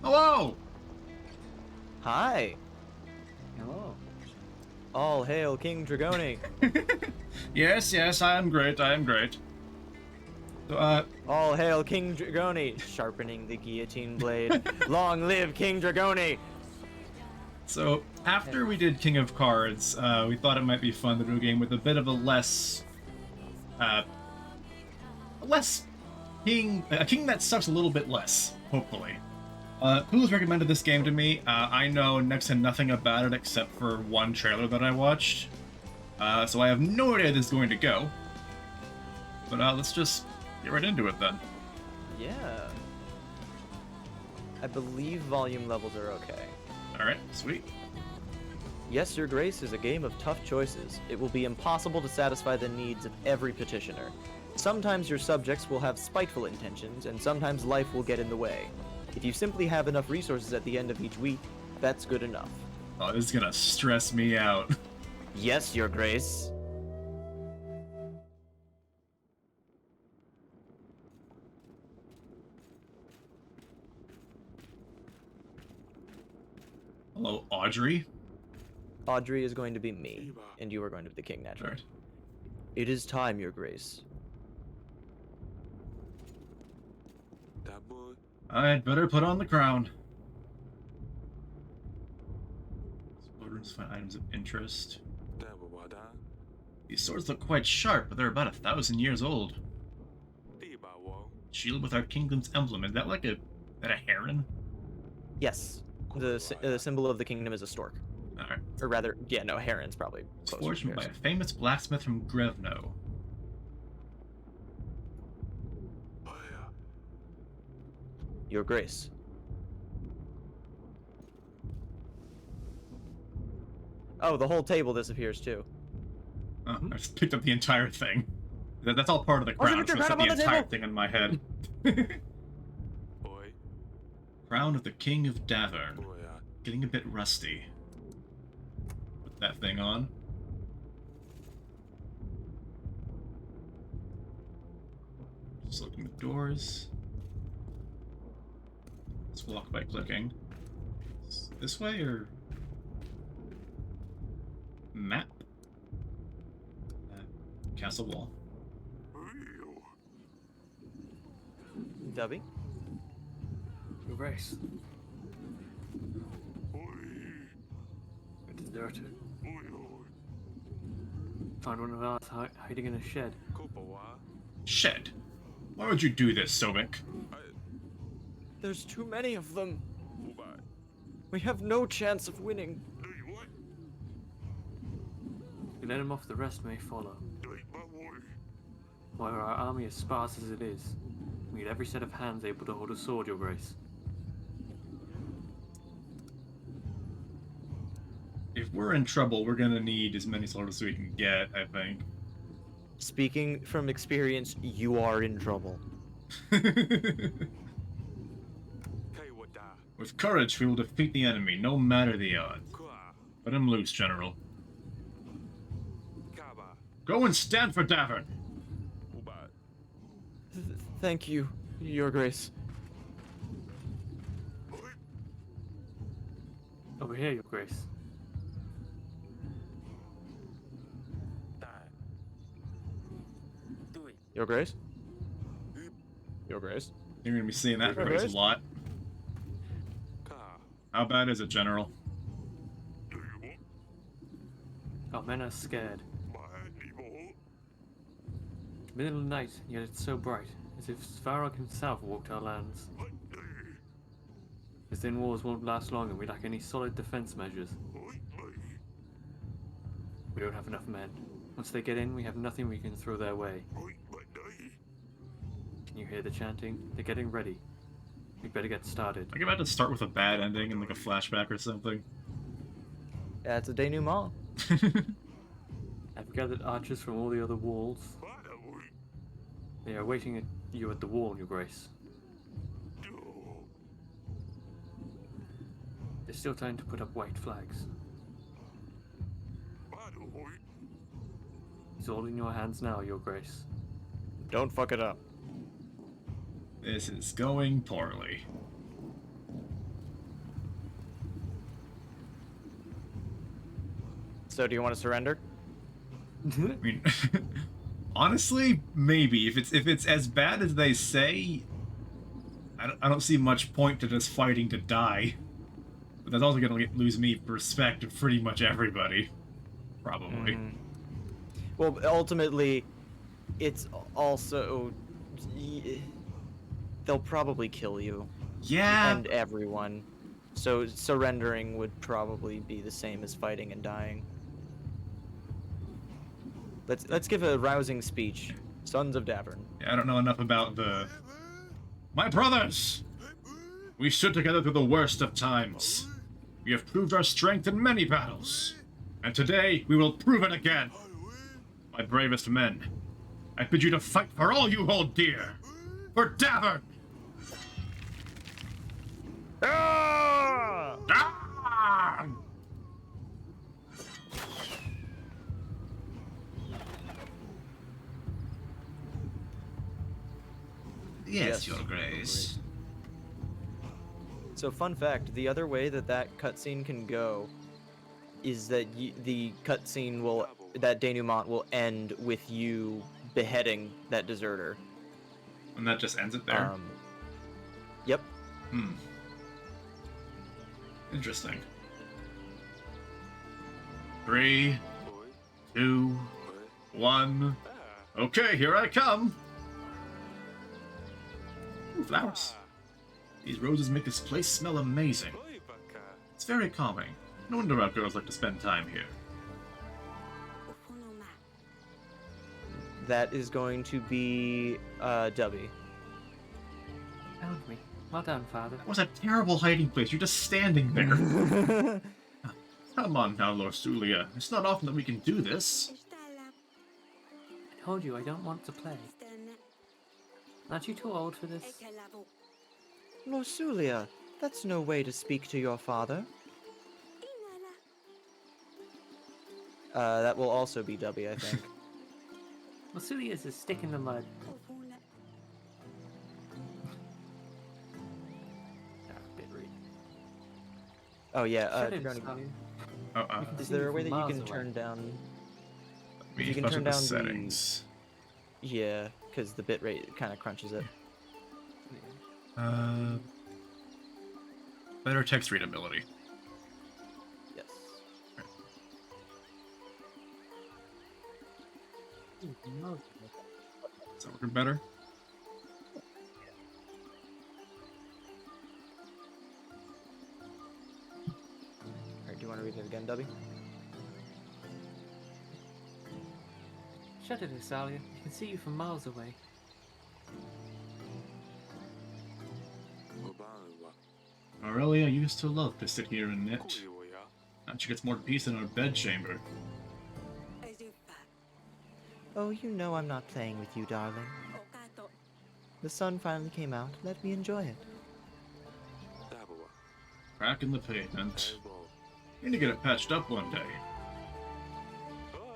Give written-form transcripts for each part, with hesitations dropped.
Hello! Hi. Hello. All hail King Dragoni. Yes, I am great, I am great. So, All hail King Dragoni, sharpening the guillotine blade. Long live King Dragoni! so after we did King of Cards, we thought it might be fun to do a game with a bit of a less a king that sucks a little bit less, hopefully. Who's recommended this game to me? I know next to nothing about it except for one trailer that I watched. So I have no idea this is going to go. But let's just get right into it then. Yeah. I believe volume levels are okay. Alright, sweet. Yes, Your Grace is a game of tough choices. It will be impossible to satisfy the needs of every petitioner. Sometimes your subjects will have spiteful intentions, and sometimes life will get in the way. If you simply have enough resources at the end of each week, that's good enough. Oh, this is gonna stress me out. Yes, Your Grace. Hello, Audrey. Audrey is going to be me, and you are going to be the king, naturally. Alright. It is time, Your Grace. I'd better put on the crown. Explorers find items of interest. These swords look quite sharp, but they're about 1,000 years old. Shield with our kingdom's emblem. Is that like a heron? Yes, the symbol of the kingdom is a stork. Alright. Or rather, yeah, no, heron's probably It's closer forged by a comparison. famous blacksmith from Grevno. Your Grace. Oh, the whole table disappears too. Oh, I just picked up the entire thing. That's all part of the Wasn't crown, it so your I crown set up the on the entire table? thing on my head. Crown of the King of Davern. Getting a bit rusty. Put that thing on. Just looking at doors. Let's walk by clicking. This way or map? Castle wall. Dubby? Your Grace. We're deserted. Find one of us hiding in a shed. Shed. Why would you do this, Sobek? There's too many of them. We have no chance of winning. If we let him off, the rest may follow. While our army is sparse as it is, we need every set of hands able to hold a sword, Your Grace. If we're in trouble, we're gonna need as many soldiers as we can get, I think. Speaking from experience, you are in trouble. With courage, we will defeat the enemy, no matter the odds. Let him loose, General. Go and stand for Davern! Thank you, Your Grace. Over here, Your Grace. Your Grace? Your Grace? You're gonna be seeing that Your phrase a Grace? lot. How bad is it, General? Our men are scared. Middle of the night, yet it's so bright, as if Svarog himself walked our lands. His thin walls won't last long, and we lack any solid defense measures. We don't have enough men. Once they get in, we have nothing we can throw their way. Can you hear the chanting? They're getting ready. We better get started. Like about to start with a bad ending and like a flashback or something. Yeah, it's a denouement. I've gathered archers from all the other walls. They are waiting at you at the wall, Your Grace. There's still time to put up white flags. It's all in your hands now, Your Grace. Don't fuck it up. This is going poorly. So, do you want to surrender? I mean, honestly, maybe if it's as bad as they say, I don't see much point to just fighting to die. But that's also gonna lose me respect of pretty much everybody, probably. Well, ultimately, it's also they'll probably kill you Yeah. and everyone. So surrendering would probably be the same as fighting and dying. Let's give a rousing speech. Sons of Davern. I don't know enough about the. My brothers! We stood together through the worst of times. We have proved our strength in many battles. And today, we will prove it again. My bravest men, I bid you to fight for all you hold dear. For Davern! Ah! Ah! Yes, Your Grace. So, fun fact: the other way that cutscene can go is that the cutscene that denouement will end with you beheading that deserter. And that just ends it there? Yep. Interesting. 3, 2, 1. Okay, here I come. Ooh, flowers. These roses make this place smell amazing. It's very calming. No wonder our girls like to spend time here. That is going to be Dubby. Found me. Well done, father. That was a terrible hiding place. You're just standing there. Come on now, Lorsulia. It's not often that we can do this. I told you I don't want to play. Aren't you too old for this? Lorsulia, that's no way to speak to your father. That will also be Dubby, I think. Masulia is a stick in the mud. Bit rude. Oh yeah, Shut it, Drony, Sally. is there a way that you can turn down... You can turn down the- settings. Yeah, because the bitrate kind of crunches it. Better text readability. Yes. Is that working better? Alright, do you want to read it again, Dubby? Shut it, Isalia. I can see you from miles away. Aurelia used to love to sit here and knit. Now she gets more peace in her bedchamber. Oh, you know I'm not playing with you, darling. The sun finally came out. Let me enjoy it. Crack in the pavement. You need to get it patched up one day.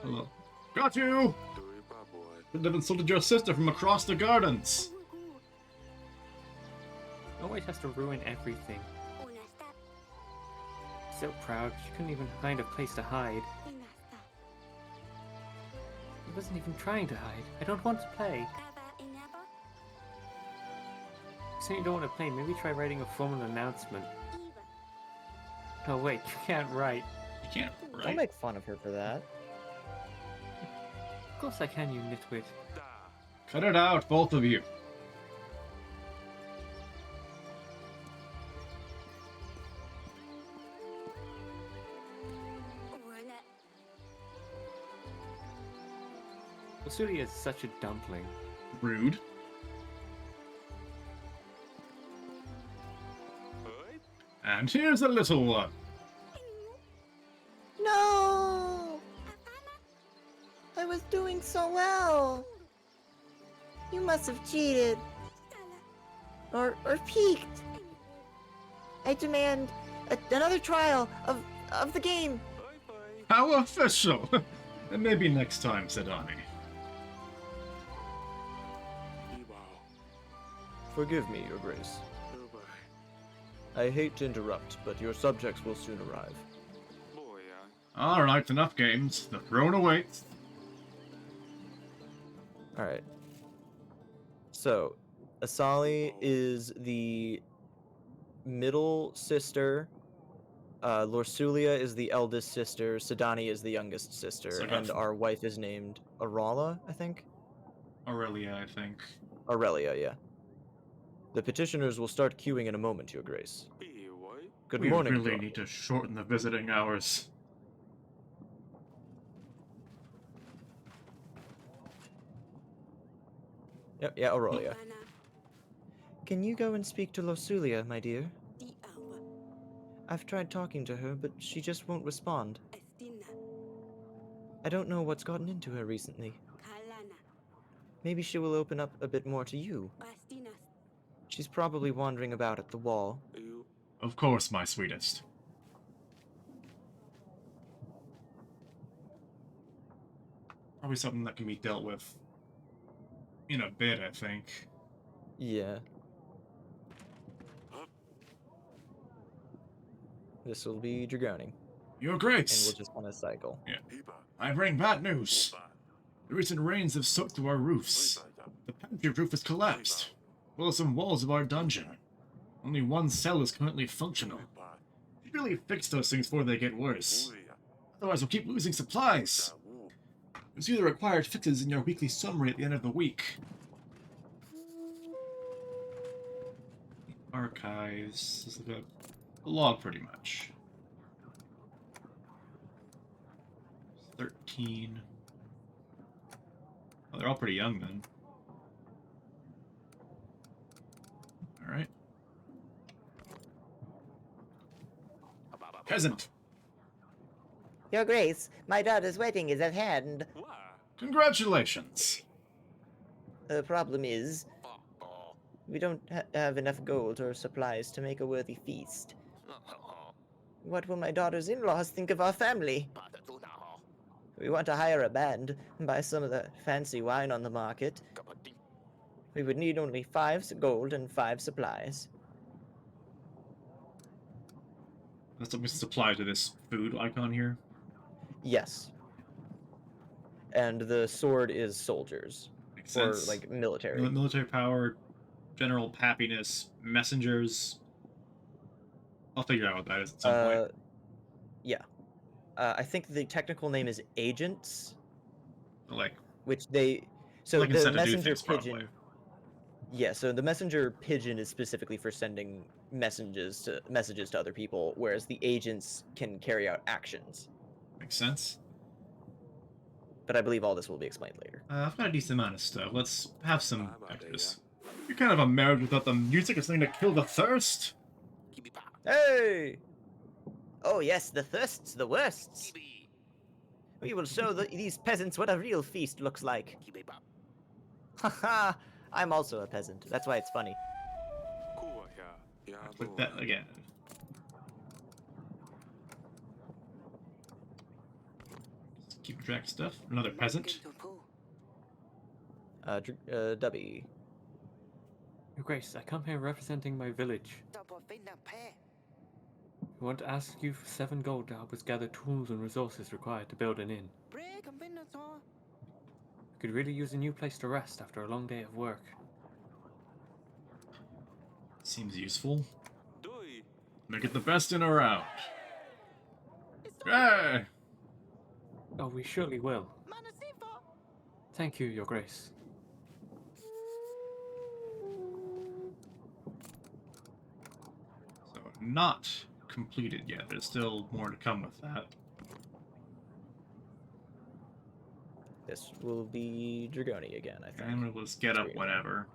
Hello. Got you! Could have insulted your sister from across the gardens. Always has to ruin everything. So proud, she couldn't even find a place to hide. He wasn't even trying to hide. I don't want to play. Saying you don't want to play, maybe try writing a formal announcement. Oh wait, you can't write. You can't, Don't right? make fun of her for that. Of course I can, you nitwit. Cut it out, both of you. Lasulia is such a dumpling. Rude. And here's a little one. No! I was doing so well. You must have cheated. Or peeked. I demand another trial of the game. How official! And maybe next time, Sedani. Forgive me, Your Grace. I hate to interrupt, but your subjects will soon arrive. Alright, enough games. The throne awaits. Alright. So, Asali is the middle sister. Lorsulia is the eldest sister. Sidani is the youngest sister. So I got And our wife is named Arala, I think? Aurelia, I think. Aurelia, yeah. The petitioners will start queuing in a moment, Your Grace. Good We morning, really Thor. need to shorten the visiting hours. Yeah, Aurelia. Can you go and speak to Lorsulia, my dear? I've tried talking to her, but she just won't respond. I don't know what's gotten into her recently. Maybe she will open up a bit more to you. She's probably wandering about at the wall. Of course, my sweetest. Probably something that can be dealt with in a bit, I think. Yeah. This will be Dragoni. Your And Grace! we'll just kind of cycle. I bring bad news. The recent rains have soaked through our roofs. The pantry roof has collapsed. Well as some walls of our dungeon. Only one cell is currently functional. You really fix those things before they get worse. Otherwise, we'll keep losing supplies. You'll see the required fixes in your weekly summary at the end of the week. Archives. This is like a log, pretty much. 13. Oh, they're all pretty young then. Alright. Peasant! Your Grace, my daughter's wedding is at hand. Congratulations! The problem is, we don't have enough gold or supplies to make a worthy feast. What will my daughter's in-laws think of our family? We want to hire a band and buy some of the fancy wine on the market. We would need only 5 gold and 5 supplies. That's something supply to this food icon here. Yes. And the sword is soldiers. Makes Or, sense. like, military. Military power, general happiness, messengers. I'll figure out what that is at some point. Yeah. I think the technical name is agents, Like, which they... So like the instead of do messenger things, pigeon... probably. Yeah, so the messenger pigeon is specifically for sending messages to other people, whereas the agents can carry out actions. Makes sense. But I believe all this will be explained later. I've got a decent amount of stuff. Let's have some extras. You're kind of a marriage without the music is something to kill the thirst? Hey! Oh yes, the thirst's the worst. We will show these peasants what a real feast looks like. Haha! I'm also a peasant. That's why it's funny. Click that again. Just keep track of stuff. Another peasant. Dubby. Your Grace, I come here representing my village. I want to ask you for 7 gold to help us gather tools and resources required to build an inn. We could really use a new place to rest after a long day of work. Seems useful. Make it the best in around. Hey! Oh, we surely will. Thank you, Your Grace. So, not completed yet. There's still more to come with that. This will be Dragoni again, I think. And we'll just get up whenever.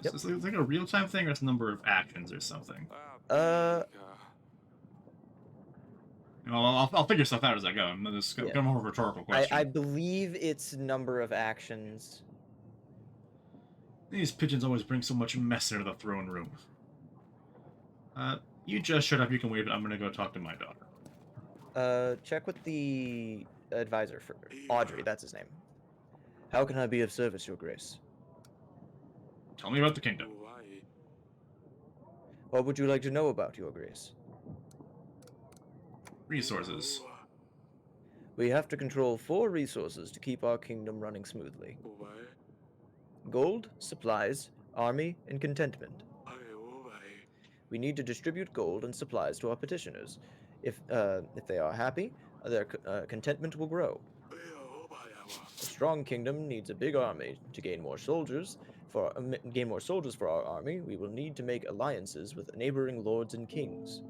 Yep. Is this like a real-time thing or it's a number of actions or something? You know, I'll figure stuff out as I go. I'm just Yeah. kind of more of a rhetorical question. I believe it's number of actions. These pigeons always bring so much mess into the throne room. You just shut up, you can wait, I'm gonna go talk to my daughter. Check with the advisor for Audrey, that's his name. How can I be of service, Your Grace? Tell me about the kingdom. What would you like to know about, Your Grace? Resources. We have to control 4 resources to keep our kingdom running smoothly: gold, supplies, army, and contentment. We need to distribute gold and supplies to our petitioners. If they are happy, their contentment will grow. A strong kingdom needs a big army. To gain more soldiers for our army, we will need to make alliances with neighboring lords and kings.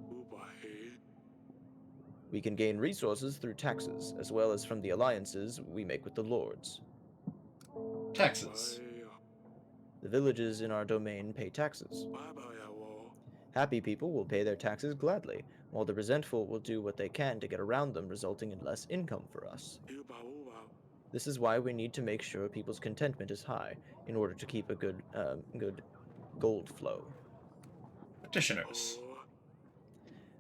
We can gain resources through taxes, as well as from the alliances we make with the lords. Taxes. The villages in our domain pay taxes. Happy people will pay their taxes gladly, while the resentful will do what they can to get around them, resulting in less income for us. This is why we need to make sure people's contentment is high, in order to keep a good gold flow. Petitioners.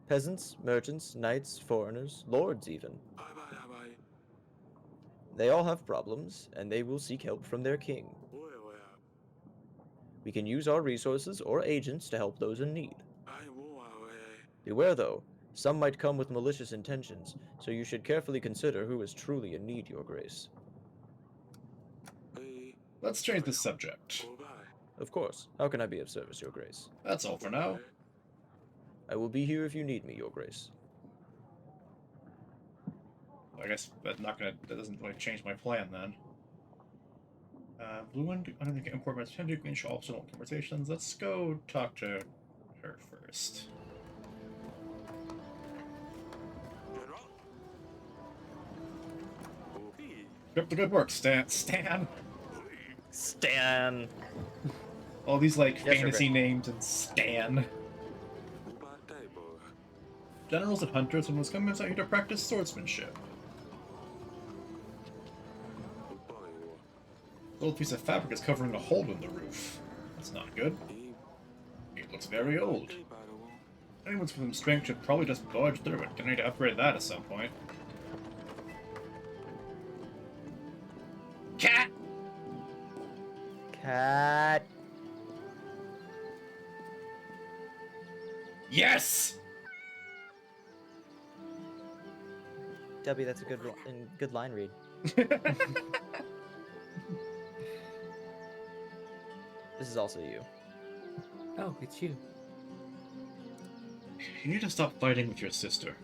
Peasants, merchants, knights, foreigners, lords even. They all have problems, and they will seek help from their king. We can use our resources or agents to help those in need. Beware though, some might come with malicious intentions, so you should carefully consider who is truly in need, Your Grace. Let's change the subject. Of course. How can I be of service, Your Grace? That's all for now. I will be here if you need me, Your Grace. I guess that doesn't really change my plan then. Blue one, I don't think important tender green should also want conversations. Let's go talk to her first. Keep up the good work, Stan. Stan! All these like Yes, fantasy Sir names and Stan. Generals and hunters must come inside here to practice swordsmanship. The old piece of fabric is covering a hole in the roof. That's not good. It looks very old. Anyone with some strength should probably just barge through it. Gonna need to upgrade that at some point. Cat! Cat! Yes! Debbie, that's a good line read. This is also you. Oh, it's you. You need to stop fighting with your sister.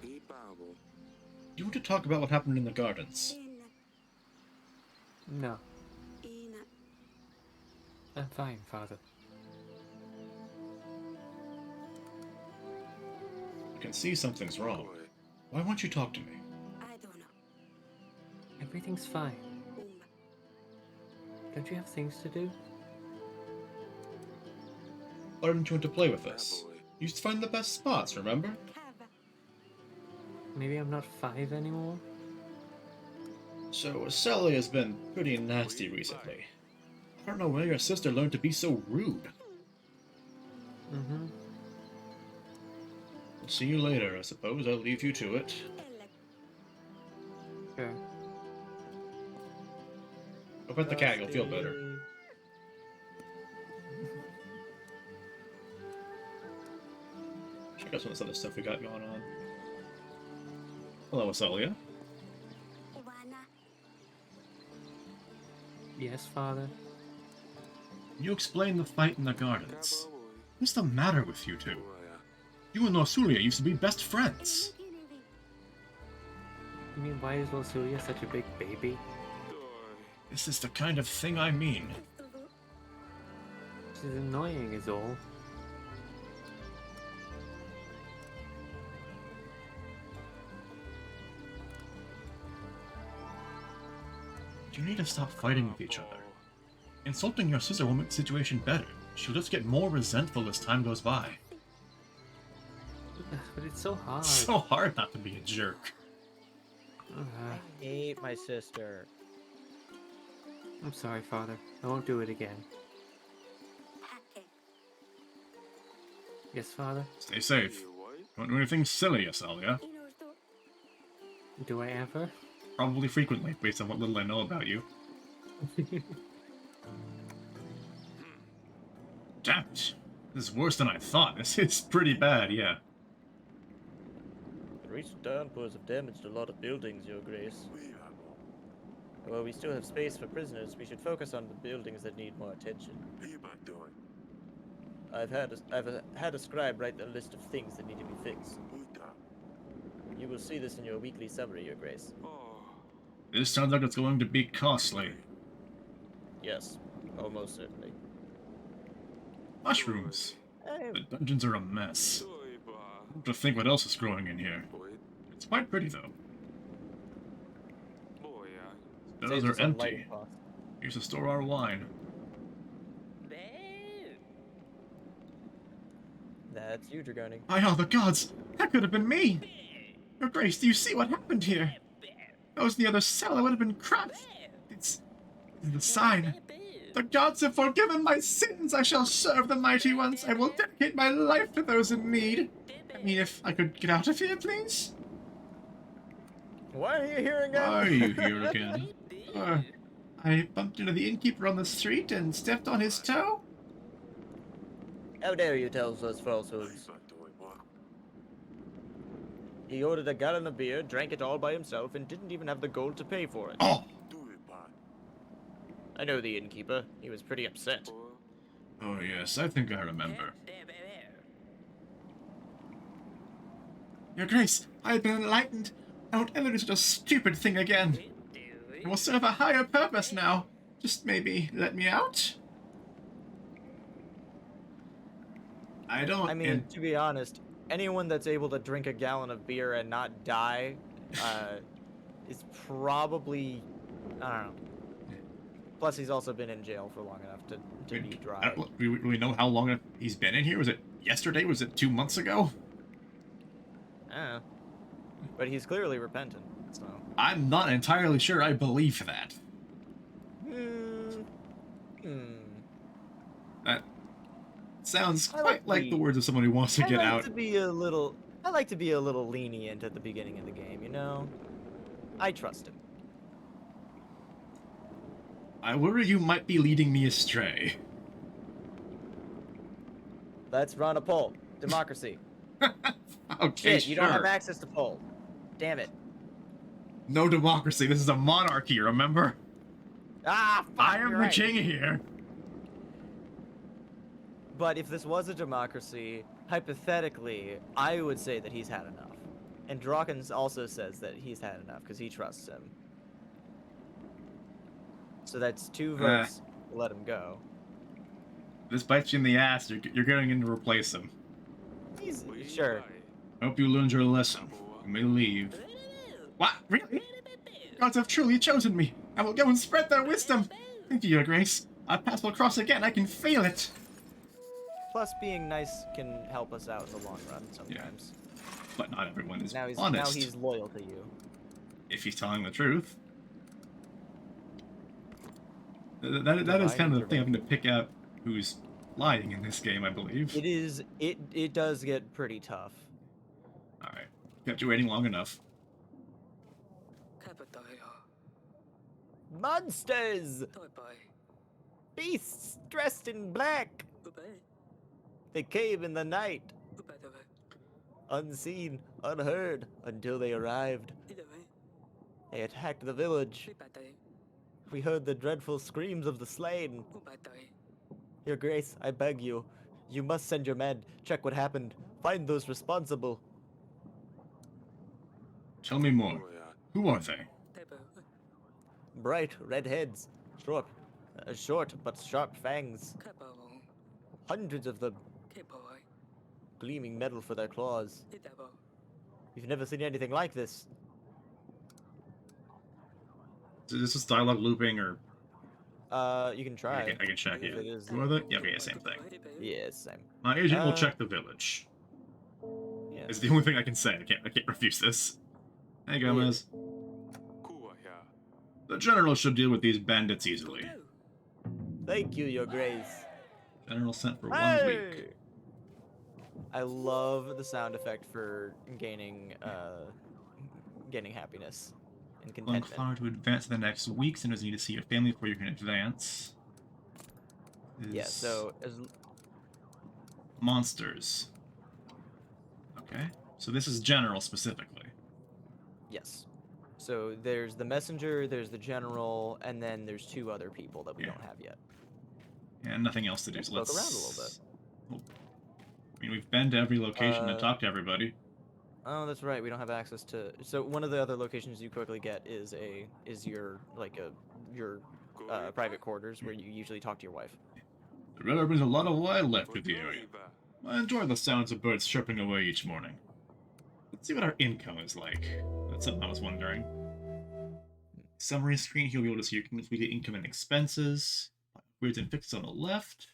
You want to talk about what happened in the gardens? No. I'm fine, Father. I can see something's wrong. Why won't you talk to me? Everything's fine. Don't you have things to do? Why didn't you want to play with us? You used to find the best spots, remember? Maybe I'm not 5 anymore? So, Sally has been pretty nasty recently. I don't know where your sister learned to be so rude. Mm-hmm. I'll see you later, I suppose. I'll leave you to it. Sure. Go pet the cat, you'll feel better. Check out some of this other stuff we got going on. Hello, Asalia. Yes, Father? You explained the fight in the gardens. What's the matter with you two? You and Losulia used to be best friends. You mean why is Losulia such a big baby? This is the kind of thing I mean. She's annoying is all. You need to stop fighting with each other. Insulting your sister won't make the situation better. She'll just get more resentful as time goes by. But it's so hard. It's so hard not to be a jerk. I hate my sister. I'm sorry, Father. I won't do it again. Yes, Father? Stay safe. Don't do anything silly, Asalia. Do I ever? Probably frequently, based on what little I know about you. Damn it. This is worse than I thought. This is pretty bad, yeah. Recent downpours have damaged a lot of buildings, Your Grace. While we still have space for prisoners, we should focus on the buildings that need more attention. I've had a scribe write a list of things that need to be fixed. You will see this in your weekly summary, Your Grace. This sounds like it's going to be costly. Yes, almost certainly. Mushrooms. The dungeons are a mess. I have to think what else is growing in here. It's quite pretty, though. Those Saves us are on empty. lighting costs. Here's to store our wine. That's you, Dragoni. By all the gods! That could have been me! Your Grace, do you see what happened here? If I was in the other cell, I would have been crushed. It's the sign. The gods have forgiven my sins! I shall serve the mighty ones! I will dedicate my life to those in need! I mean, if I could get out of here, please? Why are you here again? Why are you here again? I bumped into the innkeeper on the street and stepped on his toe? How dare you tell us falsehoods? He ordered a gallon of beer, drank it all by himself, and didn't even have the gold to pay for it. Oh! I know the innkeeper. He was pretty upset. Oh yes, I think I remember. Your Grace, I have been enlightened. I won't ever do such a stupid thing again. I will serve a higher purpose now. Just maybe let me out? I mean, to be honest, anyone that's able to drink a gallon of beer and not die is probably, I don't know. Plus, he's also been in jail for long enough to be dry. Do we know how long he's been in here? Was it yesterday? Was it 2 months ago? I don't know. But he's clearly repentant, so. I'm not entirely sure I believe that. That sounds quite like the words of someone who wants to get out. I like to be a little lenient at the beginning of the game, you know? I trust him. I worry you might be leading me astray. Let's run a poll. Democracy. Okay, Shit, you don't have access to poll. Damn it. No democracy. This is a monarchy, remember? Ah, fuck, I am you're the right. king here. But if this was a democracy, hypothetically, I would say that he's had enough. And Drawkins also says that he's had enough because he trusts him. So that's 2 votes to let him go. This bites you in the ass. You're going in to replace him. He's sure. Hope you learned your lesson. You may leave. What? Really? Gods have truly chosen me. I will go and spread their wisdom. Thank you, Your Grace. Our paths will cross again. I can feel it. Plus, being nice can help us out in the long run sometimes. But not everyone is Now honest. he's loyal to you. If he's telling the truth. That is kind of the thing, having to pick out who's lying in this game, I believe. It is. It does get pretty tough. Alright. Kept you waiting long enough. Monsters! Beasts dressed in black! They came in the night. Unseen, unheard, until they arrived. They attacked the village. We heard the dreadful screams of the slain. Your Grace, I beg you. You must send your men. Check what happened. Find those responsible. Tell me more. Who are they? Bright red heads. Short but sharp fangs. Hundreds of them. Gleaming metal for their claws. We've never seen anything like this. Is this dialogue looping or... You can try. I can check If it. is- Who are they? Yeah, okay, same thing. Yeah, same. My agent will check the village. Yeah. It's the only thing I can say. I can't refuse this. Hey, Gomez. The general should deal with these bandits easily. Thank you, Your Grace. General sent for 1 week. I love the sound effect for gaining happiness and Long contentment. flower to advance to the next week. Sometimes you need to see your family before you can advance. Yeah, so as Monsters. Okay. So this is general specifically. Yes. So there's the messenger, there's the general, and then there's 2 other people that we Yeah. don't have yet. And nothing else to do, so Poke let's... around a little bit. I mean, we've been to every location and talked to everybody. Oh, that's right. We don't have access to. So one of the other locations you quickly get is your private quarters where you usually talk to your wife. The river brings a lot of wildlife to the area. I enjoy the sounds of birds chirping away each morning. Let's see what our income is like. That's something I was wondering. Summary screen, here we'll be able to see your kingdom's weekly income and expenses. Upgrades and fixes on the left.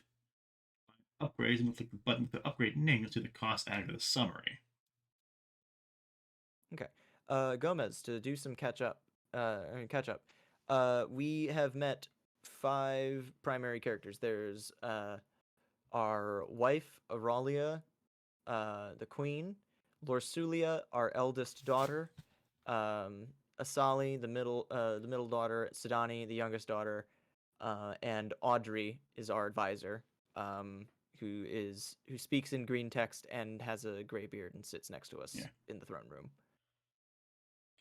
Upgrades, and we'll click the button with the upgrade name. You'll see the cost added to the summary. Okay. Gomez, to do some catch up. We have met 5 primary characters. There's our wife, Auralia, the queen, Lorsulia, our eldest daughter, Asali, the middle daughter, Sidani, the youngest daughter, and Audrey is our advisor, who speaks in green text and has a gray beard and sits next to us in the throne room.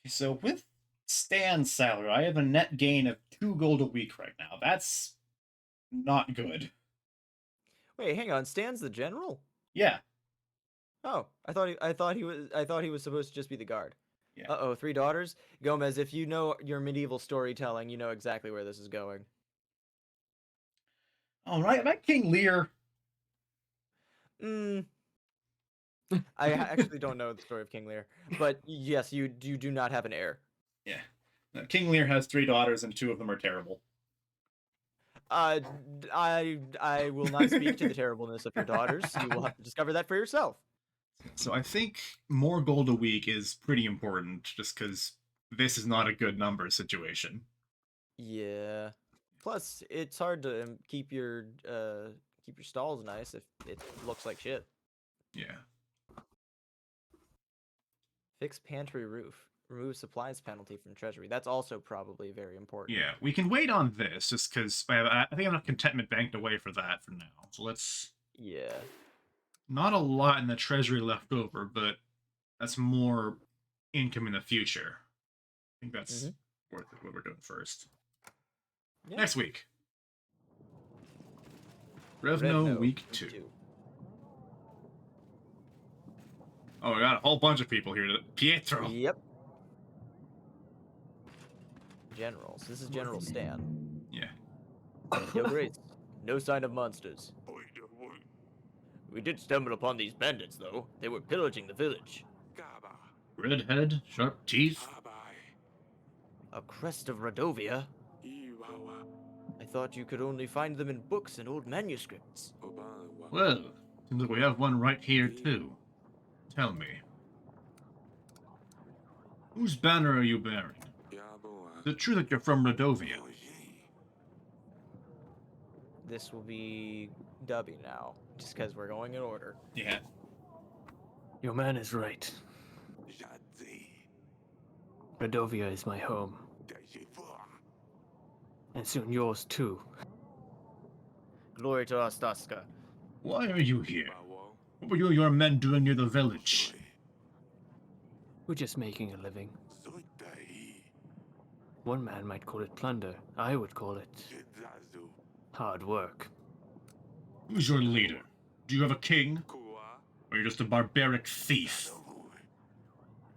So with Stan's salary, I have a net gain of 2 gold a week right now. That's not good. Wait, hang on. Stan's the general? Yeah. Oh, I thought he was supposed to just be the guard. Yeah. Uh-oh, 3 daughters? Gomez, if you know your medieval storytelling, you know exactly where this is going. All right, about King Lear. I actually don't know the story of King Lear, but yes, you do not have an heir. Yeah. King Lear has 3 daughters, and 2 of them are terrible. I will not speak to the terribleness of your daughters. You will have to discover that for yourself. So I think more gold a week is pretty important, just because this is not a good number situation. Yeah. Plus, it's hard to keep your stalls nice if it looks like shit. Yeah. Fix pantry roof. Remove supplies penalty from treasury. That's also probably very important. Yeah, we can wait on this, just because I think I have enough contentment banked away for that for now. So let's... Yeah. Not a lot in the treasury left over, but that's more income in the future. I think that's worth it, what we're doing first. Yeah. Next week. Revno week 2. Oh, we got a whole bunch of people here. Pietro. Yep. Generals. This is General Stan. Yeah. Your Grace. No sign of monsters. We did stumble upon these bandits, though. They were pillaging the village. Red head, sharp teeth. A crest of Radovia? I thought you could only find them in books and old manuscripts. Well, seems like we have one right here, too. Tell me. Whose banner are you bearing? Is it true that you're from Radovia? This will be Dubby now, just because we're going in order. Yeah. Your man is right. Radovia is my home. And soon yours too. Glory to Ostaska. Why are you here? What were you and your men doing near the village? We're just making a living. One man might call it plunder. I would call it hard work. Who's your leader? Do you have a king? Or are you just a barbaric thief?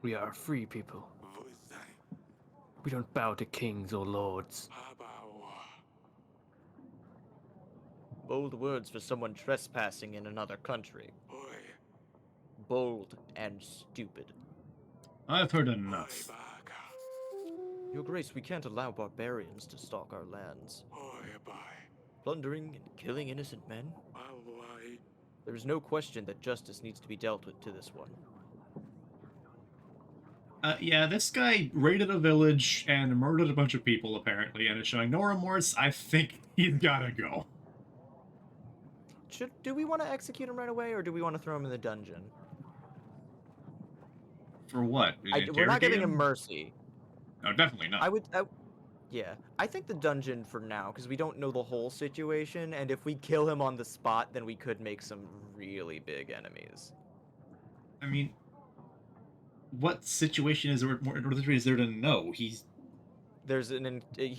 We are free people. We don't bow to kings or lords. Bold words for someone trespassing in another country. Bold and stupid. I've heard enough. Your Grace, we can't allow barbarians to stalk our lands. Plundering and killing innocent men? There is no question that justice needs to be dealt with to this one. Yeah, this guy raided a village and murdered a bunch of people, apparently, and is showing no remorse. I think he's gotta go. Do we want to execute him right away, or do we want to throw him in the dungeon? For what? We're not giving him mercy. No, definitely not. Yeah, I think the dungeon for now, because we don't know the whole situation, and if we kill him on the spot, then we could make some really big enemies. I mean, what situation is there to know? He's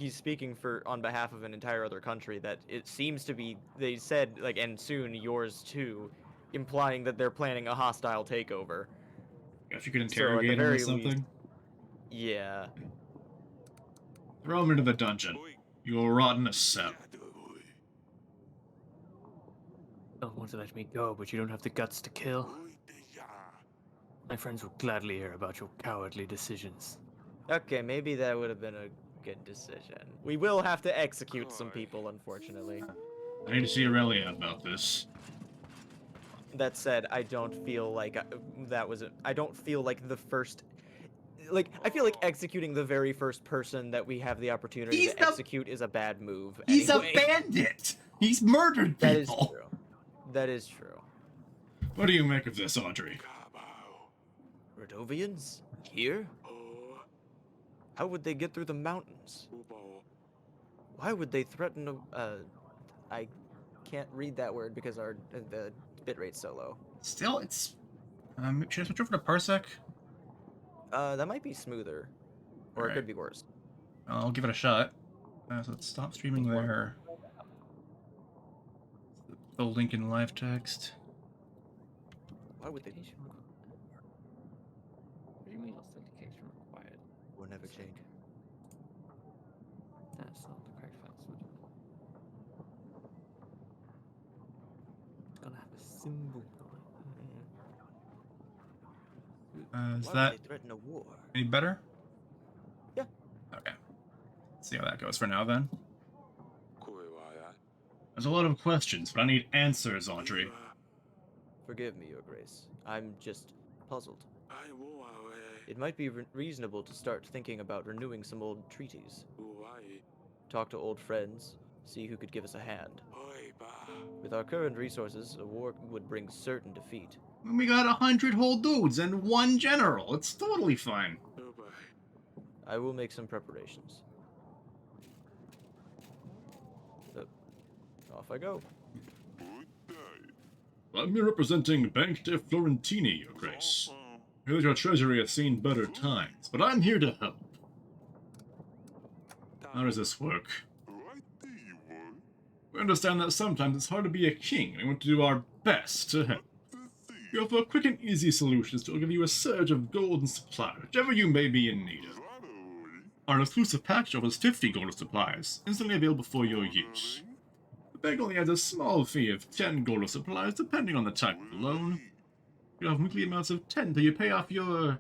speaking on behalf of an entire other country that it seems to be, they said, like, and soon yours too, implying that they're planning a hostile takeover. If you could So, at the interrogate him or very something, least, yeah. throw him into the dungeon. You will rot in a cell. Don't want to let me go, but you don't have the guts to kill. My friends will gladly hear about your cowardly decisions. Okay, maybe that would have been a good decision. We will have to execute some people, unfortunately. I need to see Aurelia about this. That said, I don't feel like I don't feel like the first. Like, I feel like executing the very first person that we have the opportunity to execute is a bad move. He's anyway. a bandit! He's murdered people! That is true. That is true. What do you make of this, Audrey? Rodovians? Here? How would they get through the mountains? Why would they threaten I can't read that word because the bitrate's so low. Still, it's... should I switch over to Parsec? That might be smoother. Or it Alright. could be worse. I'll give it a shot. So let's stop streaming there. The link in live text. Why would they? What do you mean authentication required? Will never change. That's not the correct password. It's gonna have a symbol. Is Why that would they threaten a war? any better? Yeah. Okay. Let's see how that goes for now, then. There's a lot of questions, but I need answers, Audrey. Forgive me, Your Grace. I'm just puzzled. It might be reasonable to start thinking about renewing some old treaties. Talk to old friends, see who could give us a hand. With our current resources, a war would bring certain defeat. We got 100 whole dudes and 1 general. It's totally fine. I will make some preparations. Off I go. I'm here representing Bank de Florentini, Your Grace. I hear that your treasury has seen better times, but I'm here to help. How does this work? We understand that sometimes it's hard to be a king, and we want to do our best to help. We offer quick and easy solutions to give you a surge of gold and supply, whichever you may be in need of. Our exclusive package offers 50 gold supplies, instantly available for your use. The bank only has a small fee of 10 gold supplies, depending on the type of loan. You have weekly amounts of 10 till you pay off your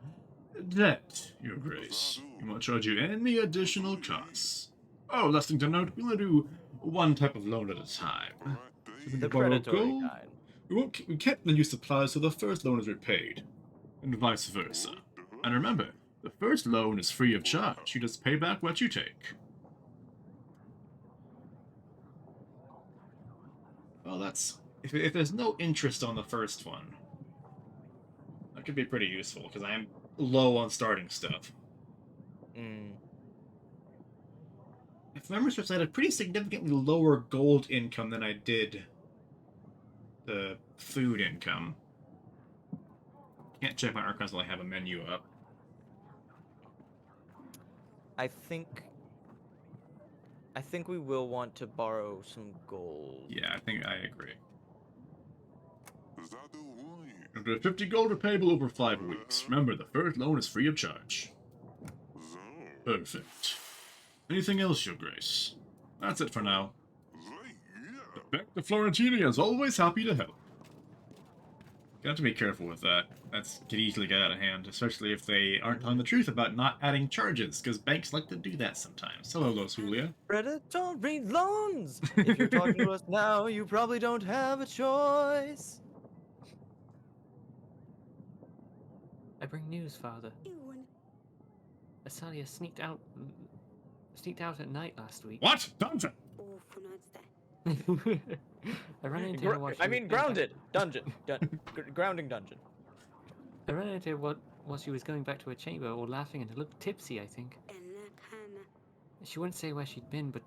debt, Your Grace. We won't charge you any additional costs. Oh, last thing to note, we only do one type of loan at a time. If The you borrow predatory gold, kind. we can't lend you supplies till the first loan is repaid, and vice versa. And remember, the first loan is free of charge. You just pay back what you take. Well, that's... If there's no interest on the first one, that could be pretty useful, because I am low on starting stuff. If memory serves, I had a pretty significantly lower gold income than I did the food income. Can't check my archives while I have a menu up. I think we will want to borrow some gold. Yeah, I think I agree. 50 gold repayable over 5 weeks. Remember, the first loan is free of charge. Perfect. Anything else, Your Grace? That's it for now. The Bank de Florentini is always happy to help. You have to be careful with that. That can easily get out of hand, especially if they aren't telling the truth about not adding charges, because banks like to do that sometimes. Hello, Los Julia. Predatory loans! If you're talking to us now, you probably don't have a choice. I bring news, Father. Asalia sneaked out at night last week. What? Dungeon! I ran into her while she was going Grounded! Dungeon. Grounding dungeon. I ran into her while she was going back to her chamber, all laughing and a little tipsy, I think. She wouldn't say where she'd been, but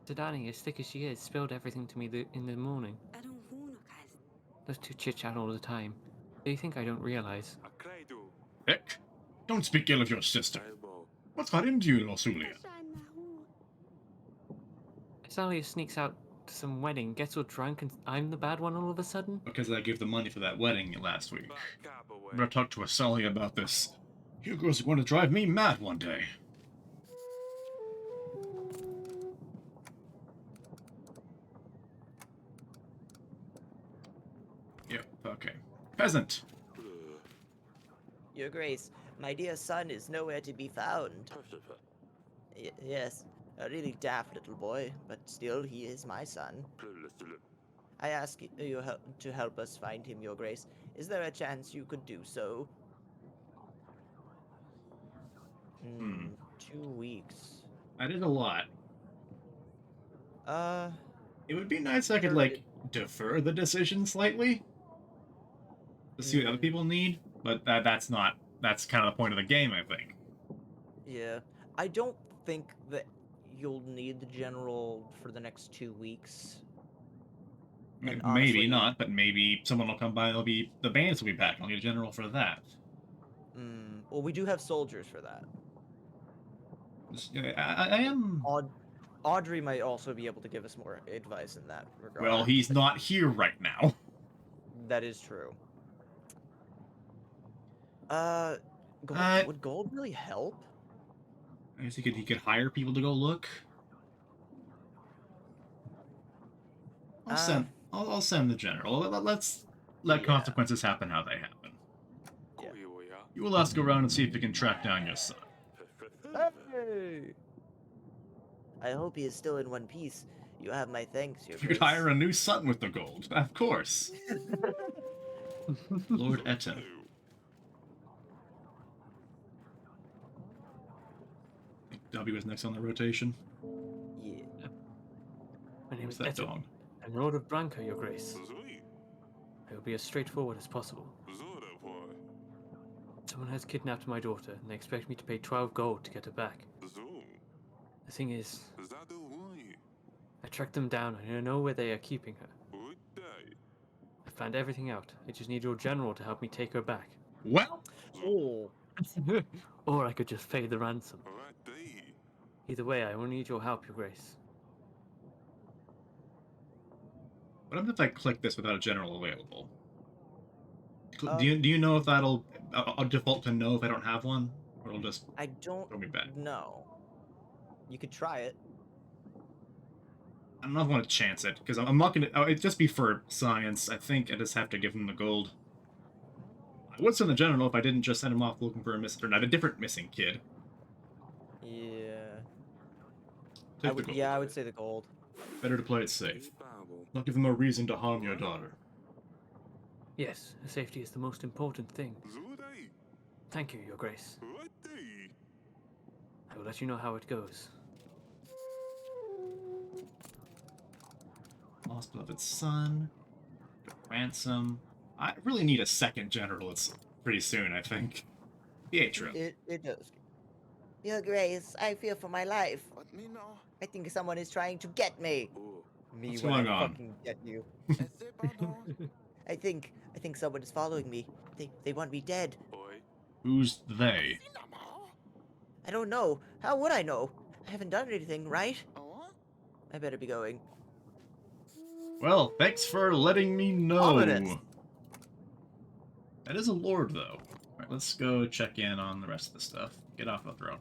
Tadani, as thick as she is, spilled everything to me in the morning. Those two chit-chat all the time. They think I don't realize. Heck. Don't speak ill of your sister. What's got into you, Losulia? Salia sneaks out to some wedding, gets all drunk, and I'm the bad one all of a sudden? Because I gave the money for that wedding last week. I'm gonna talk to Asalia about this. Hugo's going to drive me mad one day. Yep, okay. Peasant! Your Grace, my dear son is nowhere to be found. Yes, a really daft little boy, but still he is my son. I ask you to help us find him, Your Grace. Is there a chance you could do so? 2 weeks. I did a lot. It would be nice if I could, like, defer the decision slightly. To see what other people need, but that's not... That's kind of the point of the game, I think. Yeah. I don't think that you'll need the general for the next 2 weeks. And Maybe honestly- not, but maybe someone will come by and the bandits will be back. I'll need a general for that. Well, we do have soldiers for that. I am... Audrey might also be able to give us more advice in that regard. Well, he's not here right now. That is true. Would gold really help? I guess he could hire people to go look. I'll send the general. Let's let consequences happen how they happen. Yeah. You will ask around and see if you can track down your son. Hey! I hope he is still in one piece. You have my thanks, Your If you could Grace. hire a new son with the gold, of course. Lord Etta. W is next on the rotation. Yeah. My name What's is that Eto. dog? I'm Lord of Branca, Your Grace. I will be as straightforward as possible. Someone has kidnapped my daughter, and they expect me to pay 12 gold to get her back. The thing is, I tracked them down and I know where they are keeping her. I found everything out. I just need your general to help me take her back. Well, Oh. Or I could just pay the ransom. Either way, I will need your help, Your Grace. what happens if I click this without a general available? Um, Do you know if that'll I'll default to no if I don't have one, or it'll just I don't throw me back? know. You could try it. I don't know if I want to chance it because I'm not gonna. Oh, it'd just be for science. I think I just have to give him the gold. I would send the general if I didn't just send him off looking for a different missing kid. Yeah. Take the gold. I would say the gold. Better to play it safe. Not give them a reason to harm your daughter. Yes, safety is the most important thing. Thank you, Your Grace. I will let you know how it goes. Lost beloved son. Ransom. I really need a second general. It's pretty soon, I think. Pietro. It does. Your Grace, I fear for my life. I think someone is trying to get me. Me What's when going I on? fucking get you. I think someone is following me. They want me dead. Who's they? I don't know. How would I know? I haven't done anything, right? I better be going. Well, thanks for letting me know. Ominous. That is a lord, though. Alright, let's go check in on the rest of the stuff. Get off the throne.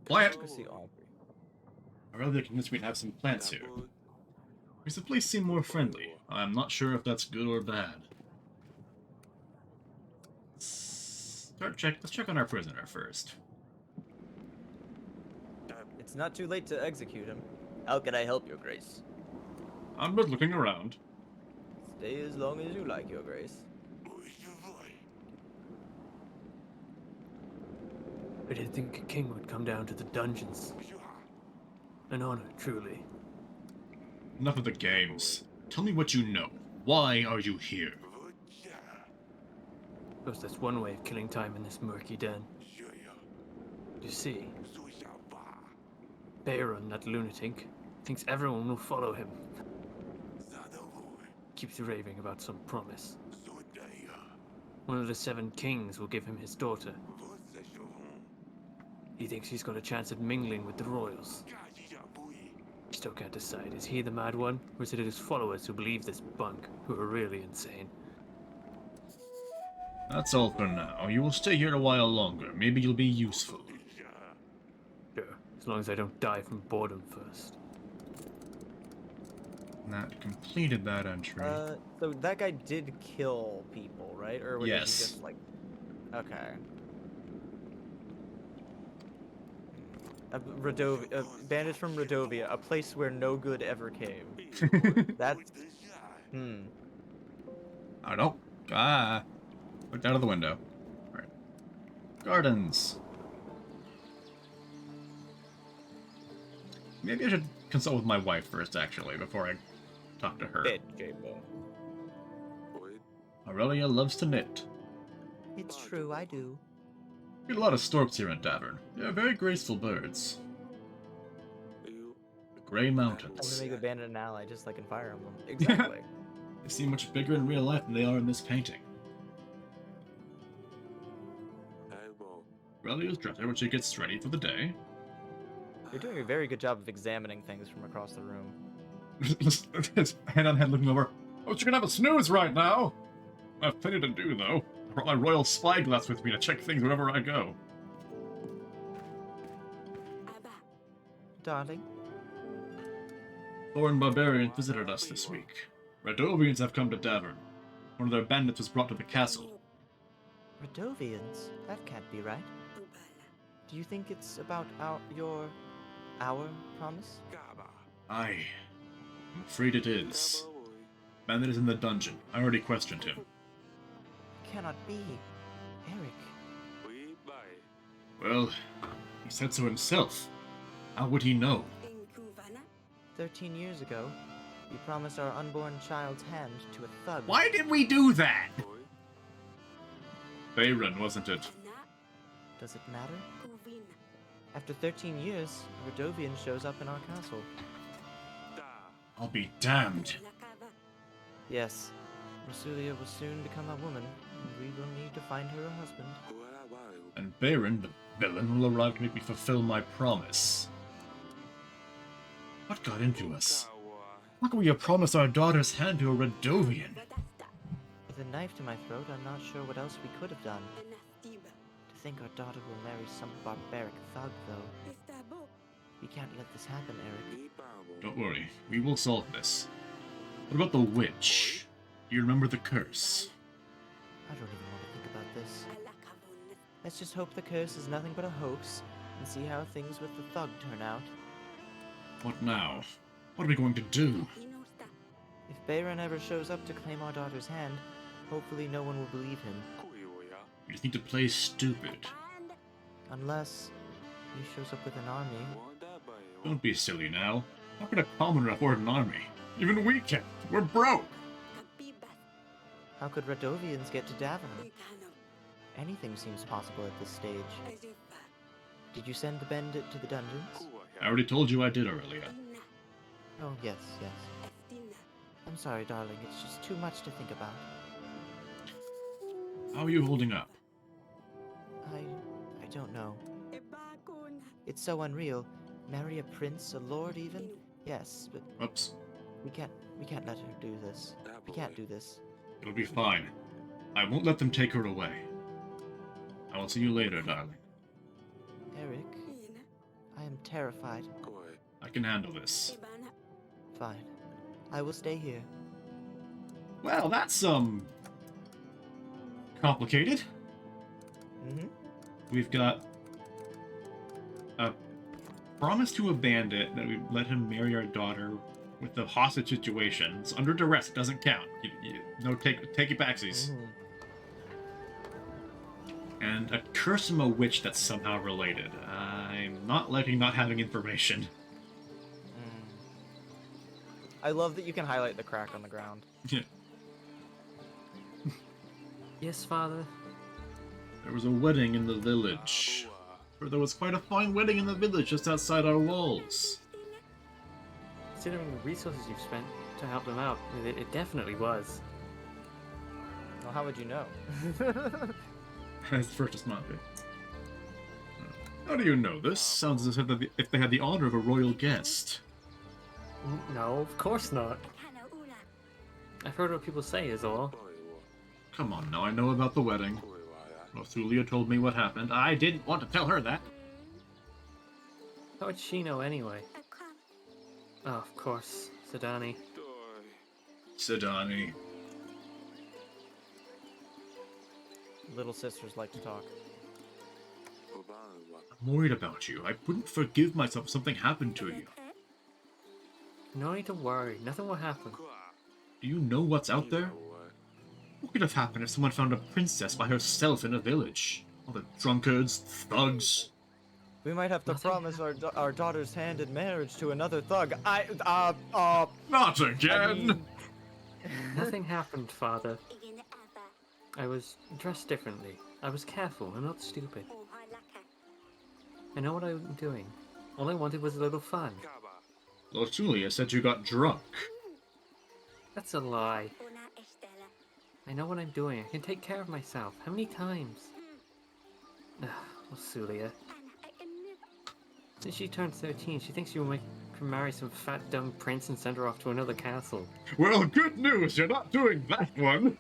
Plant! Go see Aubrey. I rather convinced me to have some plants here. Makes the place seem more friendly. I'm not sure if that's good or bad. Let's check on our prisoner first. It's not too late to execute him. How can I help, Your Grace? I'm not looking around. Stay as long as you like, Your Grace. I didn't think a king would come down to the dungeons. An honor, truly. Enough of the games. Tell me what you know. Why are you here? Suppose that's one way of killing time in this murky den. You see, Bayron, that lunatic, thinks everyone will follow him. Keeps raving about some promise. one of the 7 kings will give him his daughter. He thinks he's got a chance of mingling with the royals. Still can't decide, is he the mad one, or is it his followers who believe this bunk, who are really insane? That's all for now. You will stay here a while longer. Maybe you'll be useful. Sure, as long as I don't die from boredom first. That completed that entry. So that guy did kill people, right? Or was he Yes. just like... Okay. Bandits from Rodovia, a place where no good ever came. That's... I don't know. Ah. Looked out of the window. Alright. Gardens. Maybe I should consult with my wife first, actually, before I talk to her. Bed chamber. Aurelia loves to knit. It's true, I do. We get a lot of storks here in Davern. They are very graceful birds. The Grey I'm Mountains. gonna make a bandit an ally, just like in Fire Emblem. Exactly. They seem much bigger in real life than they are in this painting. Aurelia's dressing when she gets ready for the day. You're doing a very good job of examining things from across the room. Hand on head looking over. Oh, you can have a snooze right now! I have plenty to do, though. I brought my royal spyglass with me to check things wherever I go. Darling, Foreign barbarians visited us this week. Radovians have come to Davern. One of their bandits was brought to the castle. Radovians? That can't be right. Do you think it's about our promise? Aye. I'm afraid it is. Bandit is in the dungeon. I already questioned him. Cannot be. Eric. Well, he said so himself. How would he know? 13 years ago, you promised our unborn child's hand to a thug. Why did we do that? Bayron, wasn't it? Does it matter? After 13 years, a Radovian shows up in our castle. I'll be damned. Yes, Rasulia will soon become a woman, and we will need to find her a husband. And Bayron, the villain, will arrive to make me fulfill my promise. What got into us? How can we have promised our daughter's hand to a Radovian? With a knife to my throat, I'm not sure what else we could have done. To think our daughter will marry some barbaric thug, though. We can't let this happen, Eric. Don't worry, we will solve this. What about the witch? Do you remember the curse? I don't even want to think about this. Let's just hope the curse is nothing but a hoax, and see how things with the thug turn out. What now? What are we going to do? If Bayron ever shows up to claim our daughter's hand, hopefully no one will believe him. We just need to play stupid. Unless he shows up with an army. Don't be silly now. How could a commoner afford an army? Even we can't. We're broke. How could Radovians get to Davern? Anything seems possible at this stage. Did you send the bandit to the dungeons? I already told you I did, Aurelia. Oh, yes, yes. I'm sorry, darling. It's just too much to think about. How are you holding up? I don't know. It's so unreal. Marry a prince, a lord even? Yes, but Oops. we can't let her do this. We can't do this. It'll be fine. I won't let them take her away. I will see you later, darling. Eric, I am terrified. I can handle this. Fine. I will stay here. Well, that's, complicated. Mm-hmm. We've got a promise to a bandit that we let him marry our daughter with the hostage situations. Under duress, it doesn't count. No, take it backsies. And a curse from a witch that's somehow related. I'm not liking not having information. I love that you can highlight the crack on the ground. Yes, father. There was a wedding in the village. Or there was quite a fine wedding in the village just outside our walls. Considering the resources you've spent to help them out, it definitely was. Well, how would you know? As the first is not it. How do you know this? Sounds as if they had the honor of a royal guest. No, of course not. I've heard what people say is all. Come on now, I know about the wedding. Lothulia told me what happened. I didn't want to tell her that. How would she know anyway? Oh, of course, Sadani. Sidani. Little sisters like to talk. I'm worried about you. I wouldn't forgive myself if something happened to you. No need to worry. Nothing will happen. Do you know what's out there? What could have happened if someone found a princess by herself in a village? All the drunkards, thugs. We might have to Nothing promise our daughter's hand in marriage to another thug. Not again! mean- Nothing happened, Father. I was dressed differently. I was careful and not stupid. I know what I'm doing. All I wanted was a little fun. Lothulia said you got drunk. That's a lie. I know what I'm doing. I can take care of myself. How many times? Sulia. Since she turned 13, she thinks she will make her marry some fat dumb prince and send her off to another castle. Well, good news, you're not doing that one.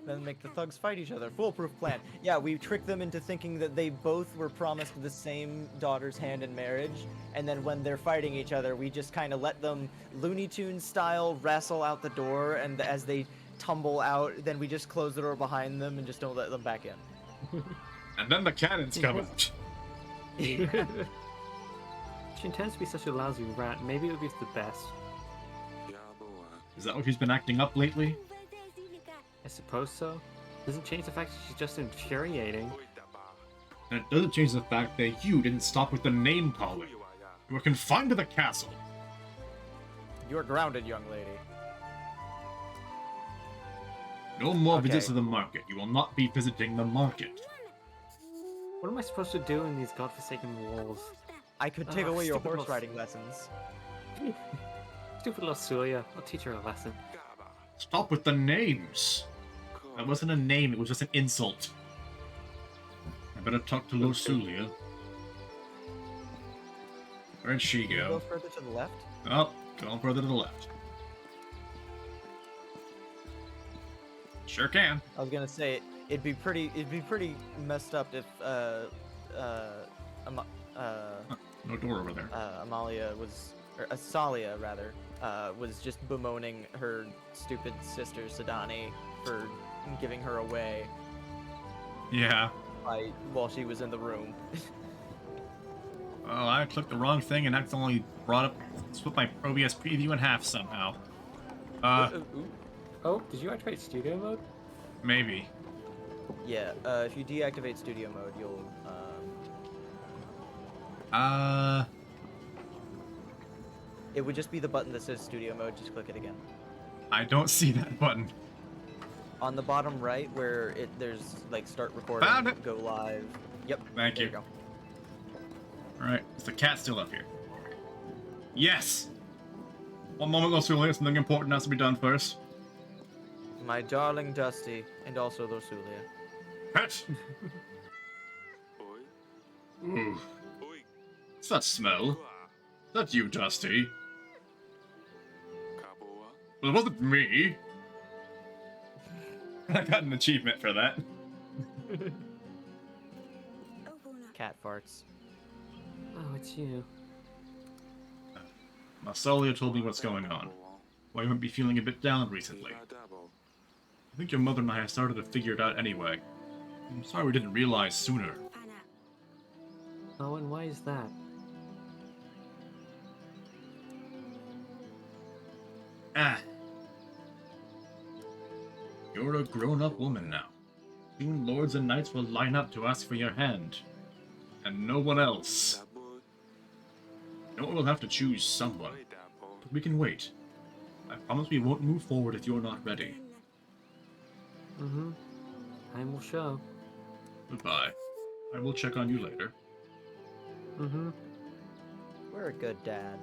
Then make the thugs fight each other. Foolproof plan. Yeah, we tricked them into thinking that they both were promised the same daughter's hand in marriage, and then when they're fighting each other, we just kind of let them Looney Tunes style wrestle out the door, and as they tumble out, then we just close the door behind them and just don't let them back in. And then the cannons come out. She intends to be such a lousy rat. Maybe it would be for the best. Is that what she's been acting up lately? I suppose so. Doesn't change the fact that she's just infuriating. And it doesn't change the fact that you didn't stop with the name calling. You were confined to the castle. You're grounded, young lady. No more Okay. visits to the market. You will not be visiting the market. What am I supposed to do in these godforsaken walls? I could take Ah, away your stupid horse little- riding lessons. Stupid little Sulia. I'll teach her a lesson. Stop with the names. That wasn't a name, it was just an insult. I better talk to Lothulia. Where'd she Can you go go? further to the left? Oh, going further to the left. Sure can. I was gonna say it'd be pretty messed up if No door over there. Amalia was, or Asalia rather, was just bemoaning her stupid sister Sadani for giving her away Yeah. while she was in the room. Oh, I clicked the wrong thing and accidentally split my OBS preview in half somehow. Ooh. Oh, did you activate studio mode? Maybe. Yeah, if you deactivate studio mode, you'll it would just be the button that says studio mode. Just click it again. I don't see that button. On the bottom right, where there's like start recording, Found it. go live. Yep. Thank there you. go. Alright, is the cat still up here? Yes! One moment, Lothulia, something important has to be done first. My darling Dusty, and also Lothulia. Pet! Ooh. What's that smell? Is that you, Dusty? Well, it wasn't me. I got an achievement for that. Cat farts. Oh, it's you. Masalia told me what's going on. Why you might be feeling a bit down recently. I think your mother and I have started to figure it out anyway. I'm sorry we didn't realize sooner. Oh, and why is that? Ah. You're a grown-up woman now. Soon lords and knights will line up to ask for your hand. And no one else. No one will have to choose someone. But we can wait. I promise we won't move forward if you're not ready. Mm-hmm. Time will show. Goodbye. I will check on you later. Mm-hmm. We're a good dad,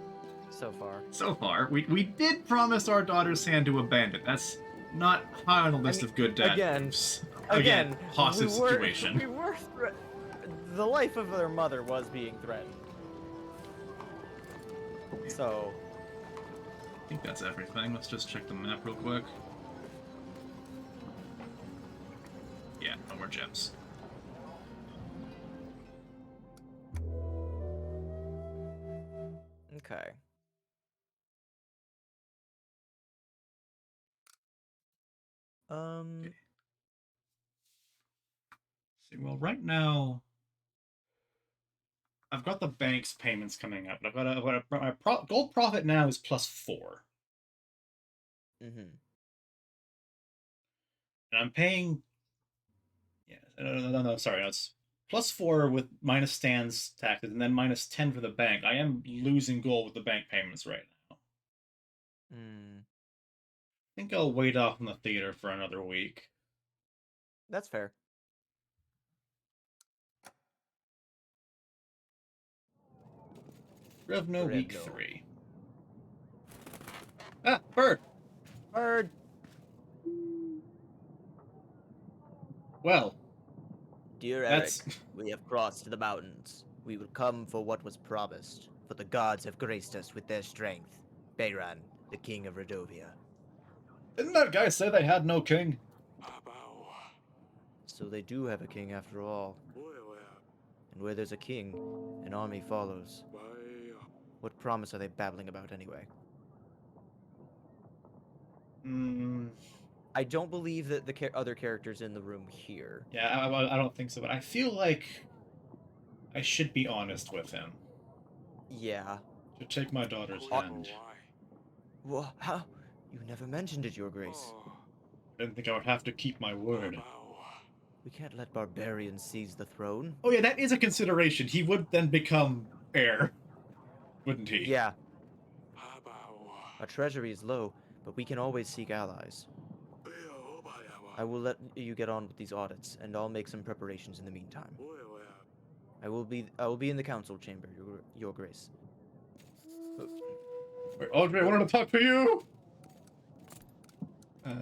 so far. So far, we did promise our daughter's hand to a bandit. That's not high on the list mean, of good dad again- moves. Again, hostage we were, situation. We were the life of their mother was being threatened. So, I think that's everything. Let's just check the map real quick. Yeah, no more gems. okay. See, well, right now, I've got the bank's payments coming up. I've got my gold profit now is +4. Mm-hmm. And I'm paying. Yeah, no, sorry, it's +4 with minus Stan's taxes, and then -10 for the bank. I am losing gold with the bank payments right now. Mm, I think I'll wait off in the theater for another week. that's fair. Revno week Revno. 3. Ah, bird! Bird. Well, Dear that's. Eric, we have crossed the mountains. We will come for what was promised, for the gods have graced us with their strength. Bayran, the king of Redovia. Didn't that guy say they had no king? So they do have a king after all. And where there's a king, an army follows. What promise are they babbling about anyway? Hmm. I don't believe that the other characters in the room here. Yeah, I don't think so, but I feel like I should be honest with him. Yeah. To take my daughter's hand. Well, how? You never mentioned it, Your Grace. I didn't think I would have to keep my word. We can't let barbarians seize the throne. Oh yeah, that is a consideration. He would then become heir, wouldn't he? Yeah. Our treasury is low, but we can always seek allies. I will let you get on with these audits, and I'll make some preparations in the meantime. I will be in the council chamber, Your Grace. Wait, Audrey, I wanted to talk to you!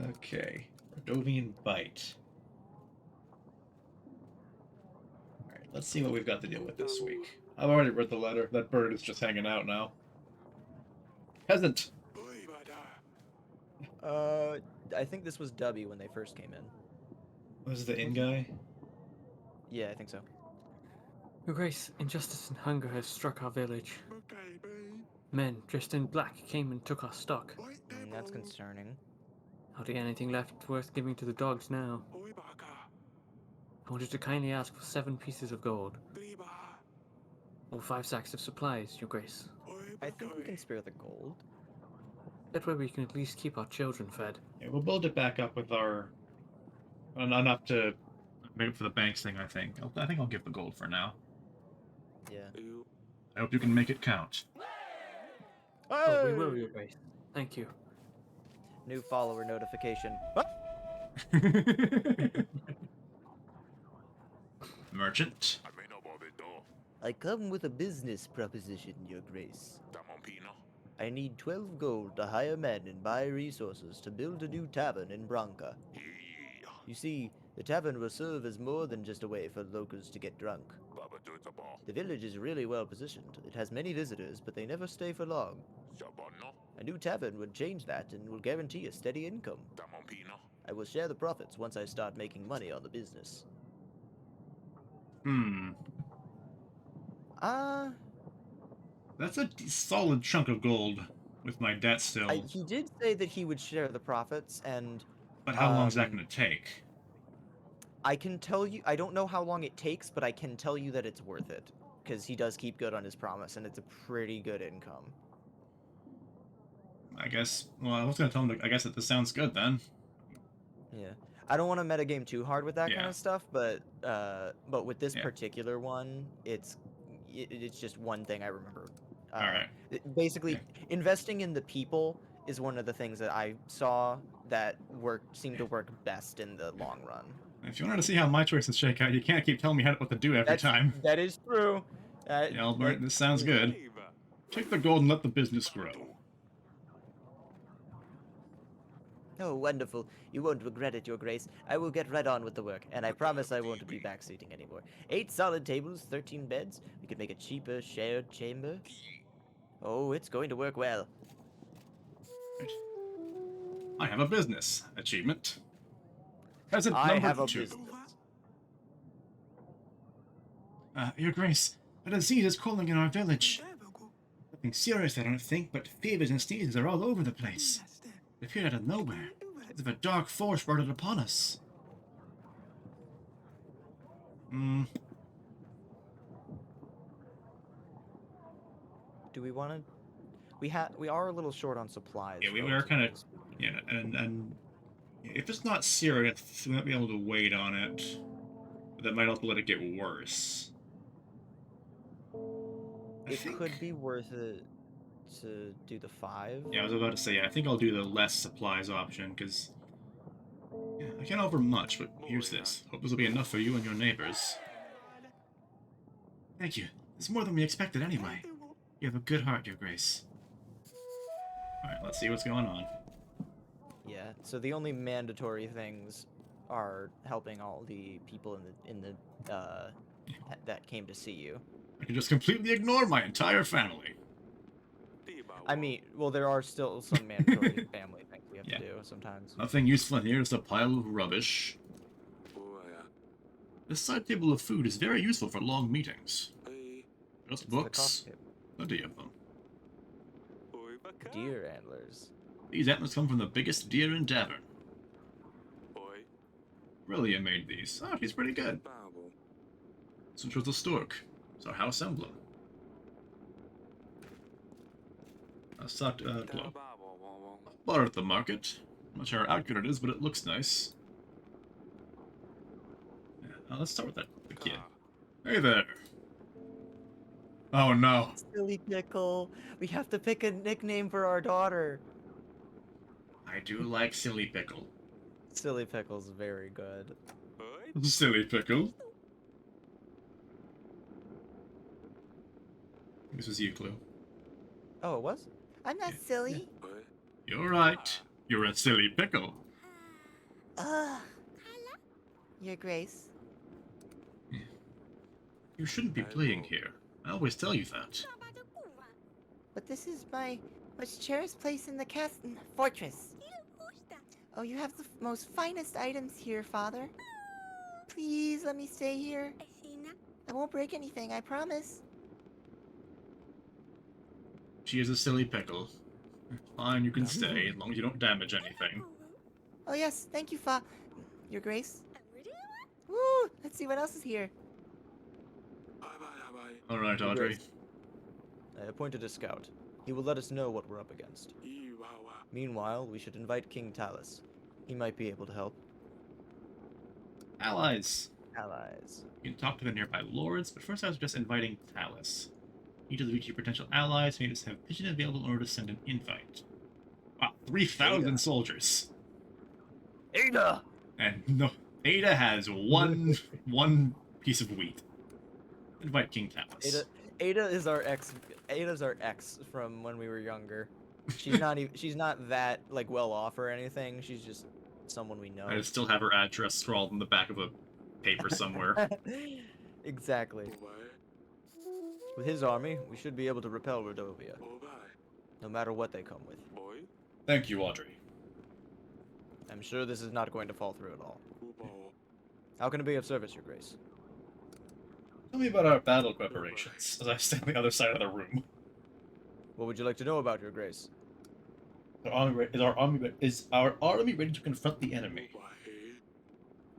Okay. Rodovian Bite. Alright, let's see what we've got to deal with this week. I've already read the letter. That bird is just hanging out now. Peasant! I think this was Dubby when they first came in. Was the inn guy? Yeah, I think so. Your Grace, injustice and hunger has struck our village. Men dressed in black came and took our stock. That's concerning. Hardly anything left worth giving to the dogs now. I wanted to kindly ask for 7 pieces of gold. Or 5 sacks of supplies, Your Grace. I think we can spare the gold. That way we can at least keep our children fed. Yeah, we'll build it back up with our... enough to make it for the banks thing, I think. I think I'll give the gold for now. Yeah. I hope you can make it count. Oh, we will, Your Grace. Thank you. New follower notification. Merchant. I come with a business proposition, Your Grace. I need 12 gold to hire men and buy resources to build a new tavern in Branca. You see, the tavern will serve as more than just a way for locals to get drunk. The village is really well positioned. It has many visitors, but they never stay for long. A new tavern would change that and will guarantee a steady income. I will share the profits once I start making money on the business. That's a solid chunk of gold with my debt still. He did say that he would share the profits, and... But how long is that going to take? I can tell you... I don't know how long it takes, but I can tell you that it's worth it. Because he does keep good on his promise, and it's a pretty good income. I guess... Well, I was going to tell him I guess that this sounds good, then. Yeah. I don't want to metagame too hard with that kind Yeah. of stuff, but with this Yeah. particular one, it's just one thing I remember. Alright. Basically, investing in the people is one of the things that I saw that seemed to work best in the long run. If you wanted to see how my choices shake out, you can't keep telling me what to do every time. That is true. Albert, this sounds good. Take the gold and let the business grow. Oh, wonderful. You won't regret it, Your Grace. I will get right on with the work, and I promise I won't be backseating anymore. 8 solid tables, 13 beds. We could make a cheaper shared chamber. Oh, it's going to work well. Right. I have a business achievement. Peasant I number have a 2. business. Your Grace, a disease is crawling in our village. Nothing serious, I don't think, but fevers and sneezes are all over the place. They appeared out of nowhere, as if a dark force brought it upon us. Do we want to? We are a little short on supplies. Yeah, we are kind of, yeah, and if it's not serious, we might be able to wait on it. But that might also let it get worse. It could be worth it to do the 5. Yeah, I was about to say, I think I'll do the less supplies option, because yeah, I can't offer much, but here's this. Hope this will be enough for you and your neighbors. Thank you. It's more than we expected anyway. You have a good heart, Your Grace. Alright, let's see what's going on. Yeah. So the only mandatory things are helping all the people in the that came to see you. I can just completely ignore my entire family. I mean, well, there are still some mandatory family things we have Yeah. to do sometimes. Nothing useful in here, just a pile of rubbish. This side table of food is very useful for long meetings. Just It's the books. coffee table. Plenty of them. Deer antlers. These antlers come from the biggest deer in Davern. Rillia made these. Oh, she's pretty good. So chose the stork. It's our house emblem. Glow. Bought it at the market. I'm not sure how accurate it is, but it looks nice. Yeah, let's start with the kid. Hey there. Oh no. Silly Pickle. We have to pick a nickname for our daughter. I do like Silly Pickle. Silly Pickle's very good. Silly Pickle. This was you, Clue. Oh, it was? I'm not silly. You're right. You're a silly pickle. Ugh. Your Grace. You shouldn't be playing here. I always tell you that. But this is my most cherished place in the fortress. Oh, you have the most finest items here, Father. Please let me stay here. I won't break anything, I promise. She is a silly pickle. Fine, you can stay, as long as you don't damage anything. Oh yes, thank you, Your Grace. Woo! Let's see what else is here. Alright, Audrey. I appointed a scout. He will let us know what we're up against. Meanwhile, we should invite King Talus. He might be able to help. Allies. Allies. You can talk to the nearby lords, but first I was just inviting Talus. Each of the future potential allies may just have pigeon available in order to send an invite. Wow, 3,000 Ada. soldiers. Ada! And no, Ada has one piece of wheat. Invite King Talus. Ada is our ex. Ada's our ex from when we were younger. She's not even. She's not that like well off or anything. She's just someone we know. I still have her address scrawled in the back of a paper somewhere. Exactly. With his army, we should be able to repel Rodovia, no matter what they come with. Thank you, Audrey. I'm sure this is not going to fall through at all. How can it be of service, Your Grace? Tell me about our battle preparations, as I stand on the other side of the room. What would you like to know about Your Grace? Is our army ready to confront the enemy?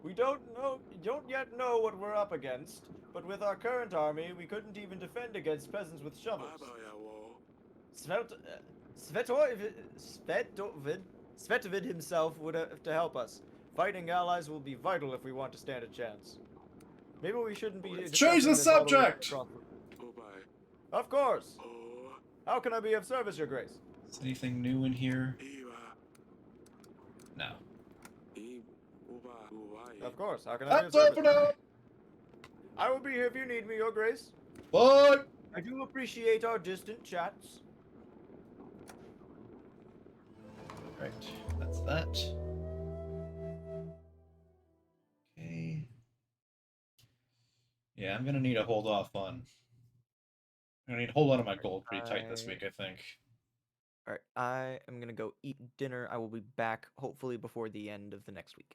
We don't yet know what we're up against, but with our current army, we couldn't even defend against peasants with shovels. Svetovid himself would have to help us. Fighting allies will be vital if we want to stand a chance. Maybe we shouldn't be... Change the subject! Of course! How can I be of service, Your Grace? Is anything new in here? No. Of course, how can I be of That's all service? for now! I will be here if you need me, Your Grace. Bye! I do appreciate our distant chats. Alright, that's that. Okay. Yeah, I'm gonna need to hold off on. I'm gonna need to hold on to my gold pretty tight this week, I think. Alright, I am gonna go eat dinner. I will be back hopefully before the end of the next week.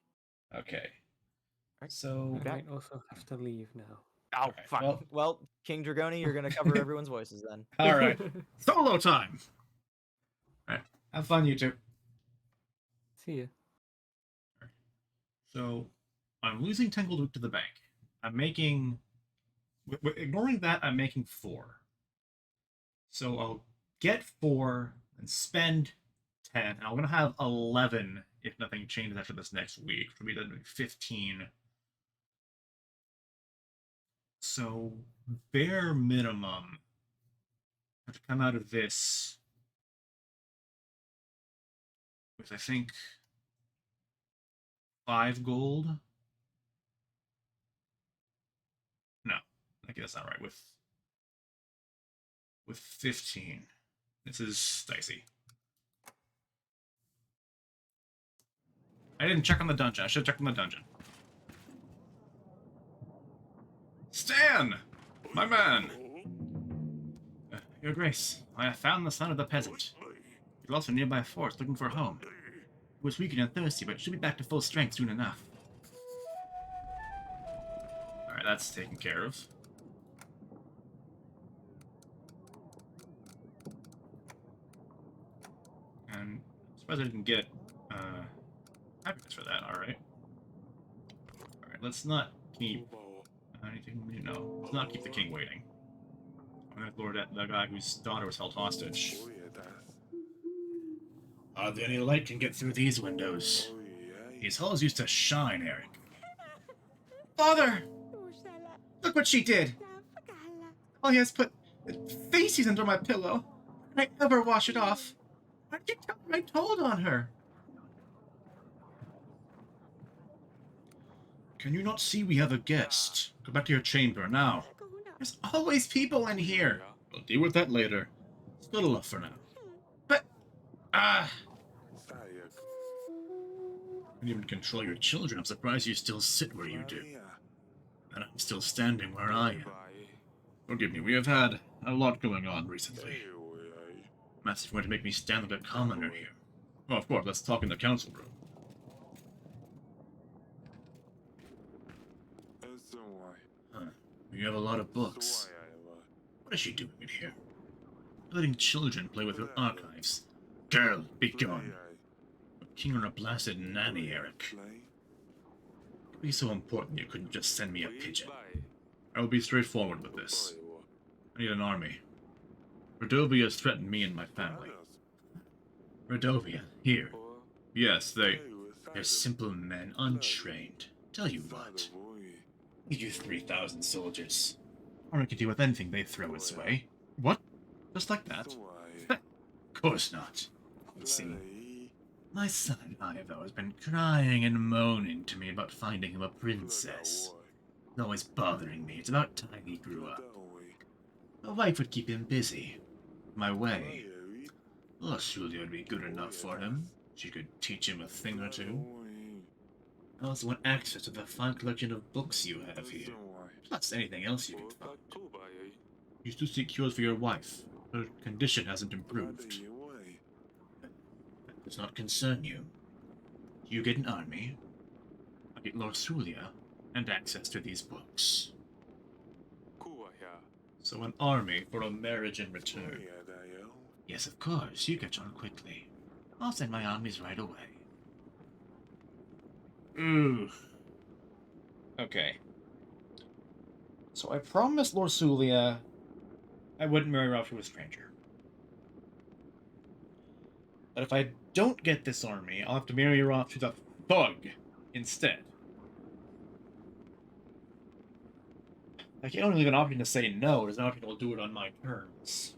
Okay. Alright. So. I Okay. might also have to leave now. Oh, Alright, fine. Well, King Dragoni, you're gonna cover everyone's voices then. Alright. Solo time! Alright, have fun, you two. See ya. So, I'm losing 10 gold to the bank. I'm making... ignoring that, I'm making 4. So I'll get 4 and spend 10. And I'm going to have 11 if nothing changes after this next week. For me, that'd be 15. So, bare minimum, I have to come out of this with, I think, 5 gold. No, I guess that's not right. With 15. This is dicey. I didn't check on the dungeon. I should have checked on the dungeon. Stan! My man! Your Grace, I have found the son of the peasant. He's lost a nearby forest looking for a home. He was weak and thirsty, but should be back to full strength soon enough. Alright, that's taken care of. And I'm surprised I didn't get happiness for that, alright. Alright, let's not keep anything, you know, let's not keep the king waiting. I'm gonna lord at the guy whose daughter was held hostage. Hardly any light can get through these windows. These halls used to shine, Eric. Father! Look what she did! All he has put feces under my pillow. And I never wash it off. Why did you tell me I told on her? Can you not see we have a guest? Go back to your chamber now. There's always people in here. We'll deal with that later. Scuttle up for now. But, you can even control your children. I'm surprised you still sit where you do. And I'm still standing where I am. Forgive me, we have had a lot going on recently. Master's going to make me stand like a commoner here. Oh, of course, let's talk in the council room. Huh. You have a lot of books. What is she doing in here? Letting children play with her archives. Girl, be gone. King on a blasted nanny, Eric. It'd be so important you couldn't just send me a pigeon. I will be straightforward with this. I need an army. Redovia has threatened me and my family. Redovia, here. Yes, they're simple men, untrained. Tell you what. Give you 3,000 soldiers. Army can deal with anything they throw its way. What? Just like that? Of course not. You see, my son and I have always been crying and moaning to me about finding him a princess. It's always bothering me. It's about time he grew up. A wife would keep him busy. My way. Julia would be good enough for him. She could teach him a thing or two. I also want access to the fine collection of books you have here. Plus anything else you can find. You still seek cures for your wife. Her condition hasn't improved. That does not concern you. You get an army. I get Lord Julia and access to these books. So an army for a marriage in return. Yes, of course. You get on quickly. I'll send my armies right away. Ooh. Okay. So I promised Lord Julia I wouldn't marry her off to a stranger. But if I don't get this army, I'll have to marry her off to the thug instead. I can't leave an option to say no. There's an option I'll do it on my terms.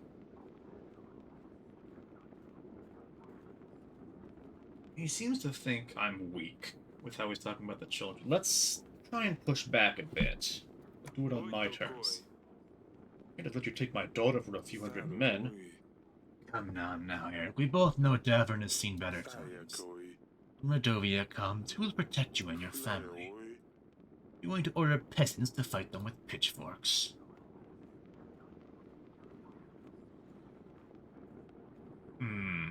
He seems to think I'm weak with how he's talking about the children. Let's try and push back a bit. I'll do it on my terms. I can't just let you take my daughter for a few hundred men. Come now, Eric. We both know Davern has seen better times. When Redovia comes, who will protect you and your family? You're going to order peasants to fight them with pitchforks.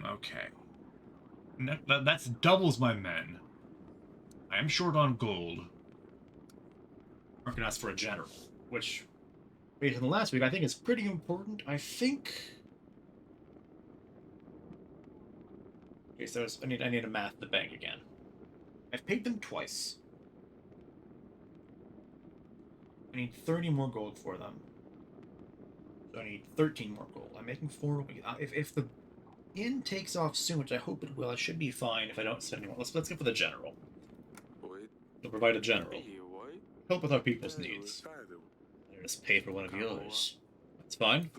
Okay. That's doubles my men. I am short on gold. We're gonna ask for a general, which, based on the last week, I think is pretty important. I think... Okay, so I need to math the bank again. I've paid them twice. I need 30 more gold for them. So I need 13 more gold. I'm making 4. If the inn takes off soon, which I hope it will, I should be fine if I don't spend any more. Let's go for the general. We'll provide a general. Help with our people's needs. I'll just pay for one of yours. That's fine.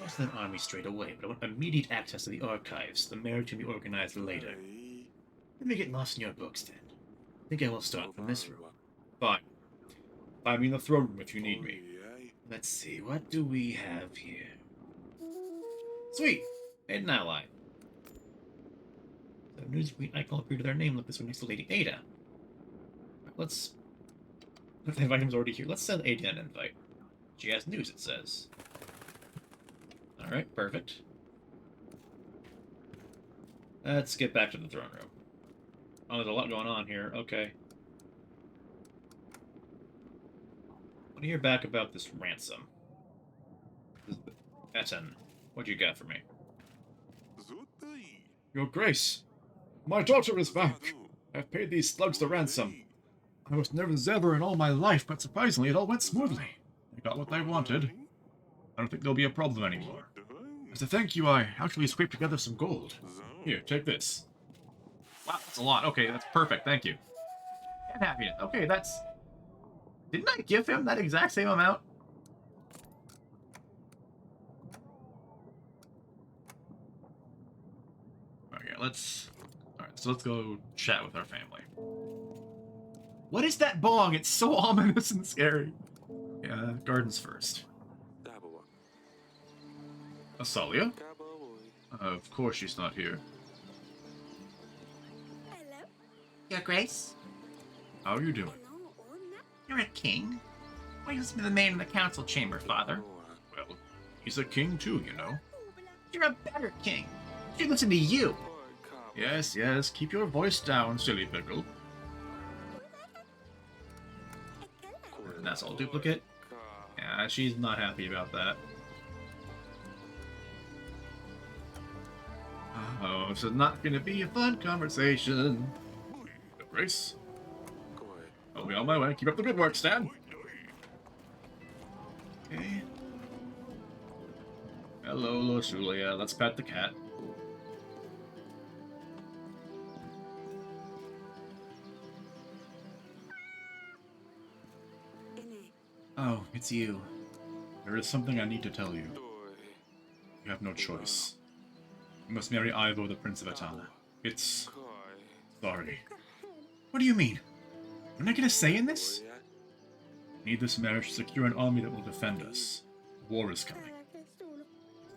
Not to an army straight away, but I want immediate access to the archives. The marriage can be organized later. Let me get lost in your books, then. I think I will start from this room. Fine. Find me in the throne room if you need me. Let's see, what do we have here? Sweet! Made an ally. The Newsweek icon appeared to their name. Look, this one next to Lady Ada. Let's... If the invite already here, let's send Ada an invite. She has news, it says. Alright, perfect. Let's get back to the throne room. Oh, there's a lot going on here. Okay. I want to hear back about this ransom. Etten, what you got for me? Your Grace, my daughter is back. I've paid these slugs the ransom. I was nervous ever in all my life, but surprisingly it all went smoothly. They got what they wanted. I don't think there'll be a problem anymore. As a thank you, I actually scraped together some gold. Here, take this. Wow, that's a lot. Okay, that's perfect. Thank you. And happiness. Okay, that's... Didn't I give him that exact same amount? Okay, let's... Alright, so let's go chat with our family. What is that bong? It's so ominous and scary. Yeah, gardens first. Asalia? Of course she's not here. Hello? Your Grace? How are you doing? You're a king. Why you listen to the man in the council chamber, Father? Well, he's a king too, you know. You're a better king. You listen to you. Yes, yes, keep your voice down, silly pickle. And that's all duplicate? Yeah, she's not happy about that. Oh, this is not gonna be a fun conversation. Grace? I'll be on my way. Keep up the good work, Stan. Okay. Hello, Losulia. Let's pet the cat. Oh, it's you. There is something I need to tell you. You have no choice. You must marry Ivo, the Prince of Atana. It's... sorry. What do you mean? Am I gonna say in this? I need this marriage to secure an army that will defend us. War is coming.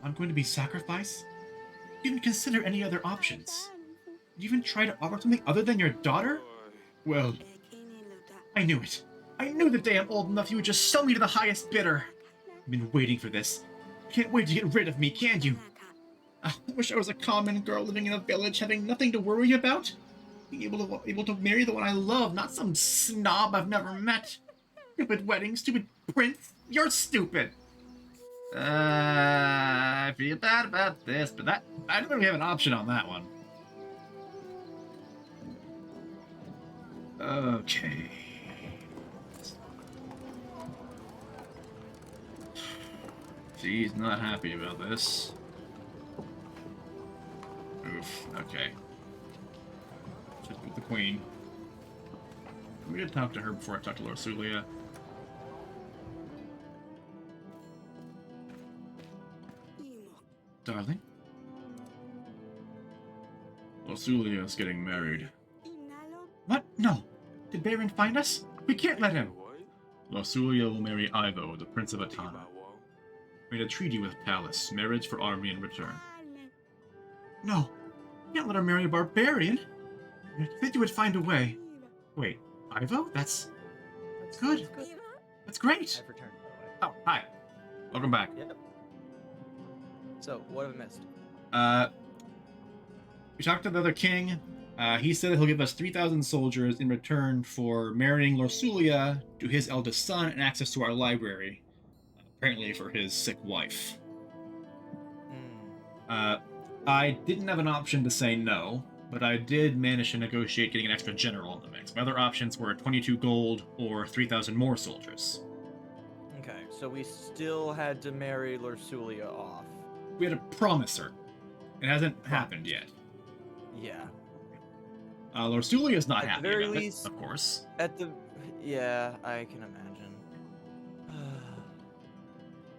I'm going to be sacrificed? You didn't consider any other options. Did you even try to offer something other than your daughter? Well, I knew it. I knew the day I'm old enough you would just sell me to the highest bidder. I've been waiting for this. Can't wait to get rid of me, can you? I wish I was a common girl living in a village, having nothing to worry about. Being able to marry the one I love, not some snob I've never met. Stupid wedding, stupid prince. You're stupid. I feel bad about this, but I don't really have an option on that one. Okay. She's not happy about this. Oof, okay. Just with the queen. I'm gonna talk to her before I talk to Losulia. Darling? Losulia is getting married. What? No! Did Baron find us? We can't let him! Losulia will marry Ivo, the Prince of Atana. Made a treaty with Talus, marriage for army in return. No, you can't let her marry a barbarian. I think you would find a way. Wait, Ivo? That's good. That's good. That's great. I've returned, by the way. Oh, hi. Welcome back. Yep. So, what have I missed? We talked to the other king. He said that he'll give us 3,000 soldiers in return for marrying Lorsulia to his eldest son and access to our library, apparently for his sick wife. I didn't have an option to say no, but I did manage to negotiate getting an extra general in the mix. My other options were 22 gold or 3,000 more soldiers. Okay, so we still had to marry Lorsulia off. We had to promise her. It hasn't happened yet. Yeah. Lorsulia's not At the happy very about least- it, of course. Yeah, I can imagine.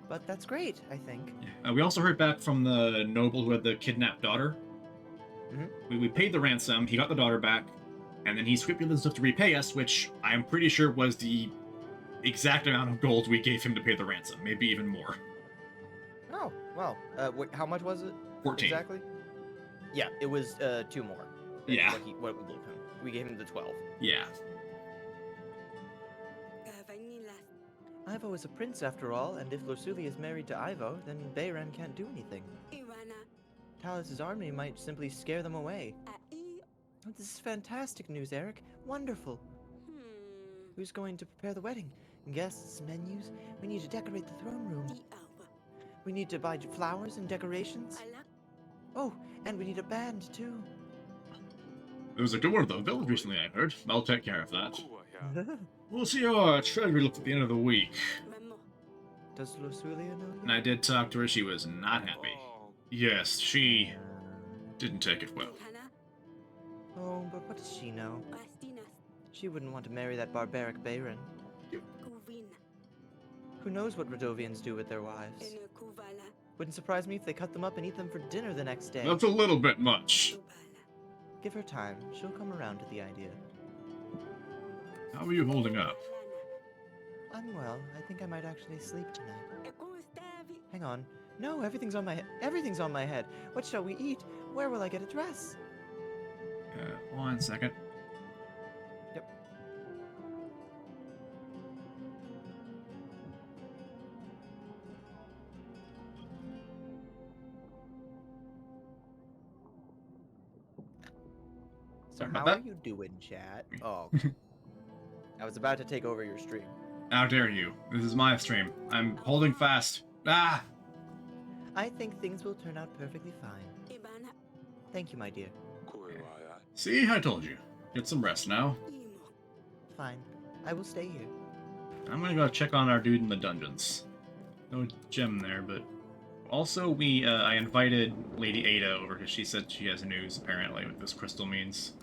But that's great, I think. We also heard back from the noble who had the kidnapped daughter. Mhm. We paid the ransom, he got the daughter back, and then he stipulated stuff to repay us, which I'm pretty sure was the exact amount of gold we gave him to pay the ransom, maybe even more. Oh, well. Wait, how much was it? 14. Exactly? Yeah, it was 2 more. than Yeah. What we gave him. We gave him the 12. Yeah. Ivo is a prince after all, and if Lorsulia is married to Ivo, then Bayran can't do anything. Talus's army might simply scare them away. Oh, this is fantastic news, Eric. Wonderful. Who's going to prepare the wedding? Guests, menus? We need to decorate the throne room. We need to buy flowers and decorations. Oh, and we need a band, too. There was a door to the village recently, I heard. I'll take care of that. We'll see your treasury looks at the end of the week. Does Lorsulia know And I did talk to her, she was not happy. Yes, she didn't take it well. Oh, but what does she know? She wouldn't want to marry that barbaric Bayran. Who knows what Radovians do with their wives? Wouldn't surprise me if they cut them up and eat them for dinner the next day. That's a little bit much. Give her time. She'll come around to the idea. How are you holding up? I'm well. I think I might actually sleep tonight. Hang on. No, everything's on my head. What shall we eat? Where will I get a dress? 1 second. Yep. So Sorry about how that. are you doing, chat? Oh. I was about to take over your stream. How dare you? This is my stream. I'm holding fast. Ah! I think things will turn out perfectly fine. Thank you, my dear. See, I told you. Get some rest now. Fine. I will stay here. I'm gonna go check on our dude in the dungeons. No gem there, but also I invited Lady Ada over because she said she has news apparently what this crystal means.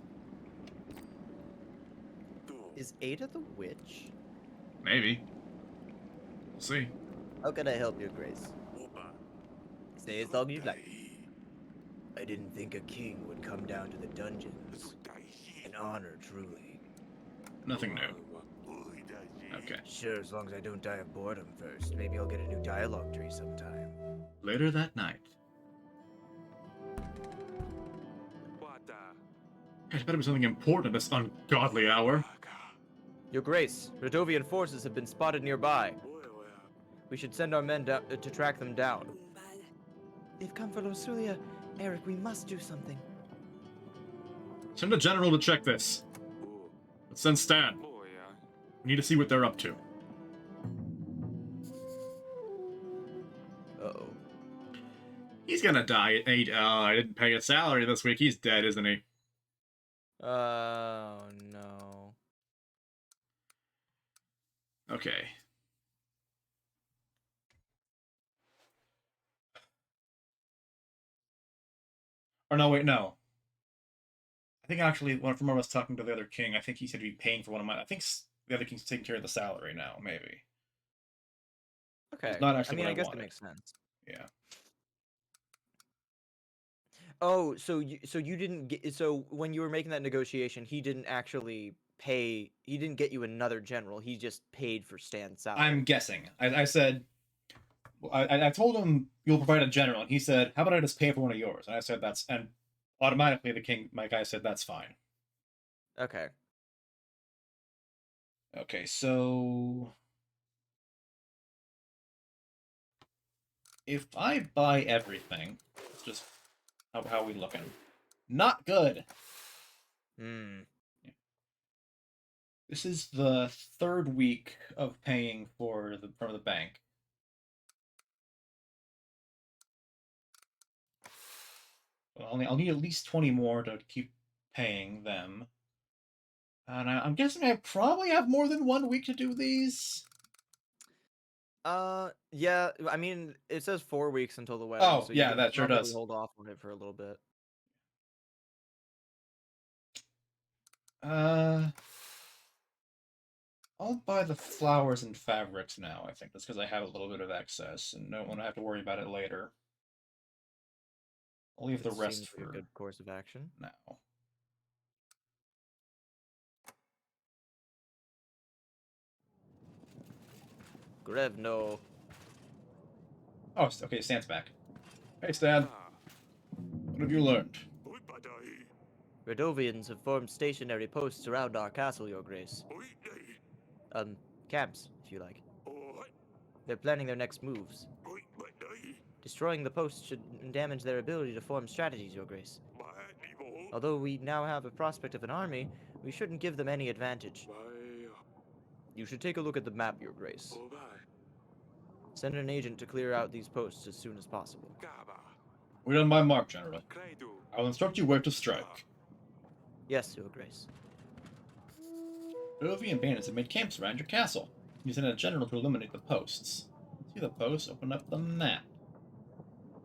Is Ada the witch? Maybe. We'll see. How can I help you, Grace? Say as long as you like. I didn't think a king would come down to the dungeons. An honor, truly. Nothing new. Okay. Sure, as long as I don't die of boredom first. Maybe I'll get a new dialogue tree sometime. Later that night. It better be something important at this ungodly hour. Your Grace, Radovian forces have been spotted nearby. We should send our men to track them down. They've come for Lorsulia. Eric, we must do something. Send a general to check this. Let's send Stan. We need to see what they're up to. Uh-oh. He's gonna die at 8. Oh, I didn't pay his salary this week. He's dead, isn't he? Oh, no. Okay. Or no, wait, no. I think actually, when from when I was talking to the other king, I think he said he'd be paying for one of my. I think the other king's taking care of the salary now, maybe. Okay. It's not actually I mean, what I I guess wanted. that makes sense. Yeah. Oh, so you didn't get, so when you were making that negotiation, he didn't actually pay, he didn't get you another general, he just paid for Stan's salary. I'm guessing. I said, I told him you'll provide a general, and he said, "How about I just pay for one of yours?" And I said, "That's," and automatically my guy said, "That's fine." Okay. Okay, so if I buy everything, it's just how we looking? Not good. Hmm. This is the third week of paying from the bank. Well, I'll need at least 20 more to keep paying them. And I'm guessing I probably have more than 1 week to do these. Yeah. I mean, it says 4 weeks until the wedding, Oh, so yeah, you can that sure probably does. hold off on it for a little bit. I'll buy the flowers and fabrics now, I think. That's because I have a little bit of excess and don't want to have to worry about it later. I'll leave the It rest seems like a for good course of action. now. Grevno. Oh, okay, Stan's back. Hey, Stan. What have you learned? Redovians have formed stationary posts around our castle, Your Grace. Camps, if you like. They're planning their next moves. Destroying the posts should damage their ability to form strategies, Your Grace. Although we now have a prospect of an army, we shouldn't give them any advantage. You should take a look at the map, Your Grace. Send an agent to clear out these posts as soon as possible. We're on my mark, General. I will instruct you where to strike. Yes, Your Grace. Rovian bandits have made camps around your castle. You send a general to eliminate the posts. See the posts? Open up the map.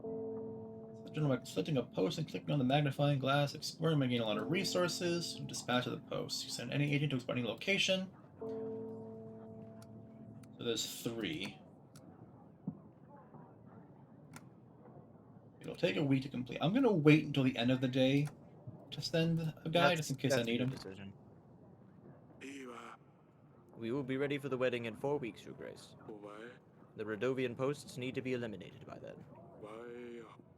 The general by selecting a post and clicking on the magnifying glass, exploring by gaining a lot of resources, and dispatch of the post. You send any agent to explore any location. So there's 3. It'll take a week to complete. I'm gonna wait until the end of the day to send a guy, just in case I need him. Decision. We will be ready for the wedding in 4 weeks, Your Grace. The Redovian posts need to be eliminated by then.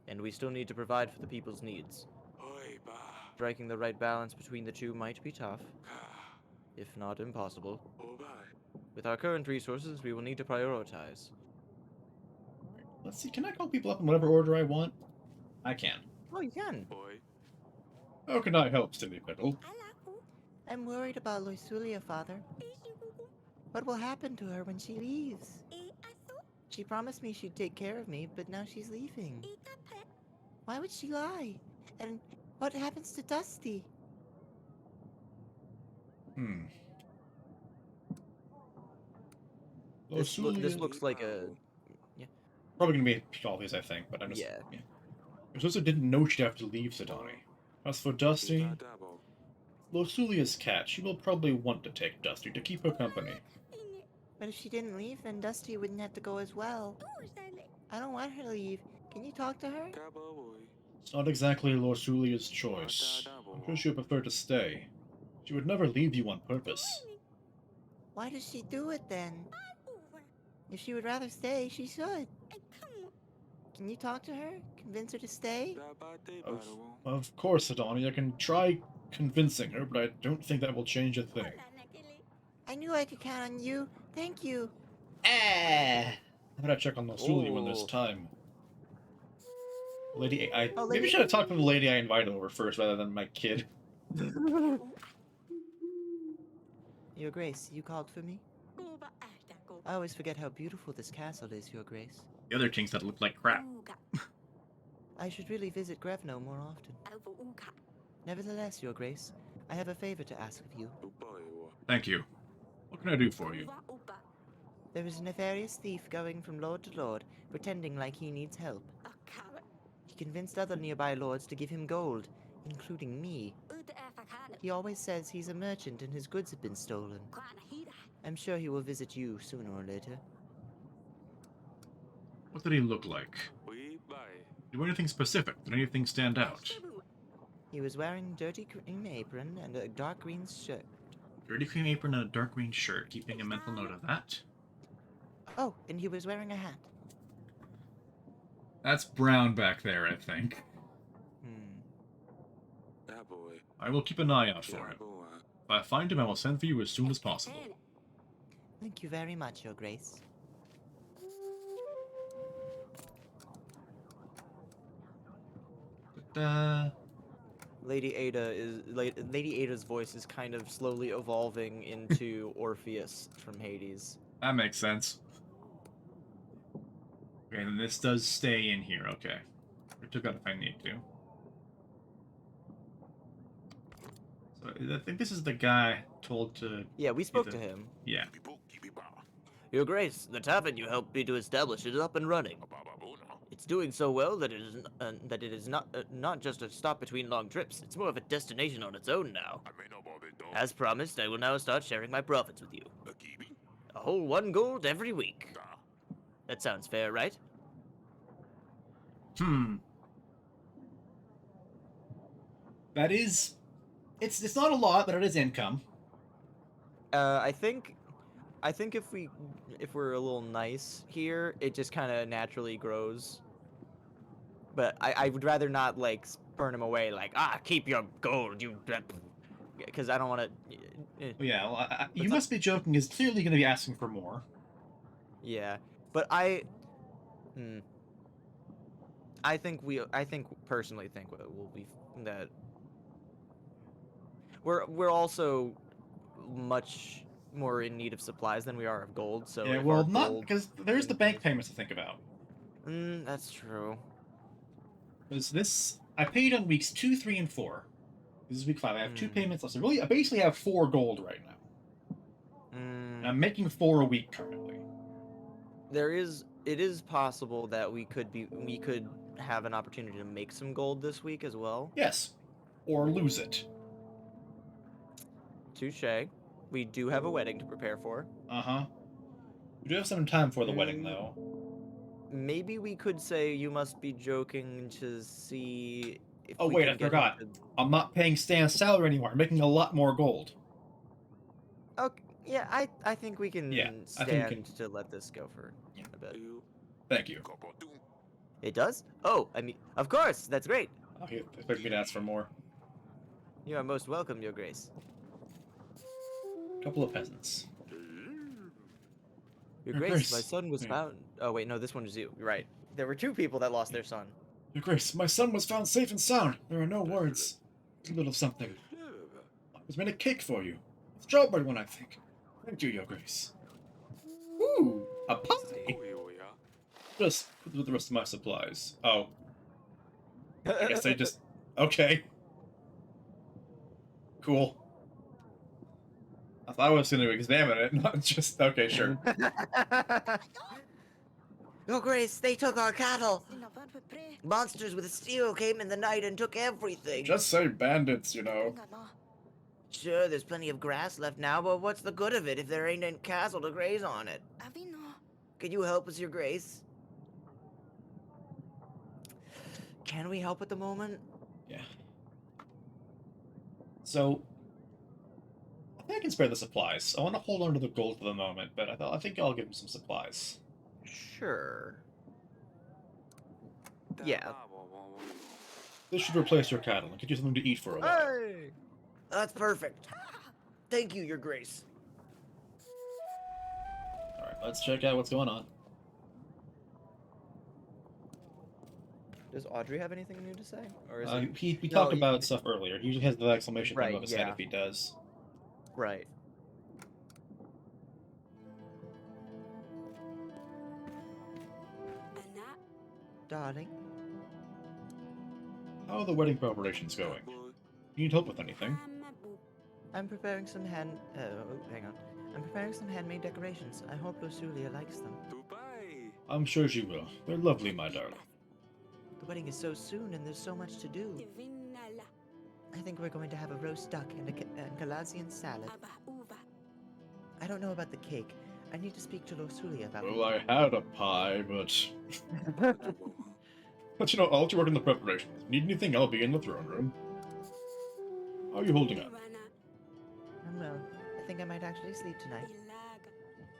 And we still need to provide for the people's needs. Striking the right balance between the two might be tough, if not impossible. With our current resources, we will need to prioritize. Let's see, can I call people up in whatever order I want? I can. Oh, you can. How can I help, silly fiddle? I'm worried about Loisulia, Father. What will happen to her when she leaves? She promised me she'd take care of me, but now she's leaving. Why would she lie? And what happens to Dusty? This looks like a... Probably gonna be all these, I think, but I'm just... Yeah. Your sister didn't know she'd have to leave Sidani. As for Dusty, Losulia's cat, she will probably want to take Dusty to keep her company. But if she didn't leave, then Dusty wouldn't have to go as well. I don't want her to leave. Can you talk to her? It's not exactly Losulia's choice. I'm sure she would prefer to stay. She would never leave you on purpose. Why does she do it then? If she would rather stay, she should. Can you talk to her? Convince her to stay? Of course, Sidani, I can try convincing her, but I don't think that will change a thing. I knew I could count on you. Thank you. I better check on Losuli when there's time. Maybe I should have talked to the lady I invited over first rather than my kid. Your Grace, you called for me? I always forget how beautiful this castle is, Your Grace. The other kings that look like crap. I should really visit Grevno more often. Nevertheless, Your Grace, I have a favor to ask of you. Thank you. What can I do for you? There is a nefarious thief going from lord to lord, pretending like he needs help. He convinced other nearby lords to give him gold, including me. He always says he's a merchant and his goods have been stolen. I'm sure he will visit you sooner or later. What did he look like? Do anything specific? Did anything stand out? He was wearing a dirty green apron and a dark green shirt. Dirty cream apron and a dark green shirt, keeping a mental note of that. Oh, and he was wearing a hat. That's Brown back there, I think. Hmm. I will keep an eye out for him. If I find him, I will send for you as soon as possible. Thank you very much, Your Grace. But, Lady Ada's voice is kind of slowly evolving into Orpheus from Hades. that makes sense. Okay, then this does stay in here, okay. I took out if I need to. So, I think this is the guy told to... Yeah, we spoke the- to him. Yeah. Your Grace, the tavern you helped me to establish is up and running. It's doing so well that it is not just a stop between long trips. It's more of a destination on its own now. As promised, I will now start sharing my profits with you. A whole 1 gold every week. That sounds fair, right? That is... It's not a lot, but it is income. I think if we're a little nice here, it just kind of naturally grows. But I would rather not like burn him away. Like keep your gold, you. Because I don't want to. Well, yeah, well, you must be joking. He's clearly going to be asking for more. Yeah, but I personally think we'll be that. We're also much more in need of supplies than we are of gold. So Yeah, if well, our not gold because there's the bank payments to think about. That's true. Because this, I paid on weeks 2, 3, and 4. This is week 5. I have 2 Hmm. payments left. So really, I basically have 4 gold right now. And I'm making 4 a week currently. It is possible that we could have an opportunity to make some gold this week as well. Yes, or lose it. Touche. We do have a wedding to prepare for. We do have some time for the wedding, though. Maybe we could say you must be joking to see if Oh we wait, can I get him forgot. to- I'm not paying Stan's salary anymore. I'm making a lot more gold. Okay, yeah, I think we can Yeah, I stand think we can- to let this go for Yeah. a bit. Thank you. It does? Oh, I mean, of course, that's great. I expect me to ask for more. You are most welcome, Your Grace. Couple of peasants. Your Your Grace, Grace. my son was Yeah. found. Oh wait, no, this one was you. You're right. There were 2 people that lost their son. Your Grace, my son was found safe and sound. There are no words. A little something. I was made a cake for you. A strawberry one, I think. Thank you, Your Grace. Ooh, a pie. Just with the rest of my supplies. Oh, I guess they just... Okay. Cool. I thought I was going to examine it, not just... Okay, sure. Your Grace, they took our cattle. Monsters with steel came in the night and took everything. Just say bandits, you know. Sure, there's plenty of grass left now, but what's the good of it if there ain't a castle to graze on it? Could you help us, Your Grace? Can we help at the moment? Yeah. So, I think I can spare the supplies. I want to hold on to the gold for the moment, but I think I'll give him some supplies. Sure. Yeah. This should replace your cattle and get you something to eat for a while. Hey! That's perfect. Thank you, Your Grace. Alright, let's check out what's going on. Does Audrey have anything new to say? Or is We No, talked you- about stuff earlier. He usually has the exclamation Right, thing above his yeah. head if he does. right? Darling, How are the wedding preparations going? You need help with anything? I'm preparing some hang on. I'm preparing some handmade decorations. I hope Lusulia likes them. I'm sure she will. They're lovely, my darling. The wedding is so soon and there's so much to do. I think we're going to have a roast duck and a Galasian salad. I don't know about the cake. I need to speak to Lusulia about Well, I had a pie, but... But you know, I'll let you work on the preparations. Need anything, I'll be in the throne room. How are you holding up? Well, I think I might actually sleep tonight.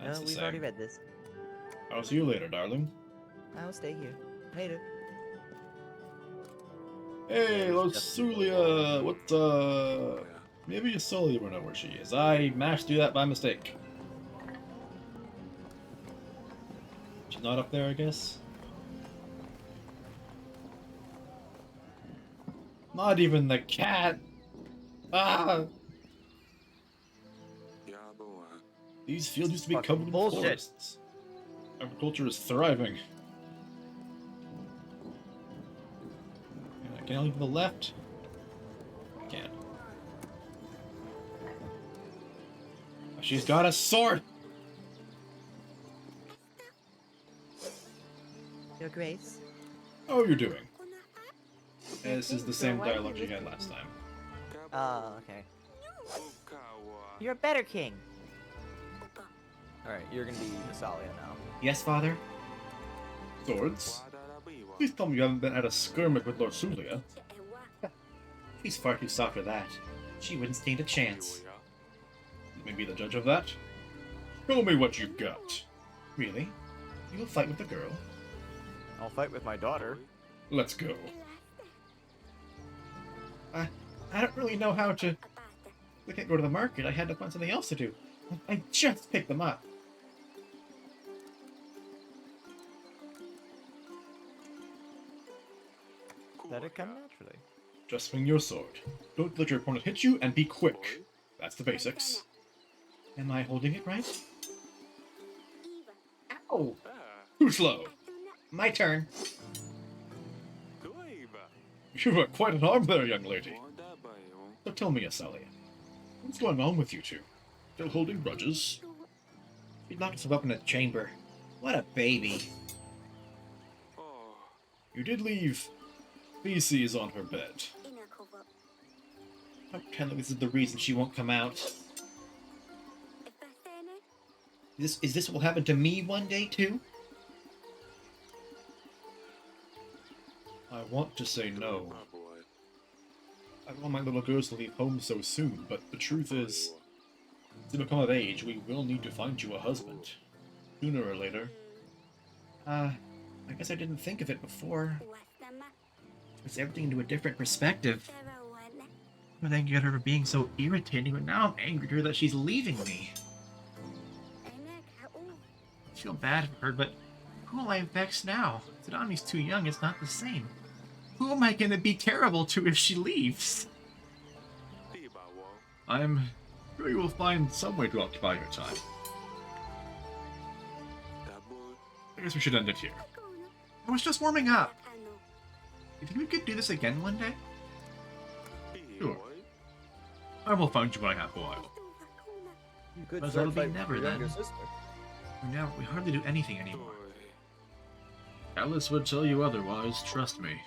That's No, the we've already same. read this. I'll see you later, darling. I'll stay here. Later. Hey, Losulia! What, maybe Yusolia will know where she is. I managed to do that by mistake. She's not up there, I guess? Not even the cat! Ah! These fields used to be Fucking covered with bullshit. forests. Agriculture is thriving. Can I leave to the left? I can. She's got a sword! Your Grace? How are you doing? This is the same dialogue you had last time. Oh, okay. You're a better king. Alright, you're gonna be Asalia now. Yes, father? Swords? Please tell me you haven't been at a skirmish with Lord Sulia. He's far too soft for that. She wouldn't stand a chance. Let me be the judge of that. Show me what you've got. Really? You'll fight with the girl? I'll fight with my daughter. Let's go. I don't really know how to... We can't go to the market. I had to find something else to do. I just picked them up. Let it come naturally. Just swing your sword. Don't let your opponent hit you, and be quick. That's the basics. Am I holding it right? Ow! Too slow. My turn. You have quite an arm there, young lady. So tell me, Asalia, what's going on with you two? Still holding grudges? He locked himself up in a chamber. What a baby. You did leave feces on her bed. Don't pretend like this is the reason she won't come out. Is this what will happen to me one day, too? I want to say no. I don't want my little girls to leave home so soon, but the truth is, to become of age, we will need to find you a husband. Sooner or later. I guess I didn't think of it before. Puts everything into a different perspective. I thank you for being so irritating, but now I'm angry at her that she's leaving me. I feel bad for her, but who will I vex now? Tadami's too young, it's not the same. Who am I gonna be terrible to if she leaves? I'm sure you will find some way to occupy your time. I guess we should end it here. I was just warming up. You think we could do this again one day? Sure. I will find you when I have a while. You could But start that'll be fighting never your younger then. sister. We hardly do anything anymore. Alice would tell you otherwise, trust me.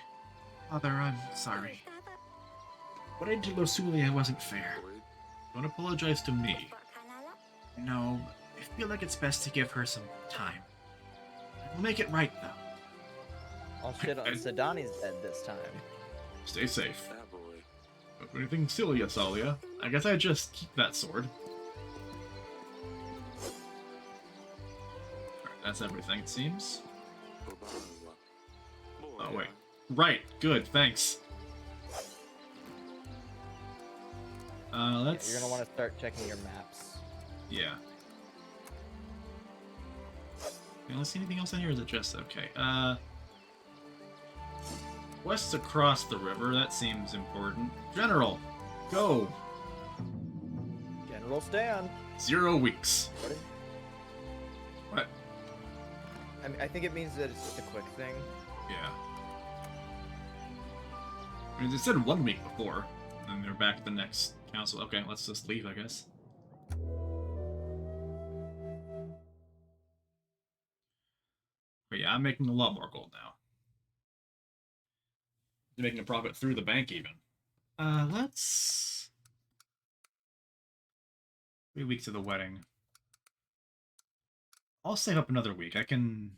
Father, I'm sorry. What I did to Losulia wasn't fair. Don't apologize to me. No, I feel like it's best to give her some time. We'll make it right, though. I'll shit on Sedani's bed this time. Stay safe. Don't do anything silly, Asalia. I guess I just keep that sword. Alright, that's everything, it seems. Oh, wait. Right, good, thanks. Let's... You're gonna want to start checking your maps. Yeah. Okay, let's see anything else in here, or is it just okay? West across the river, that seems important. General, go! General Stan. 0 weeks. What? What? I mean, I think it means that it's just a quick thing. Yeah. I mean, they said 1 week before, and they're back at the next council. Okay, let's just leave, I guess. But yeah, I'm making a lot more gold now. Making a profit through the bank, even. Let's... 3 weeks of the wedding. I'll save up another week. I can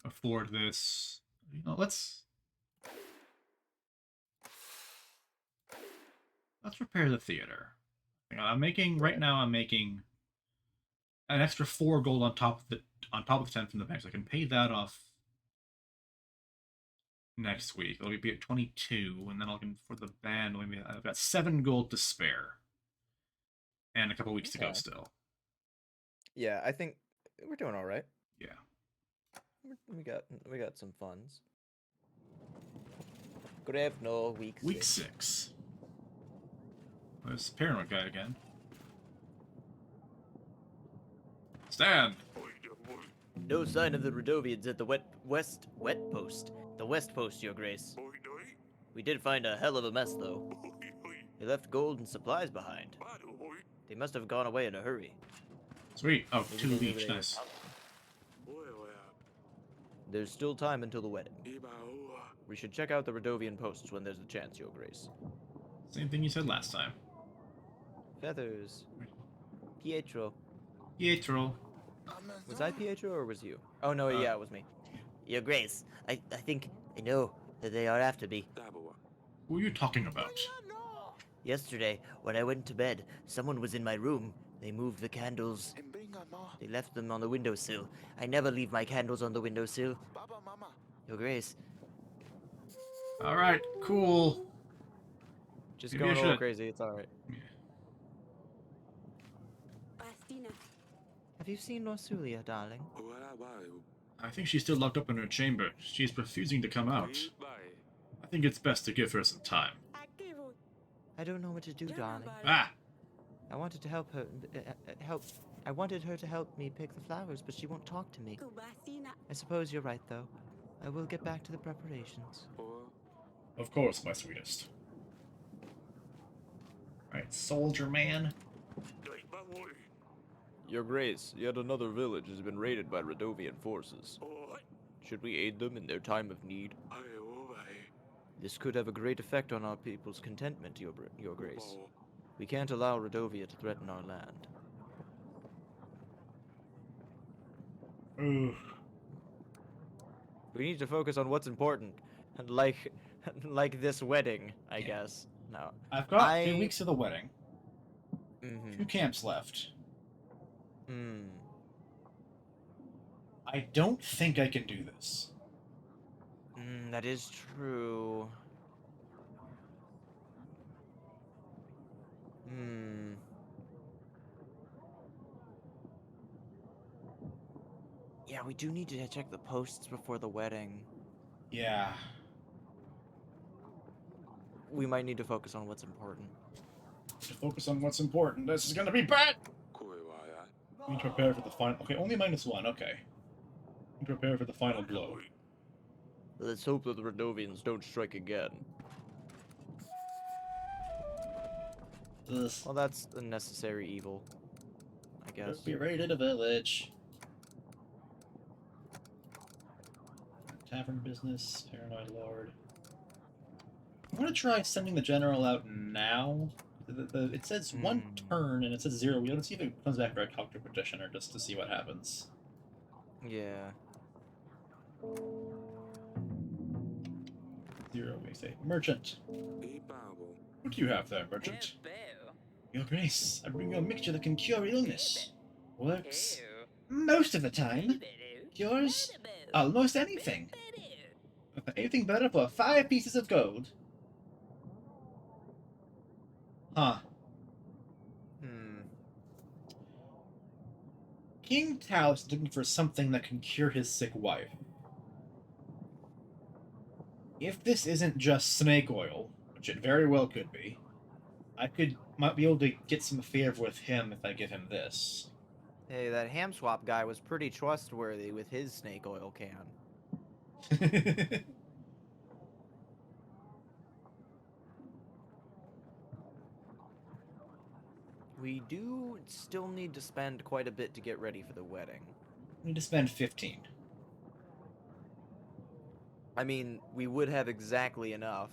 afford this. You know, let's repair the theater. I'm making right now. I'm making an extra 4 gold on top of the 10 from the bank, so I can pay that off next week. It'll be at 22, and then I'll can for the band. I've got 7 gold to spare, and a couple weeks to go Okay. still. Yeah, I think we're doing all right. Yeah. We got some funds. Grevno, Week 6. There's the paranoid guy again. Stand! No sign of the Radovians at the west post. The west post, Your Grace. We did find a hell of a mess, though. They left gold and supplies behind. They must have gone away in a hurry. Sweet. Oh, Maybe 2 they knew each. they were Nice. There's still time until the wedding. We should check out the Radovian posts when there's a chance, Your Grace. Same thing you said last time. Feathers. Pietro. Pietro. Was I Pietro or was you? Oh no, yeah, it was me. Your Grace, I think I know that they are after me. Who are you talking about? Yesterday, when I went to bed, someone was in my room. They moved the candles. They left them on the windowsill. I never leave my candles on the windowsill. Your Grace, Alright, cool. Just Maybe I going a little should- crazy, it's alright. have you seen Norsulia, darling? I think she's still locked up in her chamber. She's refusing to come out. I think it's best to give her some time. I don't know what to do, darling. Ah! I wanted to help her. I wanted her to help me pick the flowers, but she won't talk to me. I suppose you're right, though. I will get back to the preparations. Of course, my sweetest. Alright, soldier man. Your Grace, yet another village has been raided by Radovian forces. Should we aid them in their time of need? This could have a great effect on our people's contentment, Your Grace. We can't allow Radovia to threaten our land. Ooh. We need to focus on what's important, and like this wedding, I guess. No. I've got I- 2 weeks to the wedding. Mm-hmm. 2 camps left. Hmm. I don't think I can do this. That is true. Hmm. Yeah, we do need to check the posts before the wedding. Yeah. We might need to focus on what's important. To focus on what's important. This is gonna be bad! Need to prepare for the final. Okay, only -1, okay. Need to prepare for the final blow. Let's hope that the Radovians don't strike again. This. Well, that's a necessary evil, I guess. Be raided a village. Tavern business, paranoid lord. I'm gonna try sending the general out now. It says 1 turn and it says 0. We don't see if it comes back for a Doctor Petitioner just to see what happens. Yeah. 0, we say. Merchant. What do you have there, merchant? Your Grace, I bring you a mixture that can cure illness. Works most of the time. Cures almost anything. Anything better for 5 pieces of gold. Huh. King Tao is looking for something that can cure his sick wife. If this isn't just snake oil, which it very well could be, might be able to get some favor with him if I give him this. Hey, that ham swap guy was pretty trustworthy with his snake oil can. We do still need to spend quite a bit to get ready for the wedding. Need to spend 15. I mean, we would have exactly enough.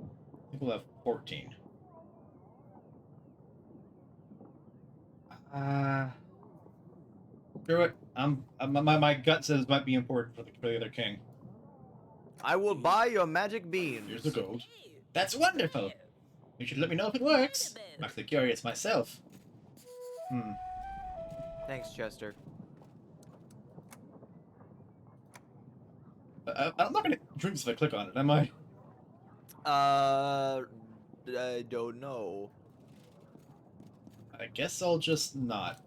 I think we'll have 14. Screw it. My gut says it might be important for the other king. I will buy your magic beans. Here's the gold. That's wonderful. You should let me know if it works. I'm actually curious myself. Thanks, Chester. I'm not gonna drink this if I click on it, am I? I don't know. I guess I'll just not.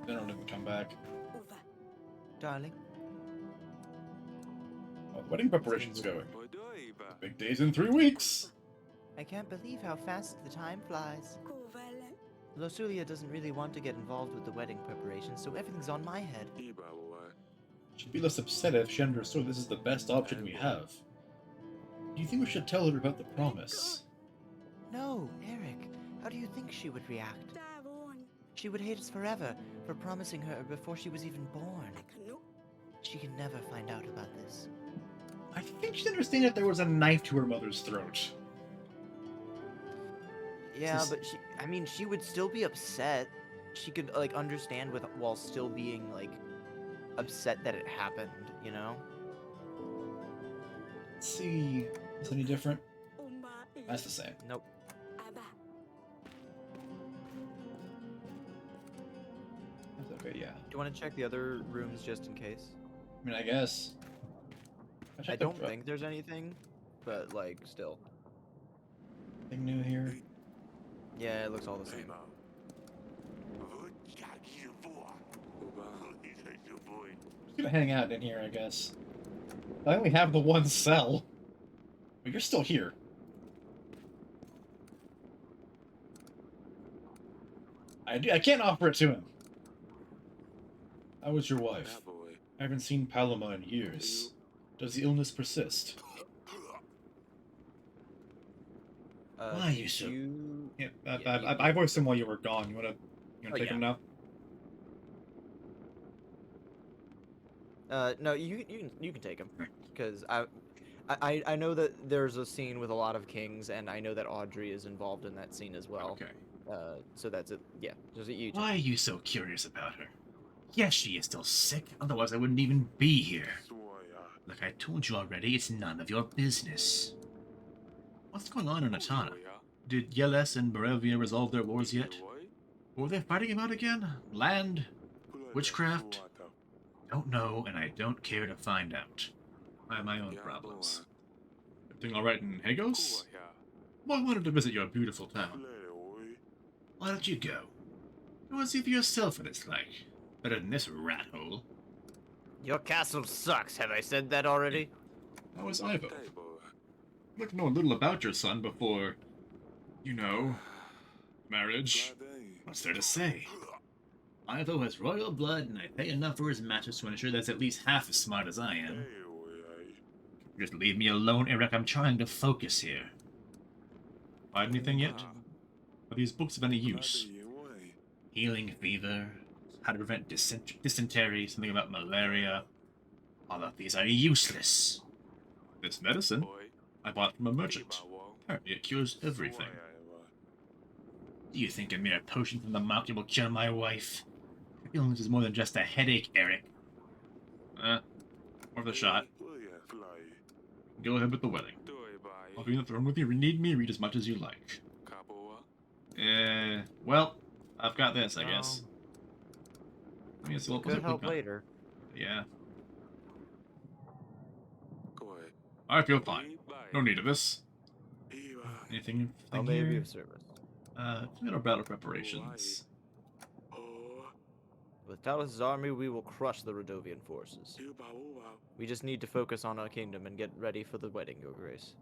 They don't even come back. Darling. Oh, the wedding preparations going. Big days in 3 weeks. I can't believe how fast the time flies. Losulia doesn't really want to get involved with the wedding preparations, so everything's on my head. She'd be less upset if she understood this is the best option we have. Do you think we should tell her about the promise? No, Eric. How do you think she would react? She would hate us forever for promising her before she was even born. She can never find out about this. I think she'd understand if there was a knife to her mother's throat. Yeah, Just- but she would still be upset. She could, like, understand while still being, like, upset that it happened, you know? Let's see. Is it any different? That's the same. Nope. That's okay, yeah. Do you want to check the other rooms just in case? I mean, I guess. I don't think there's anything, but, like, still. Anything new here? Yeah, it looks all the same. Just gonna hang out in here, I guess. I only have the one cell. But you're still here. I can't offer it to him. How was your wife? I haven't seen Paloma in years. Does the illness persist? Why did you so- you... Yeah, Yeah, I voiced him while you were gone. You wanna Oh, take yeah. him now? No, you can take him, because I know that there's a scene with a lot of kings, and I know that Audrey is involved in that scene as well. Okay. So that's it. Yeah, just you. Why are you so curious about her? Yes, she is still sick, otherwise I wouldn't even be here. Like I told you already, it's none of your business. What's going on in Atana? Did Yeles and Barovia resolve their wars yet? What were they fighting about again? Land? Witchcraft? Don't know, and I don't care to find out. I have my own problems. Everything alright in Hagos? Well, I wanted to visit your beautiful town. Why don't you go? Go and see for yourself what it's like. Better than this rat hole. Your castle sucks. Have I said that already? How is Ivo? I'd like to know a little about your son before, you know, marriage. What's there to say? Ivo has royal blood, and I pay enough for his matches to ensure that's at least half as smart as I am. Just leave me alone, Eric. I'm trying to focus here. Find anything yet? Are these books of any use? Healing fever, how to prevent dysentery, something about malaria. All of these are useless. This medicine, I bought from a merchant. Apparently it cures everything. Do you think a mere potion from the market will cure my wife? Her illness is more than just a headache, Eric. Worth a shot. Go ahead with the wedding. I'll be in the throne with you. If you need me, read as much as you like. Well, I've got this, I guess. I mean, it's a little Could help later. Yeah. I feel fine. No need of this. Anything I may be here? of service. Our battle preparations. With Talos' army, we will crush the Radovian forces. We just need to focus on our kingdom and get ready for the wedding, Your Grace.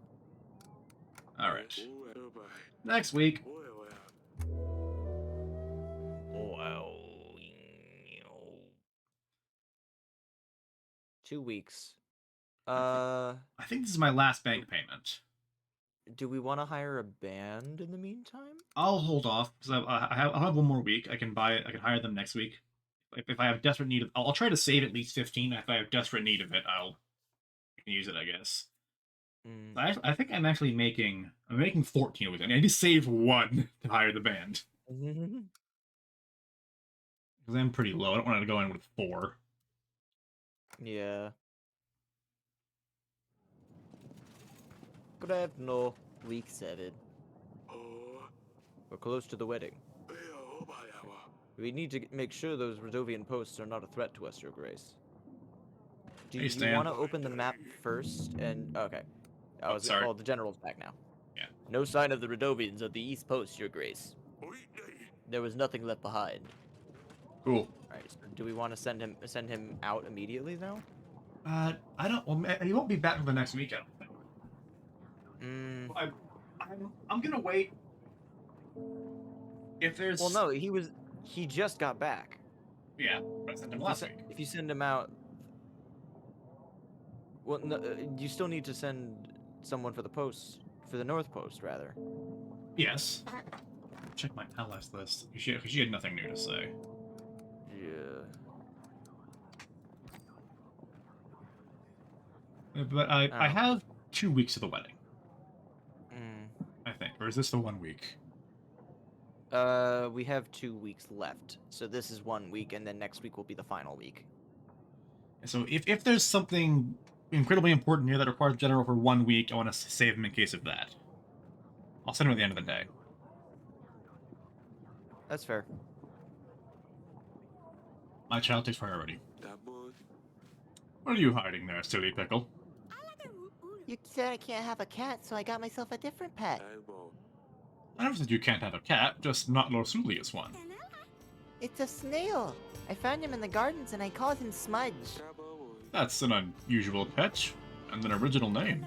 Alright. Next week. Wow. 2 weeks. I think this is my last bank payment. Do we want to hire a band in the meantime? I'll hold off because I'll have one more week. I can buy it. I can hire them next week. If I have desperate need of, I'll try to save at least 15. If I have desperate need of it, I can use it, I guess. Mm. I think I'm making 14 with it. I need to save one to hire the band because I'm pretty low. I don't want to go in with 4. Yeah. Good no. Week 7. We're close to the wedding. We need to make sure those Redovian posts are not a threat to us, Your Grace. Do Hey, you Stan. want to open the map first? And okay, Oh, sorry. the general's back now. Yeah. No sign of the Redovians at the east post, Your Grace. There was nothing left behind. Cool. All right. So do we want to send him out immediately now? I don't. Well, he won't be back till the next week, I don't think. Mm. I'm gonna wait. If there's. Well, no, he just got back. Yeah, I sent him last week. If you send him out, well, no, you still need to send someone for the North Post, rather. Yes. Check my allies list. She had nothing new to say. Yeah. But I have 2 weeks of the wedding, Mm. I think. Or is this the 1 week? We have 2 weeks left, so this is 1 week, and then next week will be the final week. So if there's something incredibly important here that requires General for 1 week, I want to save him in case of that. I'll send him at the end of the day. That's fair. My child takes priority. What are you hiding there, silly pickle? You said I can't have a cat, so I got myself a different pet. I never said you can't have a cat, just not Lorsulius one. It's a snail. I found him in the gardens and I called him Smudge. That's an unusual pet, and an original name.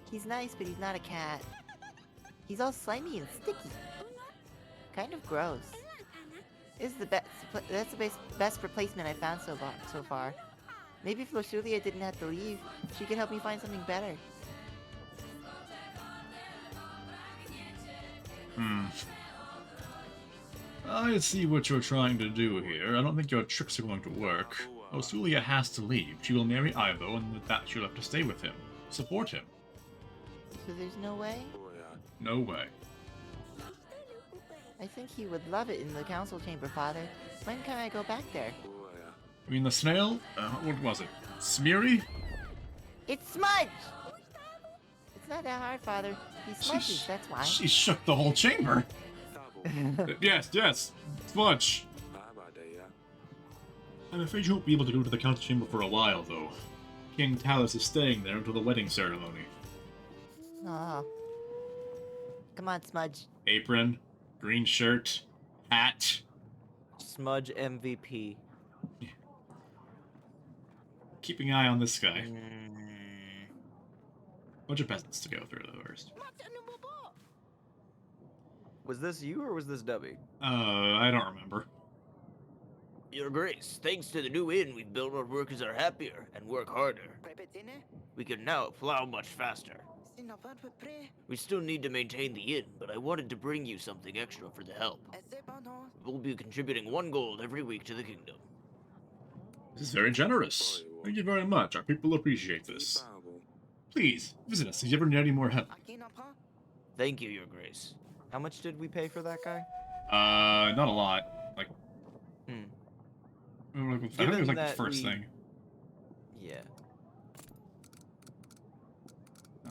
He's nice, but he's not a cat. He's all slimy and sticky. Kind of gross. This is the best. That's the best replacement I found so far. Maybe if Lorsulia didn't have to leave, she could help me find something better. I see what you're trying to do here. I don't think your tricks are going to work. Lorsulia has to leave. She will marry Ivo, and with that she'll have to stay with him. Support him. So there's no way? No way. I think he would love it in the council chamber, Father. When can I go back there? I mean, the snail? What was it? Smeary? It's Smudge! It's not that hard, Father. He's smudgy, that's why. She shook the whole chamber. Yes, Smudge. I'm afraid you won't be able to go to the council chamber for a while, though. King Talus is staying there until the wedding ceremony. Oh. Come on, Smudge. Apron, green shirt, hat. Smudge MVP. Keeping an eye on this guy. Mm. Bunch of peasants to go through first. Was this you or was this Debbie? I don't remember. Your Grace, thanks to the new inn we've built, our workers are happier and work harder. We can now plow much faster. We still need to maintain the inn, but I wanted to bring you something extra for the help. We'll be contributing 1 gold every week to the kingdom. This is very generous. Thank you very much. Our people appreciate this. Please, visit us if you ever need any more help. Thank you, Your Grace. How much did we pay for that guy? Not a lot. Like, I think it was like the that first thing. Yeah.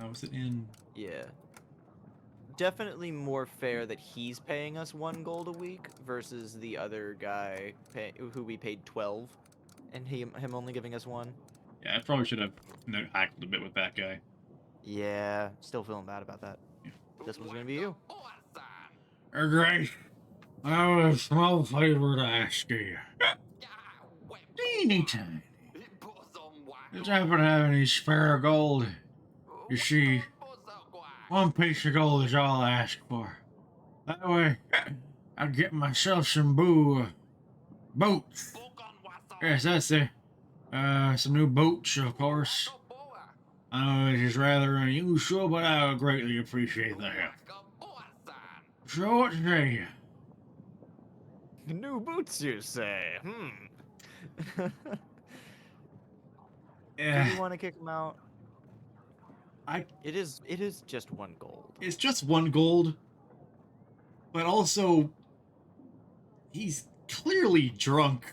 Was it in? Yeah. Definitely more fair that he's paying us 1 gold a week versus the other guy who we paid 12, and him only giving us 1. Yeah, I probably should have acted a bit with that guy. Yeah, still feeling bad about that. Yeah. This one's gonna be you. Great. I have a small favor to ask you. Teeny tiny. Did you happen to have any spare gold? You see, 1 piece of gold is all I ask for. That way, I'll get myself some boats. Yes, that's it. Some new boats, of course. I know it is rather unusual, but I would greatly appreciate the help. So what say you? New boots, you say? Do you want to kick him out? It is just 1 gold. It's just 1 gold, but also he's clearly drunk,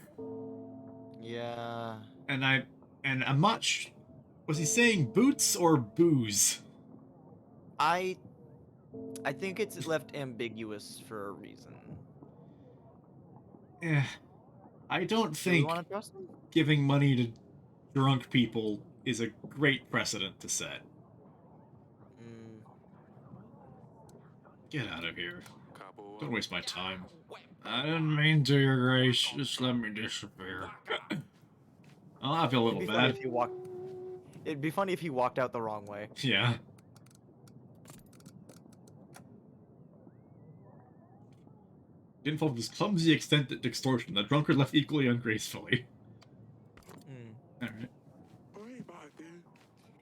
Yeah. and I'm not. Was he saying boots or booze? I think it's left ambiguous for a reason. I don't Do we think want to trust him? giving money to drunk people is a great precedent to set. Mm. Get out of here. Don't waste my time. I didn't mean to, Your Grace. Just let me disappear. Oh, I feel a little It'd be funny bad. if he walked. It'd be funny if he walked out the wrong way. Yeah. Didn't fall to this clumsy extent that extortion. The drunkard left equally ungracefully. Mm. Alright.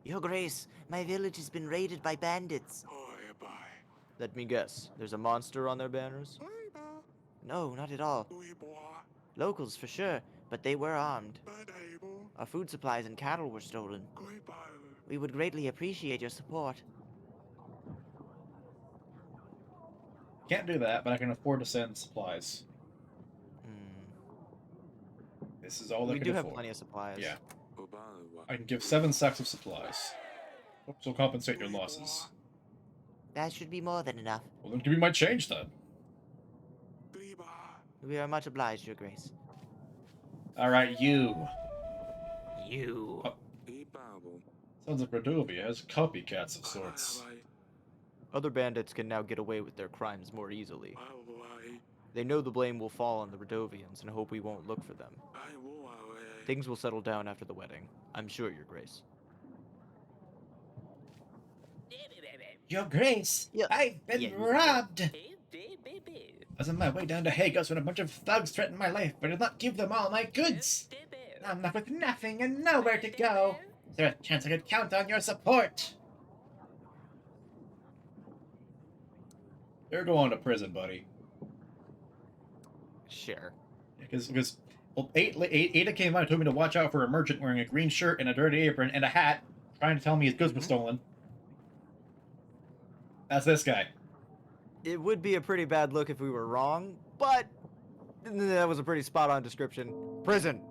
Your Grace, my village has been raided by bandits. Let me guess. There's a monster on their banners? No, not at all. Locals for sure, but they were armed. Our food supplies and cattle were stolen. We would greatly appreciate your support. Can't do that, but I can afford to send supplies. This is all I We can do have afford. plenty of supplies. Yeah. I can give 7 sacks of supplies. Which will compensate your losses. That should be more than enough. Well, then give me my change then. We are much obliged, Your Grace. Alright, you. You. Oh. Sounds like Rodovia has copycats of sorts. Other bandits can now get away with their crimes more easily. They know the blame will fall on the Radovians and hope we won't look for them. Things will settle down after the wedding. I'm sure, Your Grace. Your Grace, Yeah. I've been Yeah, robbed! I was on my way down to Hagos when a bunch of thugs threatened my life, but I did not give them all my goods! Now I'm left with nothing and nowhere to go! Is there a chance I could count on your support? You're going to prison, buddy. Sure. Because well, Ada came out and told me to watch out for a merchant wearing a green shirt and a dirty apron and a hat, trying to tell me his goods were stolen. That's this guy. It would be a pretty bad look if we were wrong, but that was a pretty spot-on description. Prison.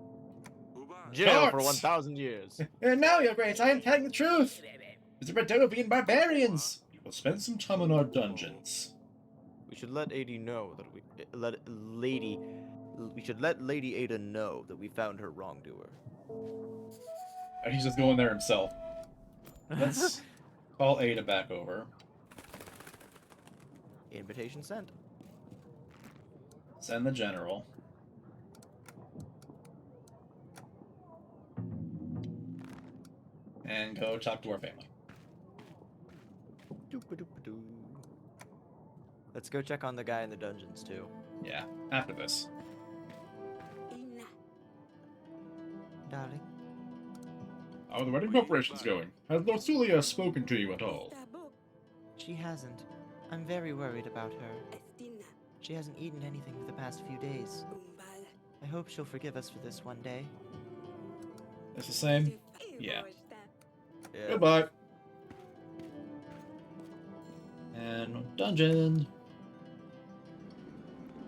Jail for Guards! 1,000 years. And now, Your Grace, I am telling the truth! It's the Radovian barbarians! We will spend some time in our dungeons. We should let Lady know that we should let Lady Ada know that we found her wrongdoer. And he's just going there himself. Let's call Ada back over. Invitation sent. Send the general. And go talk to our family. Doop-a-doop-a-doo. Let's go check on the guy in the dungeons too. Yeah, after this. Darling. How are the wedding preparations going? Has Norsulia spoken to you at all? She hasn't. I'm very worried about her. She hasn't eaten anything for the past few days. I hope she'll forgive us for this one day. It's the same? Yeah. Yeah. Goodbye. And dungeon.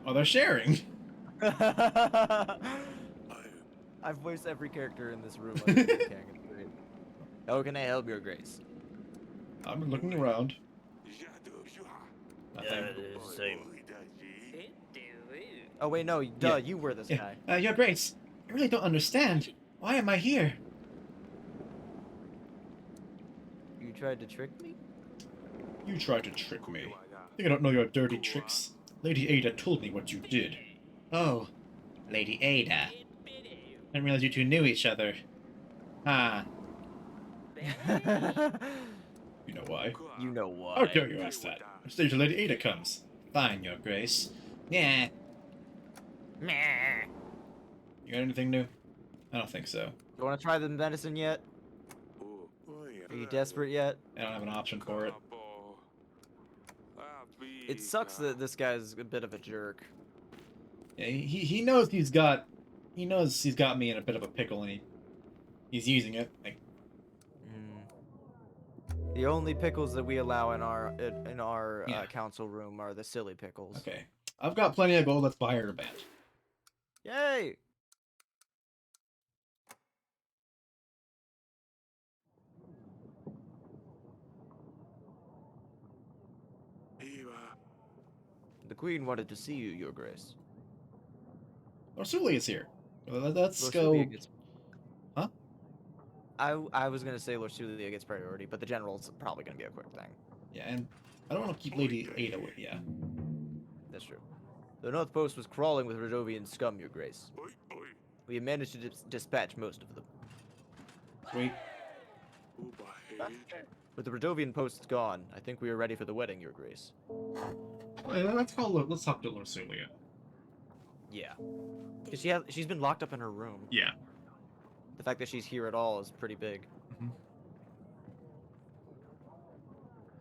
Oh, they're sharing. I've voiced every character in this room. On King. It's great. How can I help, Your Grace? I'm looking around. Nothing. Oh wait, no, duh, Yeah. you were this Yeah. guy. Your Grace, I really don't understand. Why am I here? You tried to trick me? You tried to trick me. I think I don't know your dirty tricks. Lady Ada told me what you did. Oh, Lady Ada. I didn't realize you two knew each other. Ah. You know why? You know what? How dare you ask that? Stay till Lady Ada comes. Fine, Your Grace. Yeah. You got anything new? I don't think so. You want to try the medicine yet? Are you desperate yet? I don't have an option for it. It sucks that this guy's a bit of a jerk. Yeah, he knows he's got me in a bit of a pickle, and he's using it. Like, The only pickles that we allow in our Yeah. council room are the silly pickles. okay, I've got plenty of gold. Let's buy her a band. Yay! The Queen wanted to see you, Your Grace. Orsuli is here. Let's Lorsulia go. gets- Huh? I was gonna say Lorsulia gets priority, but the general's probably gonna be a quick thing. Yeah, and I don't want to keep Lady Ada with. Yeah. That's true. The North Post was crawling with Radovian scum, Your Grace. We have managed to dispatch most of them. Wait. With the Radovian posts gone, I think we are ready for the wedding, Your Grace. Wait, let's talk to Lorsulia. Yeah. Because she's been locked up in her room. Yeah. The fact that she's here at all is pretty big.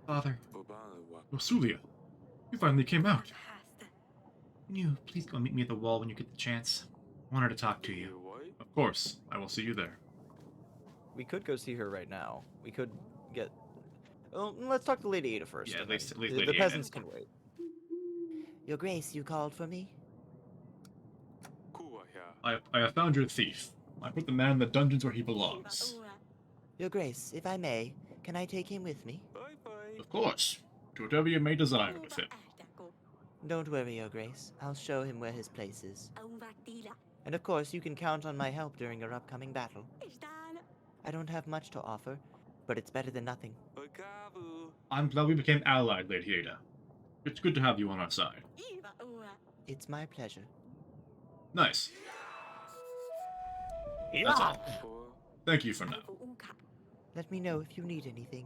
Father. Lorsulia, you finally came out. Can you please go meet me at the wall when you get the chance? I wanted to talk to you. Of course, I will see you there. We could go see her right now. We could get... Well, let's talk to Lady Ada first. Yeah, and at least then Lady the Ada. peasants can wait. Your Grace, you called for me? I have found your thief. I put the man in the dungeons where he belongs. Your Grace, if I may, can I take him with me? Of course. To whatever you may desire with him. Don't worry, Your Grace. I'll show him where his place is. And of course, you can count on my help during your upcoming battle. I don't have much to offer, but it's better than nothing. I'm glad we became allied, Lady Ada. It's good to have you on our side. It's my pleasure. Nice. That's all. Thank you for now. Let me know if you need anything.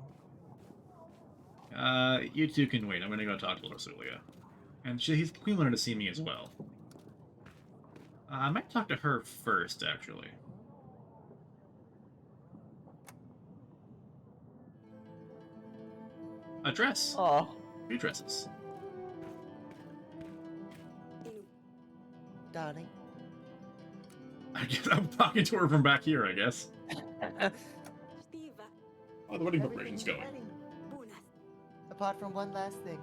You two can wait. I'm gonna go talk to Lorsulia. And the Queen wanted to see me as well. I might talk to her first, actually. A dress. Oh. 2 dresses. Darling, I guess I'm talking to her from back here, I guess. Oh, the wedding preparation's going. everything's ready. Apart from one last thing.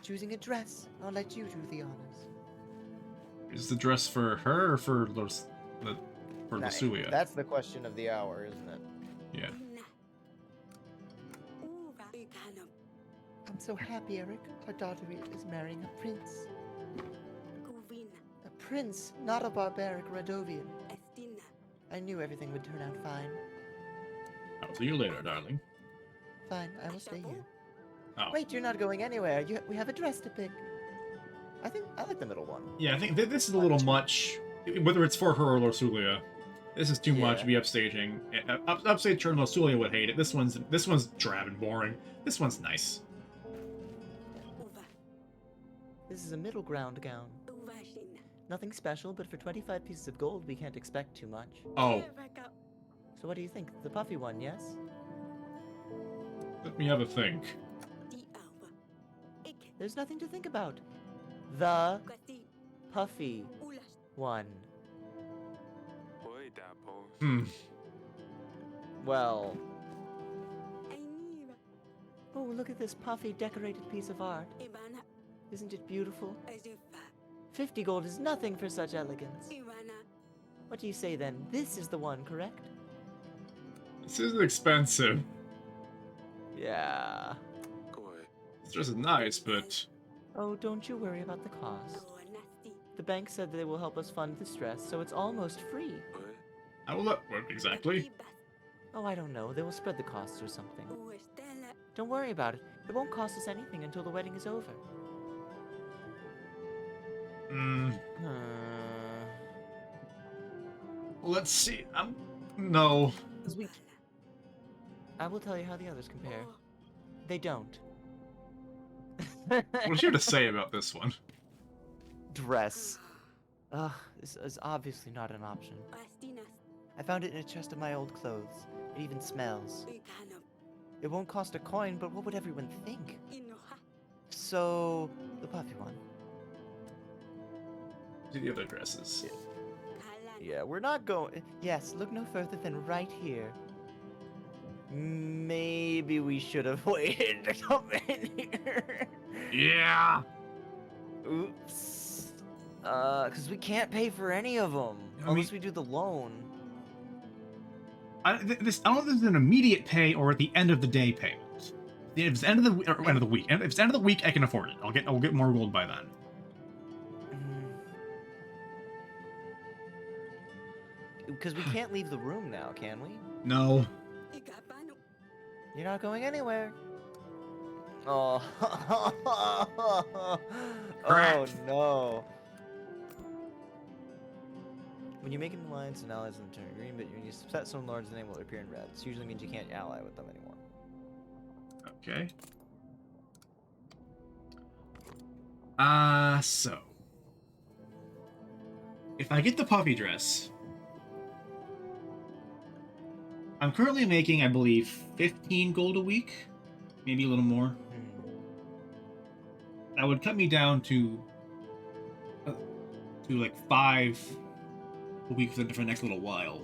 Choosing a dress. I'll let you do the honors. Is the dress for her or for Nah, Lorsulia? That's the question of the hour, isn't it? Yeah. I'm so happy, Eric. Our daughter is marrying a prince. A prince, not a barbaric Radovian. I knew everything would turn out fine. I'll see you later, darling. Fine, I will stay here. Oh. Wait, you're not going anywhere. We have a dress to pick. I like the middle one. Yeah, I think this is a little much. Whether it's for her or Lorsulia, this is too much Yeah. to be upstaging. Upstage and Lorsulia would hate it. This one's drab and boring. This one's nice. This is a middle ground gown. Nothing special, but for 25 pieces of gold, we can't expect too much. Oh, So what do you think? The puffy one, yes? let me have a think. There's nothing to think about. The puffy one. Hmm. Well, Oh, look at this puffy decorated piece of art. Isn't it beautiful? 50 gold is nothing for such elegance. What do you say then? This is the one, correct? This is expensive. yeah. This dress is nice, but Oh, don't you worry about the cost. The bank said they will help us fund this dress, so it's almost free. how will that work exactly? Oh, I don't know. They will spread the costs or something. Don't worry about it. It won't cost us anything until the wedding is over. Hmm. Hmm. Let's see. No. I will tell you how the others compare. They don't. What is you to say about this one? Dress. Ugh, this is obviously not an option. I found it in a chest of my old clothes. It even smells. It won't cost a coin, but what would everyone think? So, the puffy one. See the other dresses. Yeah, we're not going. Yes, look no further than right here. Maybe we should have waited to come in here. Yeah. Oops. Because we can't pay for any of them I unless mean- we do the loan. I don't know if this is an immediate pay or at the end of the day payment. If it's end of the or end of the week, if it's end of the week, I can afford it. I'll get more gold by then. because we can't leave the room now, can we? No. You're not going anywhere. Oh. Oh Crap. no. When you make an alliance and allies in turn green, but when you set some lords, the name will appear in red. This usually means you can't ally with them anymore. Okay. So. If I get the puppy dress, I'm currently making, I believe, 15 gold a week, maybe a little more. That would cut me down to like 5 a week for the next little while,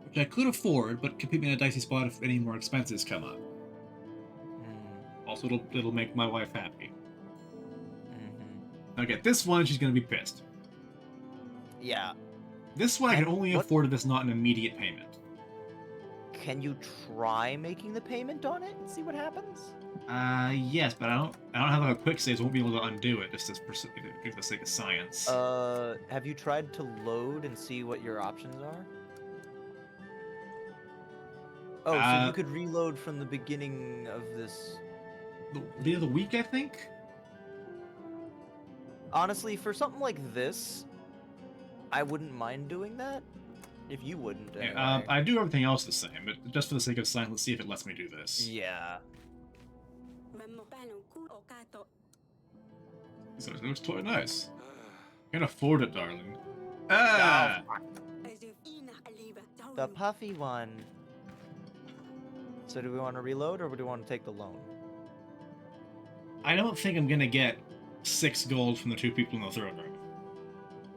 which I could afford, but could put me in a dicey spot if any more expenses come up. Also, it'll make my wife happy. Okay, this one she's gonna be pissed. Yeah. This one I can And only what- afford if it's not an immediate payment. Can you try making the payment on it and see what happens? Yes, but I don't have like a quick save, so I won't be able to undo it. Just for the sake of science. Have you tried to load and see what your options are? Oh, so you could reload from the beginning of this. The day of the week, I think. Honestly, for something like this, I wouldn't mind doing that. If you wouldn't, anyway. I do everything else the same, but just for the sake of science, let's see if it lets me do this. Yeah. So it looks totally nice. Can't afford it, darling. Ah! The puffy one. So do we want to reload or do we want to take the loan? I don't think I'm gonna get 6 gold from the 2 people in the throne room.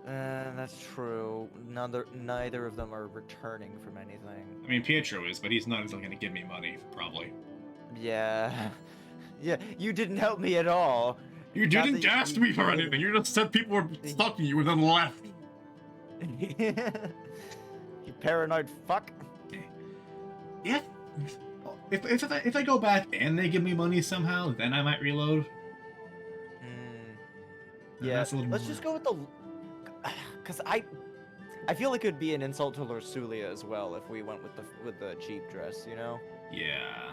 That's true. Neither of them are returning from anything. I mean, Pietro is, but he's not gonna give me money, probably. Yeah. Yeah, you didn't help me at all. You Not didn't that ask you- me for anything. You just said people were stalking you and then left. You paranoid fuck. Yeah. If I go back and they give me money somehow, then I might reload. Yeah, that's a little let's more- just go with the... Because I feel like it would be an insult to Lursulia as well if we went with the cheap dress, you know? Yeah.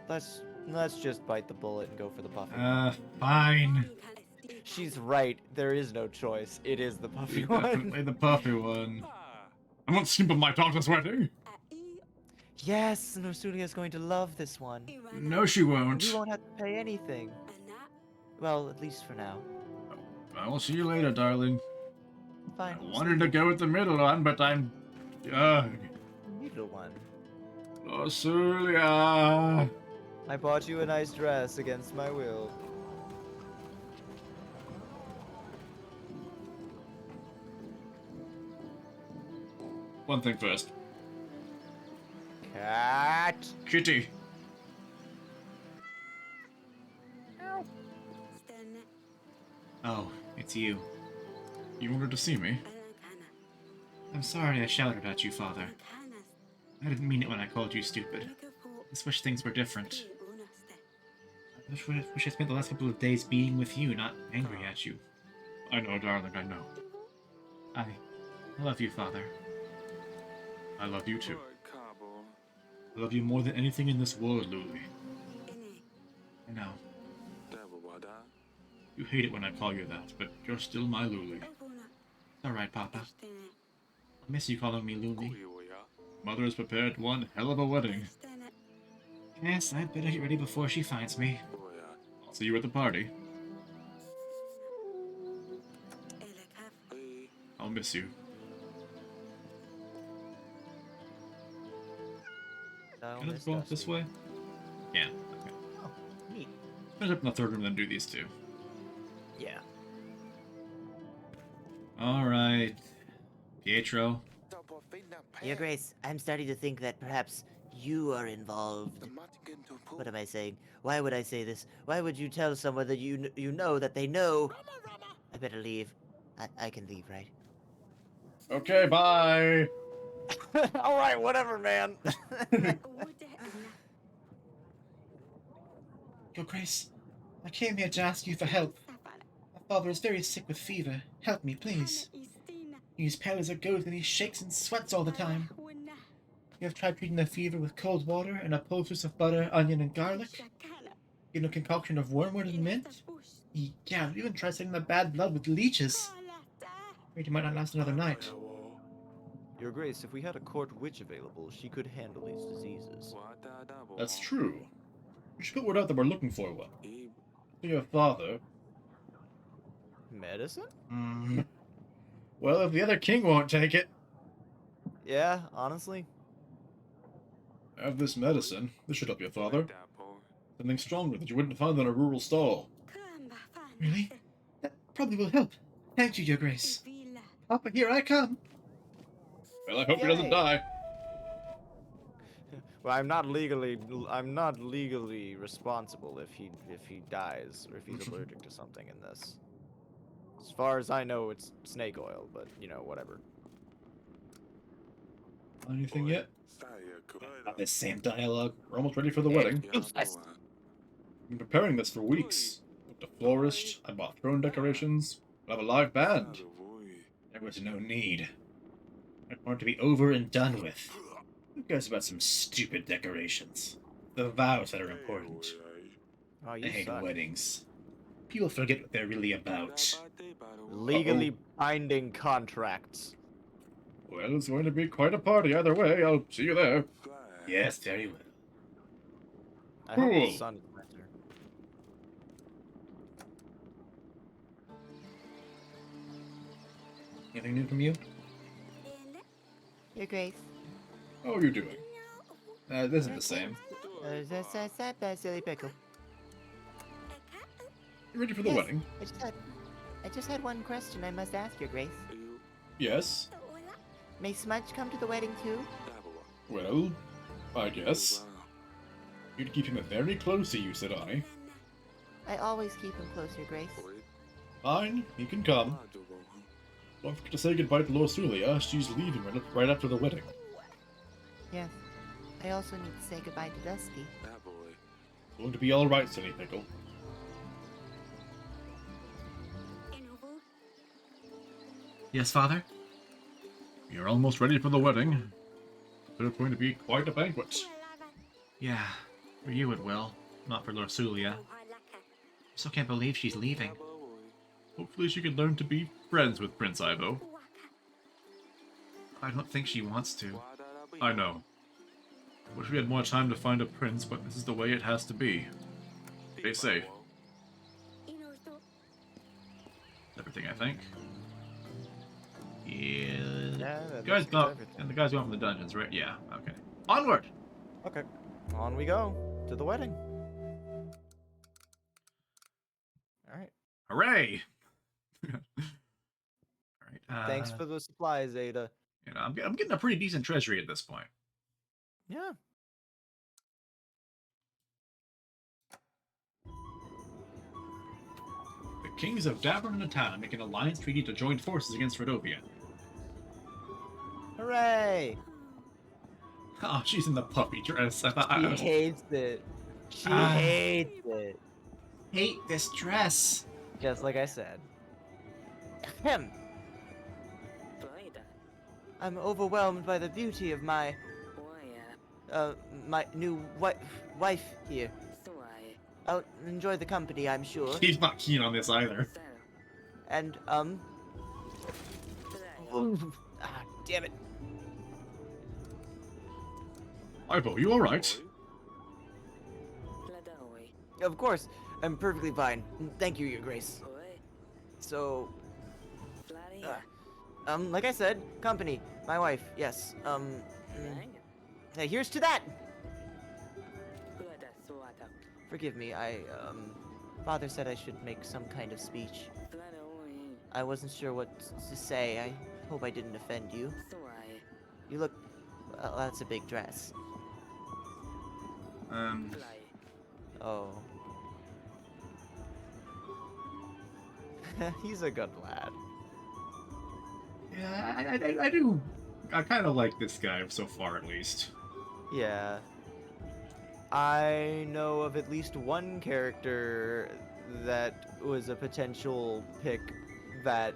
Let's just bite the bullet and go for the puffy. Fine. She's right. There is no choice. It is the puffy Definitely one. the puffy one. I won't skimp on my daughter's wedding. Yes, Lursulia is going to love this one. No, she won't. You won't have to pay anything. Well, at least for now. I will see you later, darling. Fine. I wanted to go with the middle one, but I'm... Middle one. Lursulia. I bought you a nice dress against my will. One thing first. Cat. Kitty. Oh, it's you. You wanted to see me? I'm sorry I shouted at you, Father. I didn't mean it when I called you stupid. I just wish things were different. I wish I spent the last couple of days being with you, not angry at you. I know, darling, I know. I love you, Father. I love you too. I love you more than anything in this world, Luli. I know. You hate it when I call you that, but you're still my Luli. Alright, Papa. I miss you calling me Luli. Mother has prepared one hell of a wedding. Yes, I'd better get ready before she finds me. I'll see you at the party. I'll miss you. Can I go up this way? Yeah, okay. Oh, neat. Finish up in the third room, then do these two. Yeah. Alright. Pietro. Your Grace, I'm starting to think that perhaps you are involved. What am I saying? Why would I say this? Why would you tell someone that you know that they know? I better leave. I can leave, right? Okay, bye. All right, whatever, man. Your Grace, I came here to ask you for help. My father is very sick with fever. Help me, please. He's pale as a ghost and he shakes and sweats all the time. You have tried treating the fever with cold water and a poultice of butter, onion, and garlic. In a concoction of wormwood and mint. We even tried setting the bad blood with leeches. Afraid he might not last another night. Your Grace, if we had a court witch available, she could handle these diseases. That's true. We should put word out that we're looking for one. To your father. Medicine? Well, if the other king won't take it. Yeah, honestly. Have this medicine. This should help your father. Something stronger that you wouldn't find in a rural stall. Really? That probably will help. Thank you, Your Grace. Papa, here I come. Well, I hope he doesn't die. Well, I'm not legally responsible if he dies or if he's allergic to something in this. As far as I know, it's snake oil, but you know, whatever. Anything yet? Not this same dialogue. We're almost ready for the wedding. Useless. I've been preparing this for weeks. Booked a florist. I bought throne decorations. We'll have a live band. There was no need. I want it to be over and done with. Who cares about some stupid decorations? The vows that are important. Oh, I you hate suck. weddings. People forget what they're really about. Legally binding contracts. Well, it's going to be quite a party either way. I'll see you there. Yes, very well. I hope Cool. the sun is better. Anything new from you? Your Grace. How are you doing? This isn't the same. Silly pickle. You ready for the Yes. wedding? I just had one question I must ask, Your Grace. Yes. May Smudge come to the wedding too? Well, I guess. You'd keep him very close to you, said I. I always keep him close, Your Grace. Fine, he can come. Don't forget to say goodbye to Lord Sulia. She's leaving right after the wedding. Yes. I also need to say goodbye to Dusty. Going to be alright, Silly Pickle. Yes, Father? We are almost ready for the wedding. There's going to be quite a banquet. Yeah, for you it will. Not for Lorsulia. Still can't believe she's leaving. Hopefully she can learn to be friends with Prince Ivo. I don't think she wants to. I know. Wish we had more time to find a prince, but this is the way it has to be. Stay safe. Everything, I think. Yeah. that Guys looks go. everything. And the guys going from the dungeons, right? Yeah. Okay. Onward. Okay, on we go to the wedding. All right. Hooray! All right. Thanks for the supplies, Ada. You know, I'm getting a pretty decent treasury at this point. Yeah. The kings of Davern and Natana make an alliance treaty to join forces against Rodovia. Hooray! Oh, she's in the puppy dress. I thought She I was... hates it. She Ah. hates it. hate this dress. Just like I said. Ahem. I'm overwhelmed by the beauty of my new wife here. I'll enjoy the company, I'm sure. He's not keen on this either. And damn it. Ivo, you alright? Of course, I'm perfectly fine. Thank you, Your Grace. So, like I said, company, my wife, yes. Hey, here's to that! Forgive me, Father said I should make some kind of speech. I wasn't sure what to say. I hope I didn't offend you. You look... Well, that's a big dress. Oh. He's a good lad. Yeah, I do. I kind of like this guy so far, at least. Yeah. I know of at least one character that was a potential pick that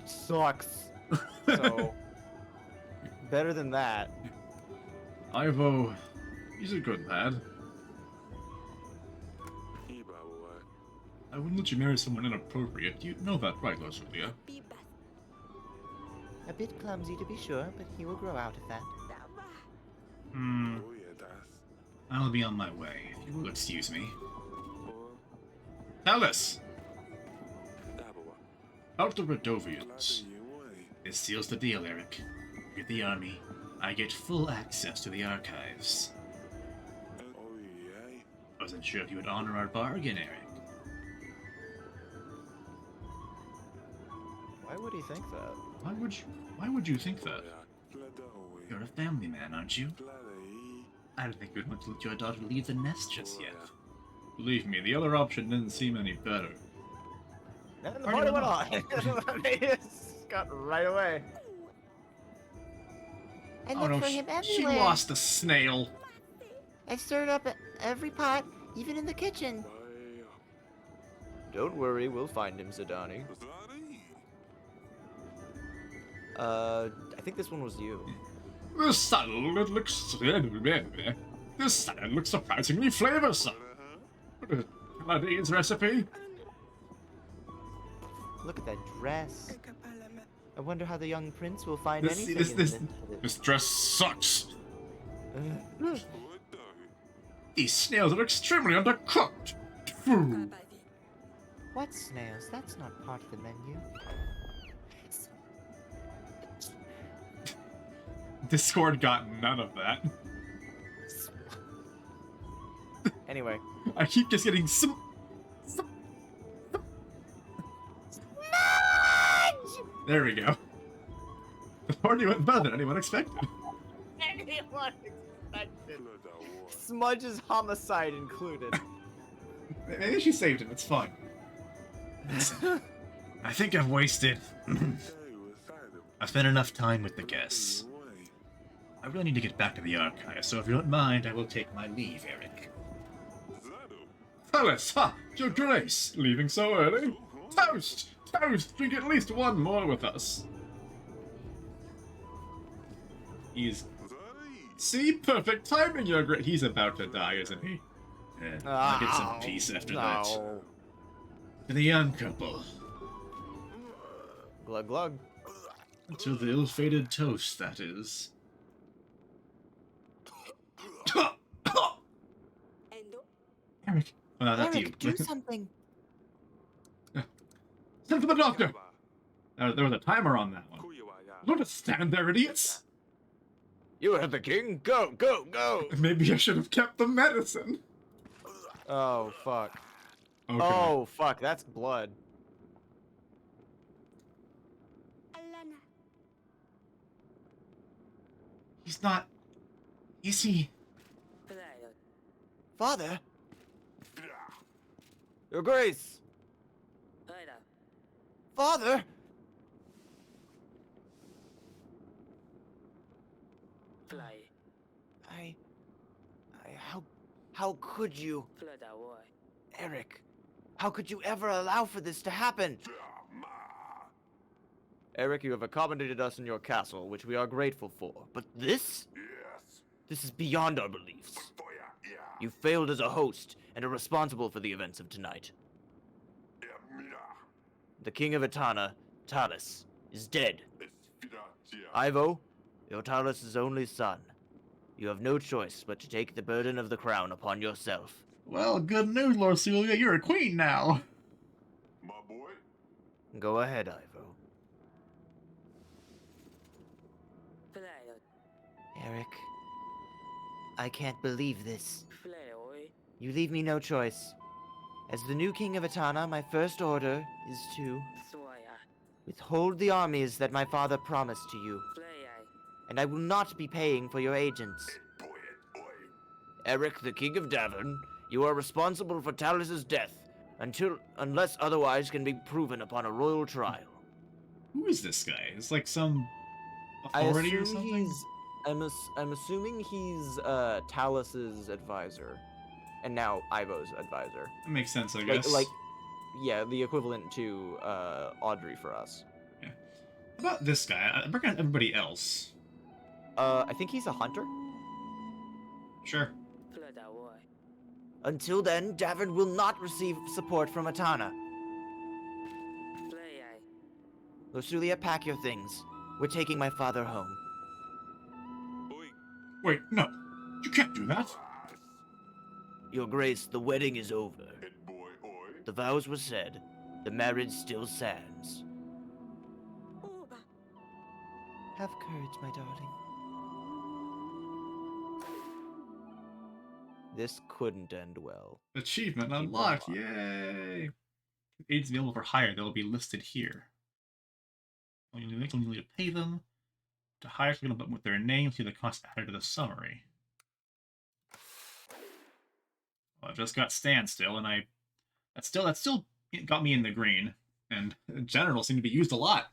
sucks. So, better than that. Ivo, he's a good lad. I wouldn't let you marry someone inappropriate. You know that, right, Rosalia? A bit clumsy to be sure, but he will grow out of that. Hmm. I'll be on my way, if you will excuse me. Talus! Out the Radovians. This seals the deal, Eric. With the army, I get full access to the archives. Wasn't sure if you would honor our bargain, Eric. Why would he think that? Why would you think that? You're a family man, aren't you? I don't think you'd want to let your daughter leave the nest just yet. Believe me, the other option didn't seem any better. And the Party party went went on. They just got right away. I Oh look no, for him she everywhere. lost the snail. I've stirred up every pot, even in the kitchen. Don't worry, we'll find him, Zidani. I think this one was you. This salad looks surprisingly flavorsome. Lady's recipe. Look at that dress. I wonder how the young prince will find This anything this dress sucks. in the... These snails are extremely undercooked. Phew. What snails? That's not part of the menu. Discord got none of that. Anyway, I keep just getting some. There we go. The party went better than anyone expected. anyone expected. Smudge's homicide included. Maybe she saved him, it's fine. I think I've wasted. I've spent enough time with the guests. I really need to get back to the archive, so if you don't mind, I will take my leave, Eric. Alice, ha! Your Grace! Leaving so early? Toast! Toast! Drink at least one more with us. He's... See? Perfect timing, Your Grace. He's about to die, isn't he? Yeah, I'll get some peace after that. No. To the young couple. Glug glug. To the ill-fated toast, that is. Eric. Oh, no, that's Eric, you. do something. Send for the doctor! There was a timer on that one. Don't just stand there, idiots! You are the king. Go, go, go. Maybe I should have kept the medicine. Oh fuck. Okay. Oh fuck. That's blood. He's not... Is he? Father. Your Grace. Father. How could you? Eric, how could you ever allow for this to happen? Eric, you have accommodated us in your castle, which we are grateful for. But this? This is beyond our beliefs. You failed as a host and are responsible for the events of tonight. The King of Etana, Talus, is dead. Ivo, you're Talus' only son. You have no choice but to take the burden of the crown upon yourself. Well, good news, Lord Celia. You're a queen now. Go ahead, Ivo. Eric, I can't believe this. You leave me no choice. As the new king of Etana, my first order is to withhold the armies that my father promised to you. And I will not be paying for your agents. Eric, the King of Davern, you are responsible for Talus' death, unless otherwise can be proven upon a royal trial. Who is this guy? It's like some I authority or assume something? I'm assuming he's Talus's advisor, and now Ivo's advisor. That makes sense, I guess. Yeah, the equivalent to Audrey for us. Yeah. How about this guy? I recognize everybody else. I think he's a hunter. Sure. Until then, Davern will not receive support from Atana. Lusulia, pack your things. We're taking my father home. Wait, no. You can't do that. Your Grace, the wedding is over. The vows were said. The marriage still stands. Have courage, my darling. This couldn't end well. Achievement unlocked. Yay! Aids available for hire. They'll be listed here. You need to pay them. To hire, click on the button with their name. See the cost added to the summary. Well, I've just got standstill, and that still got me in the green. And general seem to be used a lot.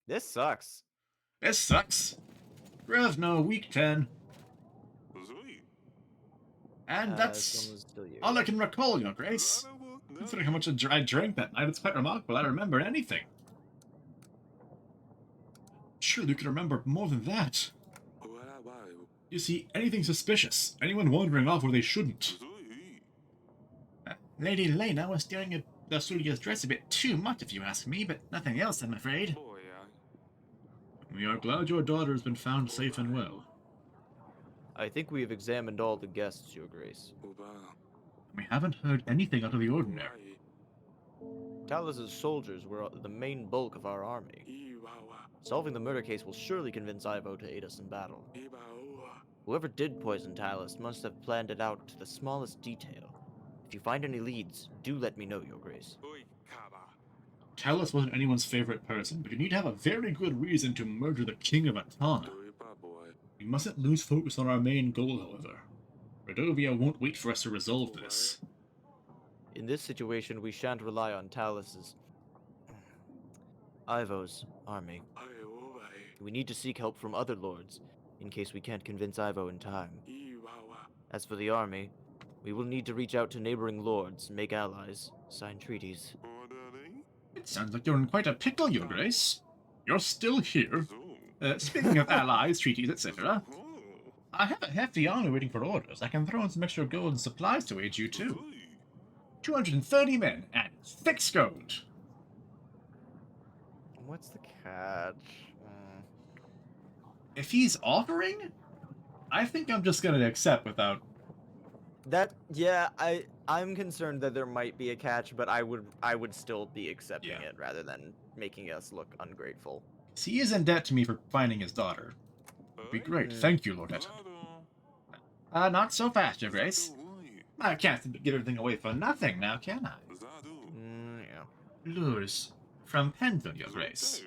This sucks. This sucks. Grevno, week 10. And that's all I can recall, Your Grace. Considering how much I drank that night, it's quite remarkable I remembered anything. Surely you could remember more than that. You see anything suspicious? Anyone wandering off where they shouldn't? Lady Lena was staring at Lusulia's dress a bit too much, if you ask me, but nothing else, I'm afraid. We are glad your daughter has been found safe and well. I think we have examined all the guests, Your Grace. We haven't heard anything out of the ordinary. Talus's soldiers were the main bulk of our army. Solving the murder case will surely convince Ivo to aid us in battle. Whoever did poison Talus must have planned it out to the smallest detail. If you find any leads, do let me know, Your Grace. Talus wasn't anyone's favorite person, but you need to have a very good reason to murder the King of Atana. We mustn't lose focus on our main goal, however. Redovia won't wait for us to resolve this. In this situation, we shan't rely on Talus's... Ivo's army. We need to seek help from other lords, in case we can't convince Ivo in time. As for the army, we will need to reach out to neighboring lords, make allies, sign treaties. It sounds like you're in quite a pickle, Your Grace. You're still here. Speaking of allies, treaties, etc., I have a hefty army waiting for orders. I can throw in some extra gold and supplies to aid you, too. 230 men, and fixed gold. What's the catch? If he's offering, I think I'm just gonna accept without... I'm concerned that there might be a catch, but I would still be accepting it rather than making us look ungrateful. He is in debt to me for finding his daughter. Would be great. Thank you, Lord Etten. Not so fast, Your Grace. I can't give everything away for nothing now, can I? Lures from Penville, Your Grace.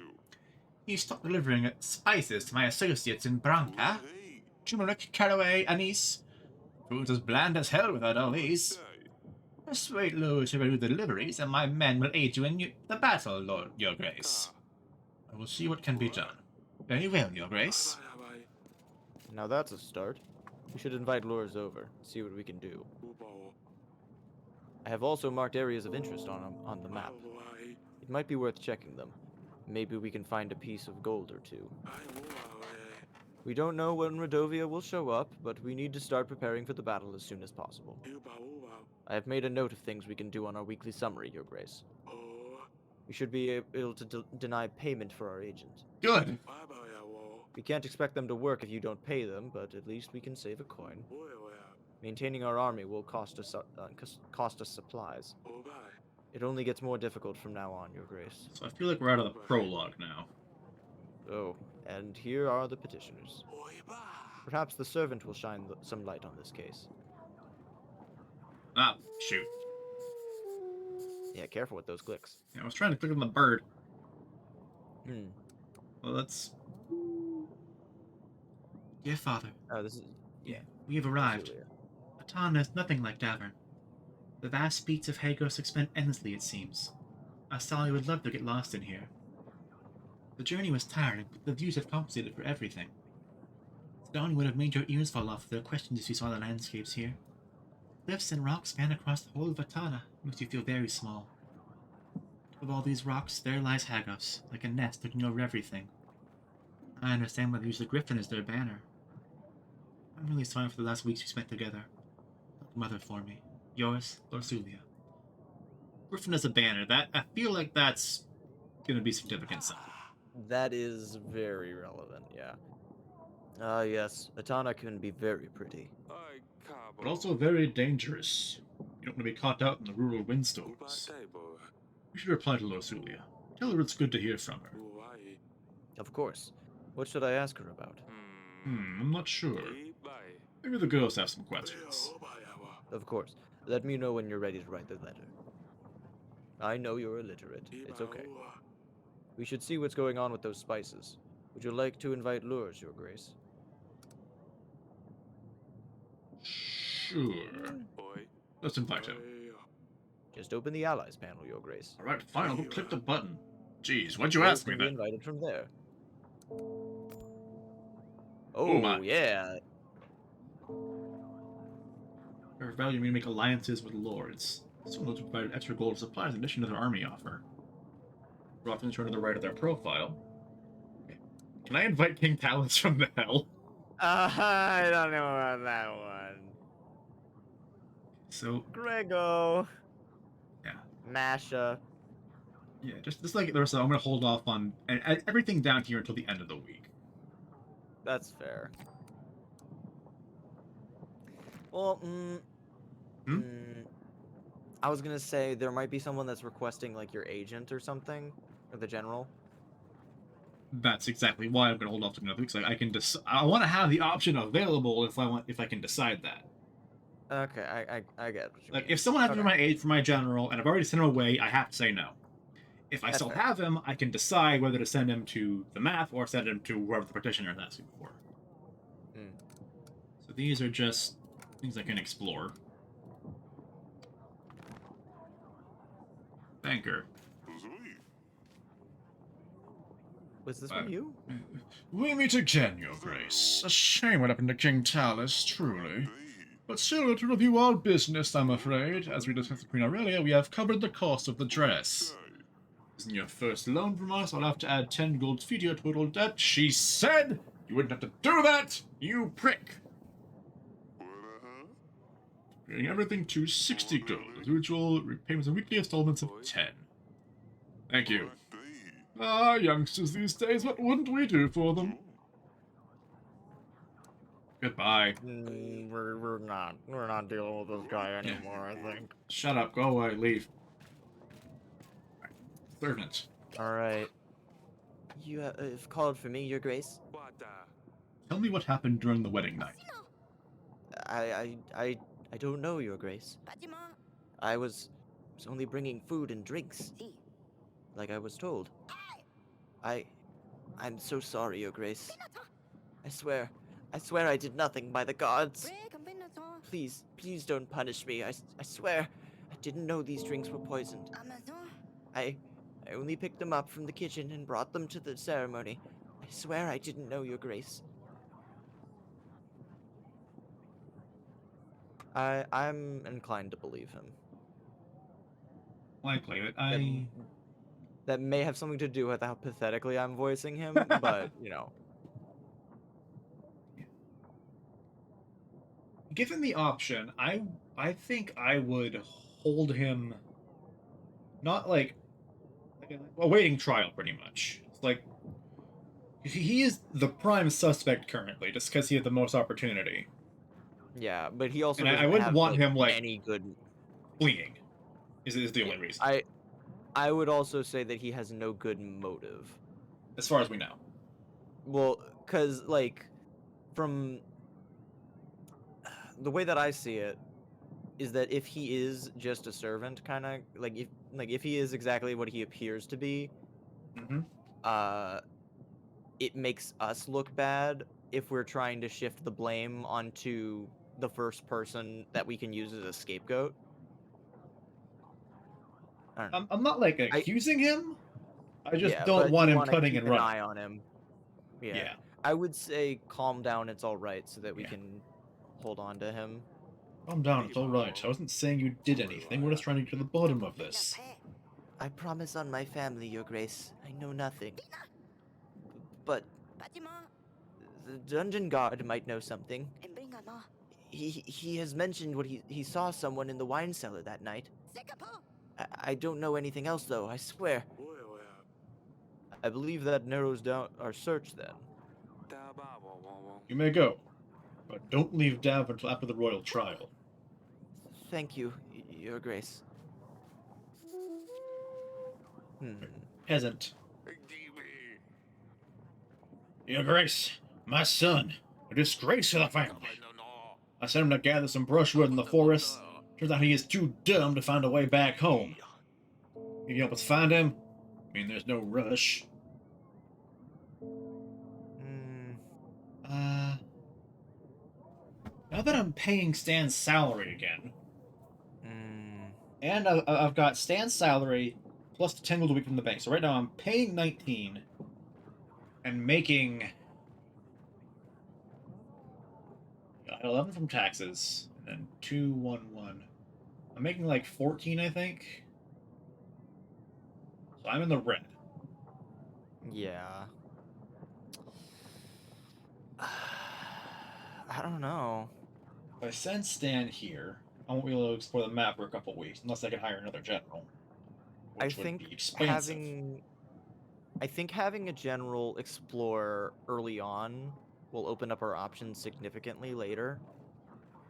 He stopped delivering spices to my associates in Branca. Turmeric, caraway, anise. Food's as bland as hell without all these. Persuade Lures to do the deliveries, and my men will aid you in the battle, Lord, Your Grace. I will see what can be done. Very well, Your Grace. Now that's a start. We should invite Lures over, see what we can do. I have also marked areas of interest on the map. It might be worth checking them. Maybe we can find a piece of gold or two. We don't know when Redovia will show up, but we need to start preparing for the battle as soon as possible. I have made a note of things we can do on our weekly summary, Your Grace. We should be able to deny payment for our agent. Good. We can't expect them to work if you don't pay them, but at least we can save a coin. Maintaining our army will cost us supplies. It only gets more difficult from now on, Your Grace. So I feel like we're out of the prologue now. Oh, and here are the petitioners. Perhaps the servant will shine some light on this case. Ah, shoot. Yeah, careful with those clicks. Yeah, I was trying to click on the bird. Well, that's... Dear Father. Oh, this is... Yeah, we have arrived. Atana is nothing like Davern. The vast beats of Hagos expand endlessly, it seems. Astali would love to get lost in here. The journey was tiring, but the views have compensated for everything. Sidani would have made your ears fall off with their questions if you saw the landscapes here. Cliffs and rocks span across the whole of Vatana. Makes you feel very small. Of all these rocks, there lies Hagos, like a nest looking over everything. I understand why they use the griffin as their banner. I'm really sorry for the last weeks we spent together. Mother for me. Yours, Lorsulia. Griffin as a banner. That I feel like that's gonna be significant something. That is very relevant, yeah. Yes, Atana can be very pretty. But also very dangerous. You don't want to be caught out in the rural windstorms. You should reply to Lorsulia. Tell her it's good to hear from her. Of course. What should I ask her about? I'm not sure. Maybe the girls have some questions. Of course. Let me know when you're ready to write the letter. I know you're illiterate. It's okay. We should see what's going on with those spices. Would you like to invite Lures, Your Grace? Sure. Let's invite him. Just open the Allies panel, Your Grace. Alright, fine, I'll go click the button. Jeez, what'd you Grace ask me can be then? invited from there. Oh my. Yeah. Their value me to make alliances with lords. Some lords provide extra gold supplies in addition to their army offer. We're often shown to the right of their profile. Okay. Can I invite King Talus from the Hell? I don't know about that one. So, Grego. yeah. Masha. Yeah, just like there's, I'm gonna hold off on everything down here until the end of the week. That's fair. Well, I was gonna say there might be someone that's requesting like your agent or something, or the general. That's exactly why I'm gonna hold off to another week. So I can I want to have the option available if I can decide that. Okay, I get what you Like mean. if someone has Okay. my aid for my general and I've already sent him away, I have to say no. If I That's still fair. have him, I can decide whether to send him to the map or send him to whoever the petitioner is asking for. So these are just things I can explore. Banker. Was this from you? We meet again, Your Grace. A shame what happened to King Talus, truly. But still, to review our business, I'm afraid. As we discussed with Queen Aurelia, we have covered the cost of the dress. Isn't your first loan from us? I'll have to add 10 gold fee to your total debt. She said you wouldn't have to do that, you prick! Bringing everything to 60 gold. As usual, repayments and weekly installments of 10. Thank you. Ah, youngsters these days, what wouldn't we do for them? Goodbye. We're not dealing with this guy anymore. I think. Shut up, go away, leave. Servant. All right. You have called for me, Your Grace. Tell me what happened during the wedding night. I don't know, Your Grace. I was only bringing food and drinks, like I was told. I'm so sorry, Your Grace. I swear I did nothing by the gods. Please don't punish me. I swear, I didn't know these drinks were poisoned. I only picked them up from the kitchen and brought them to the ceremony. I swear I didn't know, Your Grace. I'm inclined to believe him. Likely, That may have something to do with how pathetically I'm voicing him, but, you know. Given the option, I think I would hold him, not like awaiting trial, pretty much. It's like he is the prime suspect currently, just because he had the most opportunity. Yeah, but he also And I doesn't wouldn't have, want him, like, any good. Fleeing is the only reason, I would also say that he has no good motive. as far as we know. Well, cause like, from the way that I see it, is that if he is just a servant, kind of if he is exactly what he appears to be, it makes us look bad if we're trying to shift the blame onto the first person that we can use as a scapegoat. I don't know. I'm not like accusing him. I just don't but want you him wanna cutting keep and an running. eye on him. Yeah. Yeah. I would say calm down. It's all right, so that we Yeah. can hold on to him. Calm down, it's alright. I wasn't saying you did anything. We're just trying to get to the bottom of this. I promise on my family, Your Grace. I know nothing. But the dungeon guard might know something. He has mentioned what he saw someone in the wine cellar that night. I don't know anything else though, I swear. I believe that narrows down our search then. You may go, but don't leave Dav until after the royal trial. Thank you, Your Grace. Peasant. Your Grace, my son, a disgrace to the family. I sent him to gather some brushwood in the forest. Turns out he is too dumb to find a way back home. Can you help us find him? I mean, there's no rush. Now that I'm paying Stan's salary again, and I've got Stan's salary plus the 10 gold a week from the bank. So right now I'm paying 19 and making 11 from taxes and 211. I'm making like 14, I think. So I'm in the red. Yeah. I don't know. If I send Stan here, I won't be able to explore the map for a couple weeks unless I can hire another general. I Which would think be expensive. having a general explore early on will open up our options significantly later.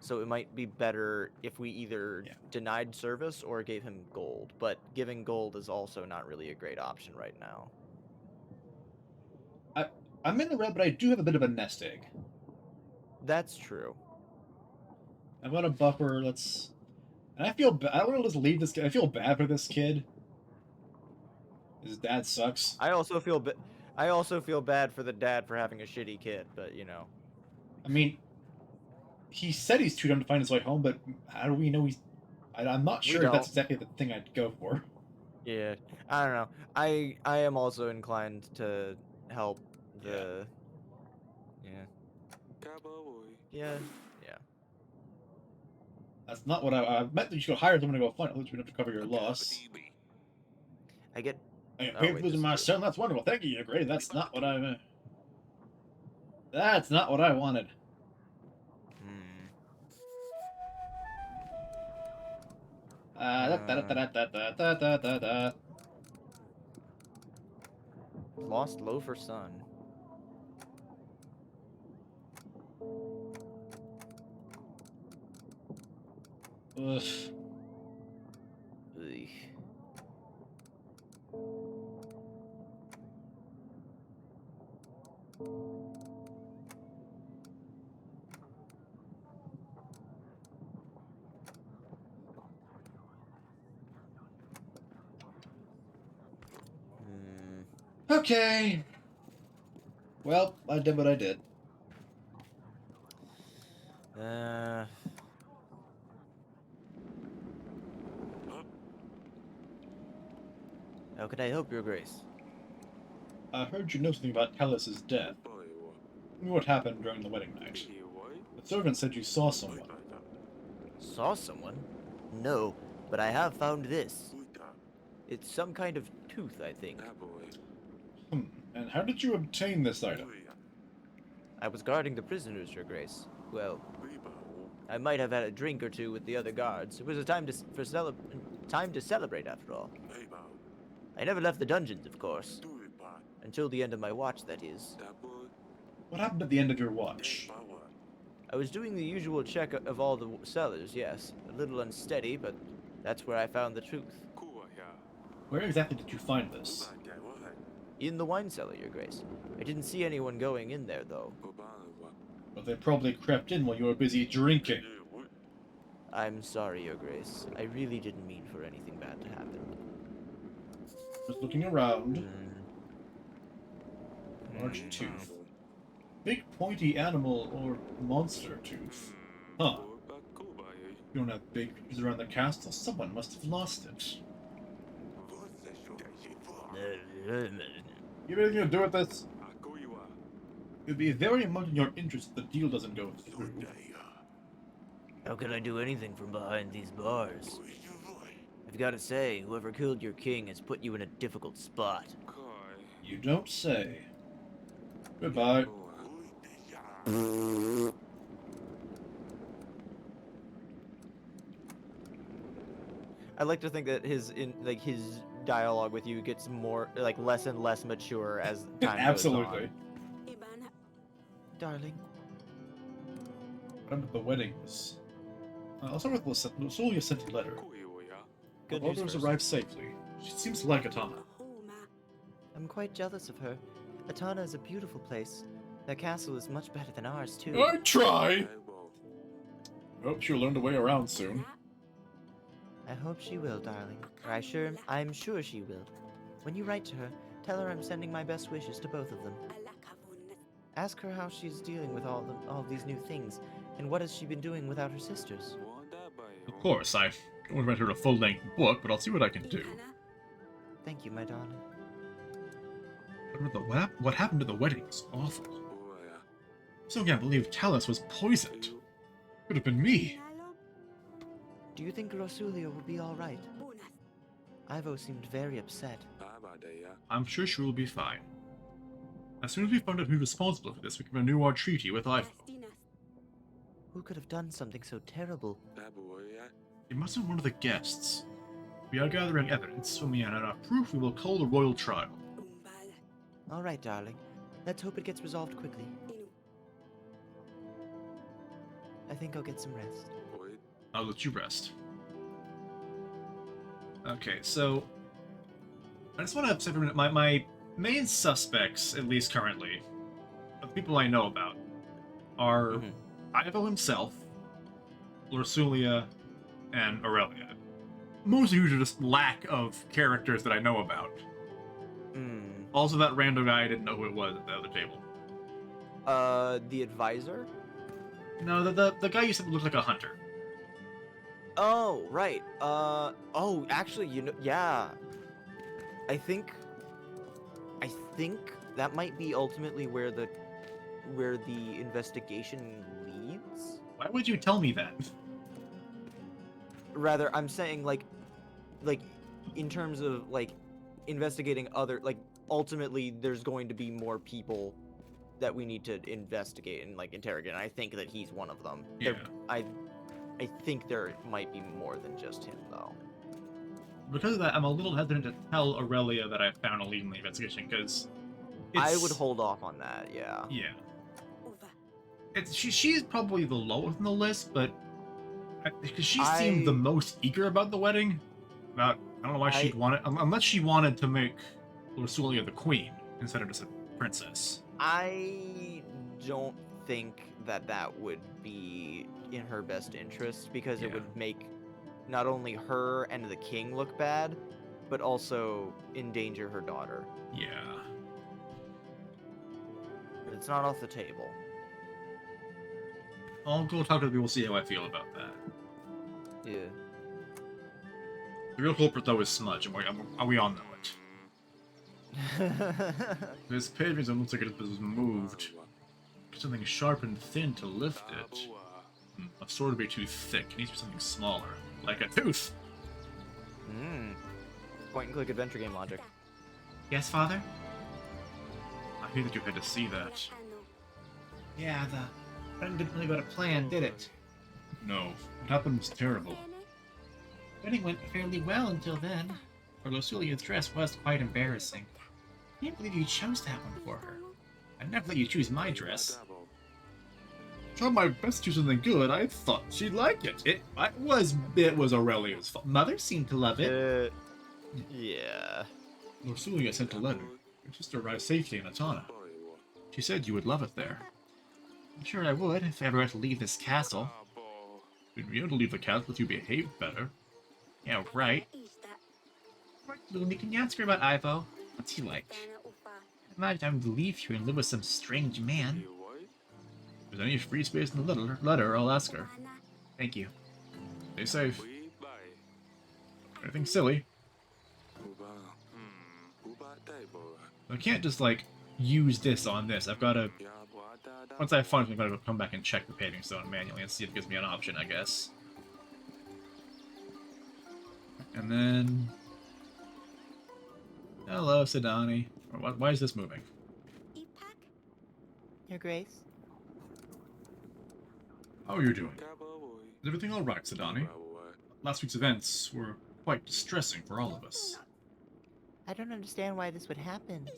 So it might be better if we either denied service or gave him gold. But giving gold is also not really a great option right now. I'm in the red, but I do have a bit of a nest egg. That's true. I've got a buffer. And I feel bad. I don't want to just leave this kid. I feel bad for this kid. His dad sucks. I also feel bad for the dad for having a shitty kid, but you know. I mean, he said he's too dumb to find his way home, but how do we know he's... I'm not sure if that's exactly the thing I'd go for. Yeah, I don't know. I am also inclined to help the... Yeah. That's not what I meant that you should hire someone to go find. At least we don't have to cover your loss. I get paid for losing my son. That's wonderful. Thank you, you're great. That's not what I... That's not what I wanted. Lost loafer son. Ugh. Okay. Well, I did what I did. How could I help, Your Grace? I heard you know something about Tellus's death. Tell me what happened during the wedding night. The servant said you saw someone. Saw someone? No, but I have found this. It's some kind of tooth, I think. And how did you obtain this item? I was guarding the prisoners, Your Grace. Well, I might have had a drink or two with the other guards. It was a time to celebrate, after all. I never left the dungeons, of course. Until the end of my watch, that is. What happened at the end of your watch? I was doing the usual check of all the cellars, yes. A little unsteady, but that's where I found the truth. Where exactly did you find this? In the wine cellar, Your Grace. I didn't see anyone going in there, though. Well, they probably crept in while you were busy drinking. I'm sorry, Your Grace. I really didn't mean for anything bad to happen. Just looking around. Large tooth. Big pointy animal or monster tooth. Huh. You don't have big creatures around the castle. Someone must have lost it. You have anything to do with this? It would be very much in your interest if the deal doesn't go through. How can I do anything from behind these bars? I've got to say, whoever killed your king has put you in a difficult spot. You don't say. Goodbye. I like to think that his dialogue with you gets more less and less mature as time Absolutely. goes on. Darling, Remember the weddings. I'll start with Lusulia sent a letter. good Her news daughters first. arrived safely. She seems to like Atana. I'm quite jealous of her. Atana is a beautiful place. That castle is much better than ours, too. I try! Hope she'll learn the way around soon. I hope she will, darling. Or I'm sure she will. When you write to her, tell her I'm sending my best wishes to both of them. Ask her how she's dealing with all these new things, and what has she been doing without her sisters. Of course, I don't want to write her a full-length book, but I'll see what I can do. Thank you, my darling. What happened to the wedding was awful. I still can't believe Talus was poisoned. Could have been me. Do you think Rosulia will be alright? Ivo seemed very upset. I'm sure she will be fine. As soon as we find out who's responsible for this, we can renew our treaty with Ivo. Who could have done something so terrible? It must have been one of the guests. We are gathering evidence. When we have enough proof, we will call the royal trial. Alright, darling. Let's hope it gets resolved quickly. I think I'll get some rest. I'll let you rest. Okay, so I just want to say for a minute, my main suspects, at least currently, the people I know about, are Ivo himself, Lursulia, and Aurelia. Mostly due to just lack of characters that I know about. Also, that random guy I didn't know who it was at the other table. The advisor? No, the guy you said looked like a hunter. Oh, right. Oh, actually, yeah. I think that might be ultimately where the investigation leads. Why would you tell me that? Rather, I'm saying like in terms of investigating other ultimately there's going to be more people that we need to investigate and interrogate. And I think that he's one of them. Yeah. I think there might be more than just him, though. Because of that, I'm a little hesitant to tell Aurelia that I found a lead in the investigation, because I would hold off on that, yeah. Yeah. She's probably the lowest on the list, but because she seemed the most eager about the wedding. I don't know why she'd want it, unless she wanted to make Lursulia the queen instead of just a princess. I don't think that would be in her best interest, because it would make not only her and the king look bad, but also endanger her daughter. Yeah. But it's not off the table. I'll go talk to the people, see how I feel about that. Yeah. The real culprit, though, is Smudge, and we all know it. This paganism looks like it was moved. Something sharp and thin to lift it. A sword would be too thick. It needs to be something smaller, like a tooth. Point and click adventure game logic. Yes, Father? I hear that you had to see that. Yeah, the friend didn't really go to plan, did it? No, what happened was terrible. Wedding went fairly well until then. For Lusulia's dress was quite embarrassing. I can't believe you chose that one for her. I'd never let you choose my dress. Tried my best to do something good. I thought she'd like it. It was Aurelia's fault. Mother seemed to love it. Yeah. Lursulia sent a letter. Your sister arrived safely in Atana. She said you would love it there. I'm sure I would if I ever had to leave this castle. You'd be able to leave the castle if you behaved better. Yeah, right. Lumi, can you ask her about Ivo? What's he like? I imagine I'm to leave here and live with some strange man. If there's any free space in the letter, I'll ask her. Thank you. Stay safe. Anything silly. I can't just, use this on this. I've got to... Once I have fun, I've got to come back and check the paving stone manually and see if it gives me an option, I guess. And then... Hello, Sidani. Why is this moving? Your Grace? How are you doing? Is everything alright, Sidani? Last week's events were quite distressing for all of us. I don't understand why this would happen.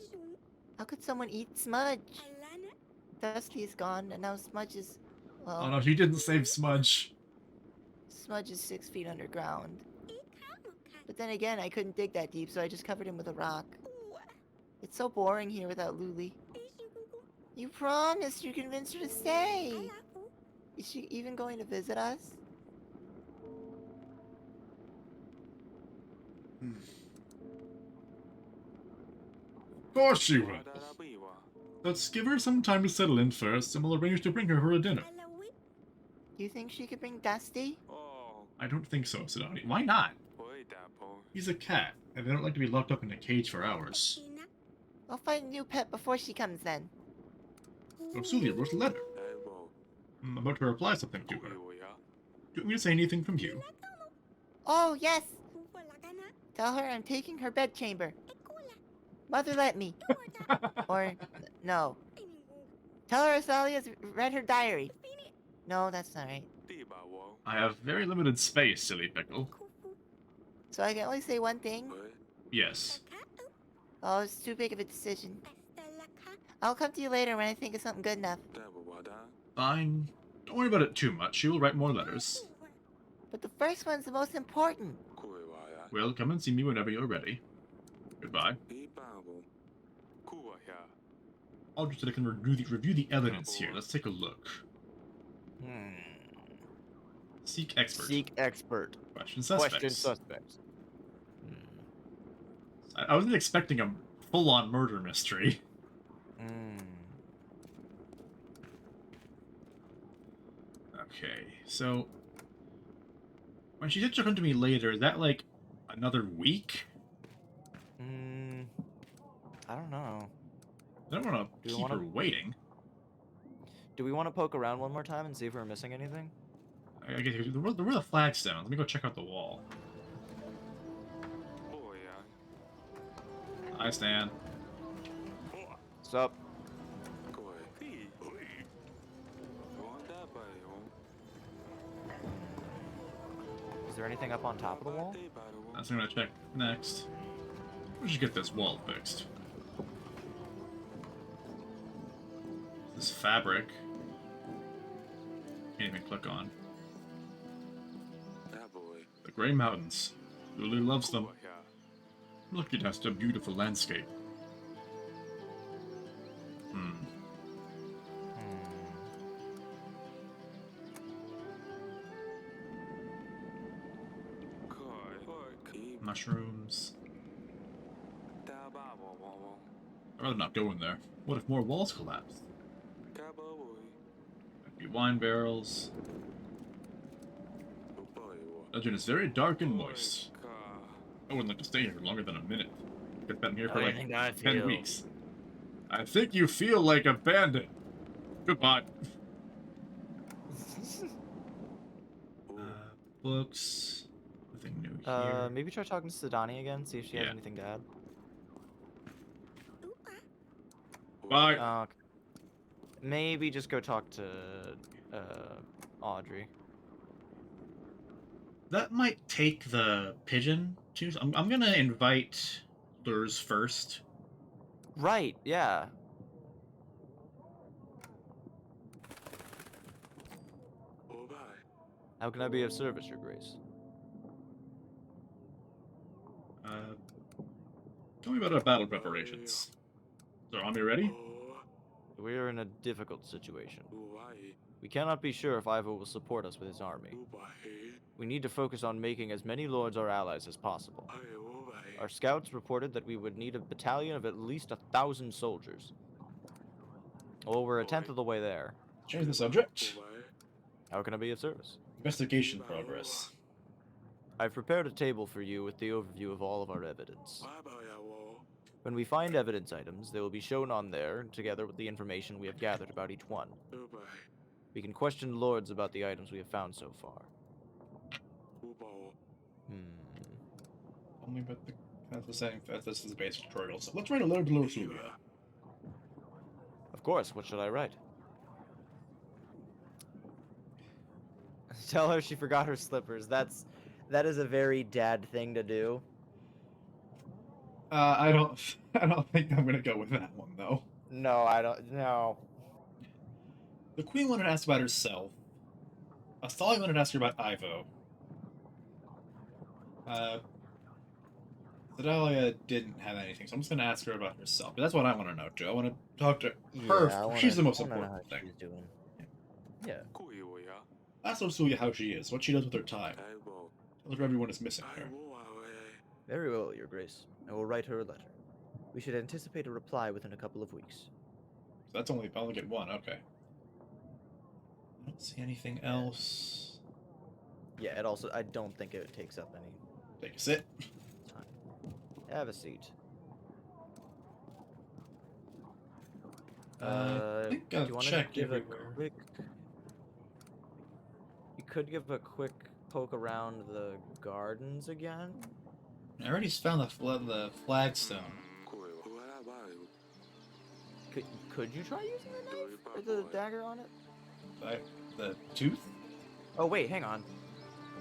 How could someone eat Smudge? Dusty is gone, and now Smudge is... well, Oh no, he didn't save Smudge. Smudge is 6 feet underground. But then again, I couldn't dig that deep, so I just covered him with a rock. It's so boring here without Luli. You promised you convinced her to stay! Is she even going to visit us? Of course she will. Let's give her some time to settle in first, and we'll arrange to bring her for a dinner. You think she could bring Dusty? I don't think so, Sidani. Why not? He's a cat, and they don't like to be locked up in a cage for hours. I'll find a new pet before she comes then. Rosulia wrote a letter. I'm about to reply something to her. Do you want me to say anything from you? Oh, yes! Tell her I'm taking her bedchamber. Mother, let me. Or, no. Tell her Azalia's read her diary. No, that's not right. I have very limited space, silly pickle. So I can only say one thing? Yes. Oh, it's too big of a decision. I'll come to you later when I think of something good enough. Fine. Don't worry about it too much. She will write more letters. But the first one's the most important. Well, come and see me whenever you're ready. Goodbye. I'll just can review the evidence here. Let's take a look. Seek expert. Seek expert. Question suspects. Question suspects. I wasn't expecting a full-on murder mystery. Okay, so when she said she'll come to me later, is that like another week? I don't know. I don't want to keep her waiting. Do we want to poke around one more time and see if we're missing anything? I guess there were the flagstones. Let me go check out the wall. Hi, Stan. What's up? Is there anything up on top of the wall? That's what I'm gonna check next. We should get this wall fixed. This fabric. Can't even click on. The Grey Mountains. Luli loves them. Look at us, a beautiful landscape. Mushrooms. I'd rather not go in there. What if more walls collapse? Empty wine barrels. Dungeon is very dark and moist. I wouldn't like to stay here longer than a minute. I've been here for like 10 weeks. I think you feel like a bandit. Goodbye. Books. Nothing new here. Maybe try talking to Sidani again, see if she has anything to add. Bye. Okay. Maybe just go talk to Audrey. That might take the pigeon too. I'm gonna invite Lurs first. Right, yeah. How can I be of service, Your Grace? Tell me about our battle preparations. So, army ready? We are in a difficult situation. We cannot be sure if Ivo will support us with his army. We need to focus on making as many lords our allies as possible. Our scouts reported that we would need a battalion of at least 1,000 soldiers. Well, we're a tenth of the way there. Change the subject. How can I be of service? Investigation progress. I've prepared a table for you with the overview of all of our evidence. When we find evidence items, they will be shown on there, together with the information we have gathered about each one. We can question lords about the items we have found so far. Only about the that's the same. This is the base tutorial. So let's write a letter to Lucia. Of course, what should I write? Tell her she forgot her slippers. That is a very dad thing to do. I don't think I'm gonna go with that one though. No, I don't. No. The queen wanted to ask about herself. Asthalia wanted to ask her about Ivo. Sedalia didn't have anything, so I'm just gonna ask her about herself. But that's what I want to know too. I want to talk to her. She's the most important thing. She's doing. Yeah. Ask Lucia how she is, what she does with her time. Tell her everyone is missing her. Very well, Your Grace. I will write her a letter. We should anticipate a reply within a couple of weeks. So that's I only get one. Okay. I don't see anything else. Yeah, it also. I don't think it takes up any Take a sit. time. Have a seat. I think do you I've wanna checked give everywhere. a quick? You could give a quick poke around the gardens again. I already found the flagstone. Could you try using the knife or the dagger on it? The tooth? Oh wait, hang on.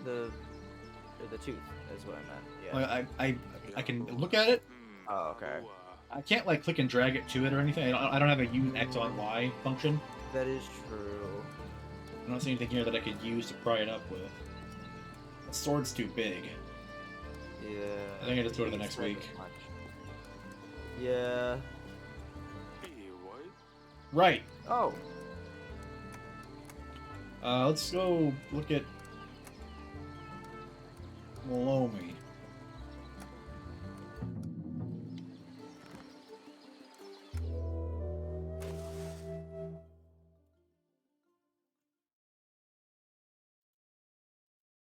The tooth is what I meant. Yeah. Like, I can look at it. Oh, okay. I can't like click and drag it to it or anything. I don't have a use X on Y function. That is true. I don't see anything here that I could use to pry it up with. The sword's too big. Yeah. I think I just go to the next week. Yeah. Right. Oh. Let's go look at Malomi.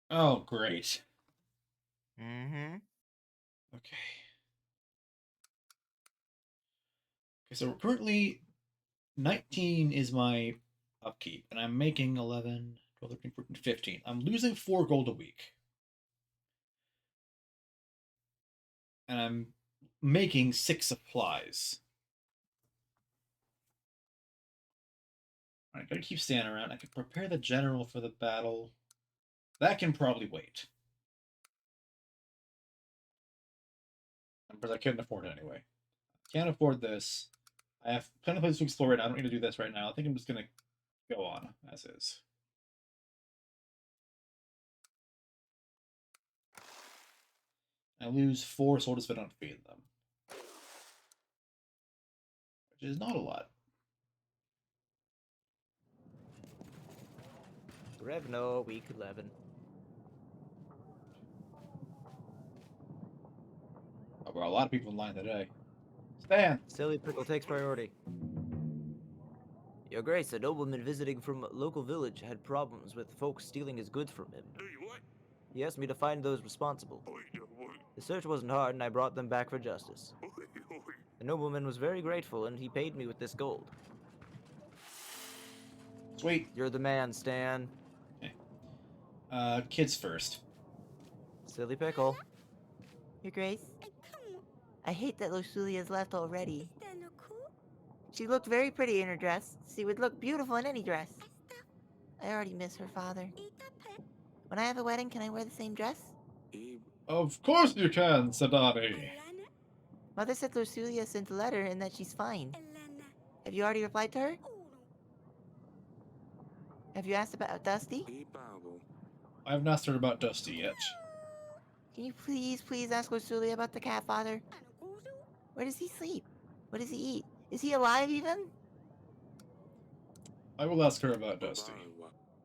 Oh, great. Mm-hmm. Okay. Okay, so currently 19 is my upkeep, and I'm making 11, 12, 13, 14, 15. I'm losing 4 gold a week. And I'm making 6 supplies. Alright, gotta keep standing around. I can prepare the general for the battle. That can probably wait. Because I couldn't afford it anyway. Can't afford this. I have plenty of places to explore it. I don't need to do this right now. I think I'm just gonna go on as is. I lose 4 soldiers if I don't feed them. Which is not a lot. Revno, week 11. Oh, there are a lot of people in line today. Stan! Silly Pickle takes priority. Your Grace, a nobleman visiting from a local village had problems with folks stealing his goods from him. He asked me to find those responsible. The search wasn't hard, and I brought them back for justice. The nobleman was very grateful, and he paid me with this gold. Sweet. You're the man, Stan. Kids first. Silly Pickle. Your Grace, I hate that Lusulia's left already. She looked very pretty in her dress. She would look beautiful in any dress. I already miss her father. When I have a wedding, can I wear the same dress? Of course you can, Sadani. Mother said Lusulia sent a letter and that she's fine. Have you already replied to her? Have you asked about Dusty? I have not asked her about Dusty yet. Can you please ask Lusulia about the cat, Father? Where does he sleep? What does he eat? Is he alive even? I will ask her about Dusty.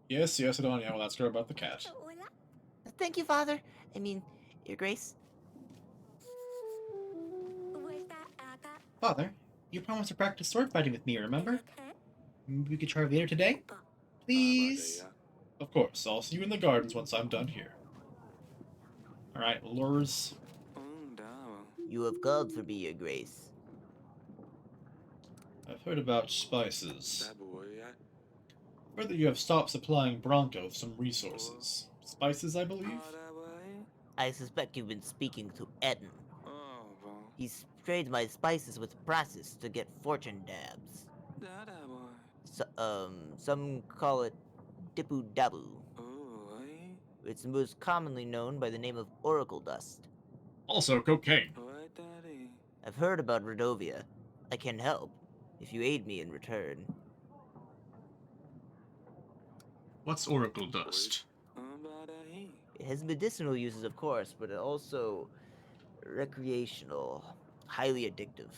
Yes, Sadani, I will ask her about the cat. Thank you, Father. I mean, Your Grace. Father, you promised to practice sword fighting with me, remember? Maybe we could try later today? Please? Of course, I'll see you in the gardens once I'm done here. Alright, lures. You have called for me, Your Grace. I've heard about spices. Heard that you have stopped supplying Bronco with some resources. Spices, I believe? I suspect you've been speaking to Etten. He's traded my spices with Praxis to get fortune dabs. Some call it Dipu Dabu. It's most commonly known by the name of Oracle Dust. Also, cocaine. I've heard about Rodovia. I can help, if you aid me in return. What's Oracle Dust? It has medicinal uses, of course, but also recreational, highly addictive.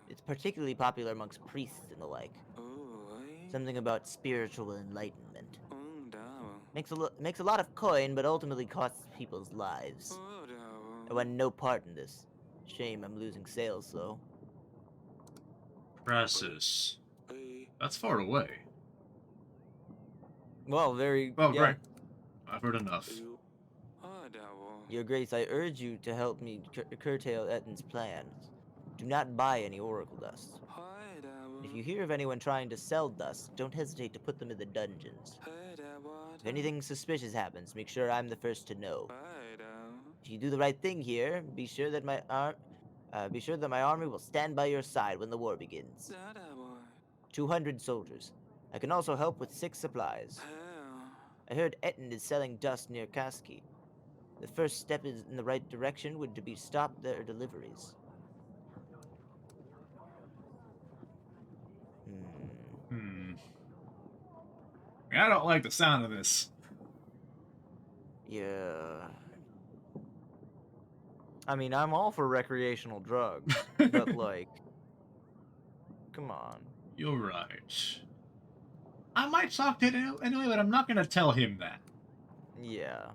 It's particularly popular amongst priests and the like. Something about spiritual enlightenment. Makes a lot of coin, but ultimately costs people's lives. I want no part in this. Shame I'm losing sales, though. Praxis. That's far away. Well, very. Oh, yeah. right. I've heard enough. Your Grace, I urge you to help me curtail Etten's plans. Do not buy any Oracle Dust. If you hear of anyone trying to sell dust, don't hesitate to put them in the dungeons. If anything suspicious happens, make sure I'm the first to know. If you do the right thing here, be sure that my army will stand by your side when the war begins. 200 soldiers. I can also help with 6 supplies. I heard Etten is selling dust near Kaski. The first step in the right direction would be to stop their deliveries. I don't like the sound of this. Yeah. I mean, I'm all for recreational drugs, but like, come on. You're right. I might talk to him anyway, but I'm not gonna tell him that. Yeah.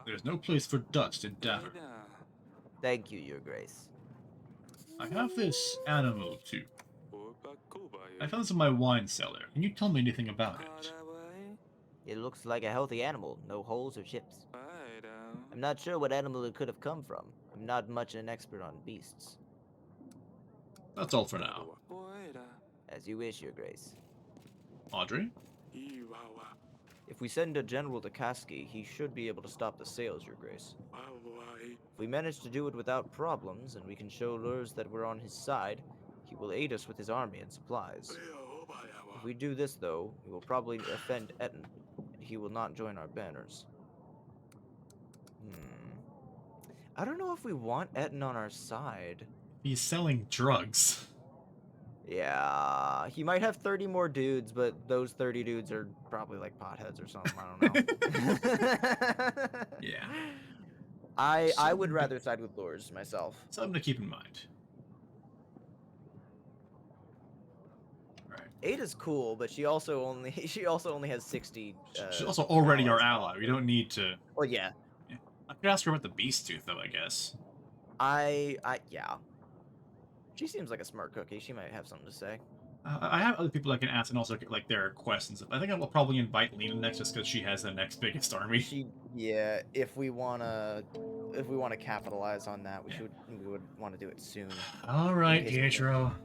There's no place for dust in Davern. Thank you, Your Grace. I have this animal, too. I found this in my wine cellar. Can you tell me anything about it? It looks like a healthy animal, no holes or chips. I'm not sure what animal it could have come from. I'm not much an expert on beasts. That's all for now. As you wish, Your Grace. Audrey? If we send a general to Kaski, he should be able to stop the sales, Your Grace. If we manage to do it without problems, and we can show Lurs that we're on his side, he will aid us with his army and supplies. If we do this, though, we will probably offend Etten, and he will not join our banners. I don't know if we want Etten on our side. He's selling drugs. Yeah, he might have 30 more dudes, but those 30 dudes are probably like potheads or something. I don't know. Yeah. I would rather side with Lurs myself. Something to keep in mind. Right. Ada's cool, but she also only has 60. She's also already our allies. ally. We don't need to. Well, yeah. I could ask her about the beast tooth, though. I guess. Yeah. She seems like a smart cookie. She might have something to say. I have other people I can ask and also get like their questions. I think I will probably invite Lena next, just because she has the next biggest army. If we wanna capitalize on that, we would want to do it soon. All right, In case we Pietro.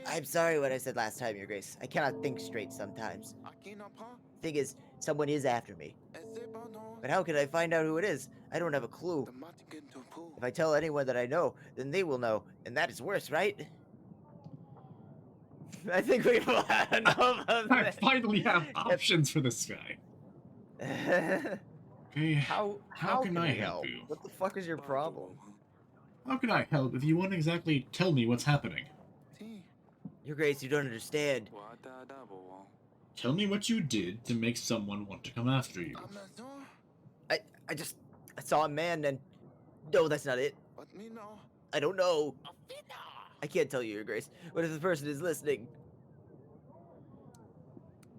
I'm sorry what I said last time, Your Grace. I cannot think straight sometimes. Thing is, someone is after me. But how can I find out who it is? I don't have a clue. If I tell anyone that I know, then they will know, and that is worse, right? I think we've had enough of I this. finally have options for this guy. Okay. How can I we help you? What the fuck is your problem? How can I help if you won't exactly tell me what's happening? Your Grace, you don't understand. Tell me what you did to make someone want to come after you. I saw a man and... No, that's not it. I don't know. I can't tell you, Your Grace. What if the person is listening?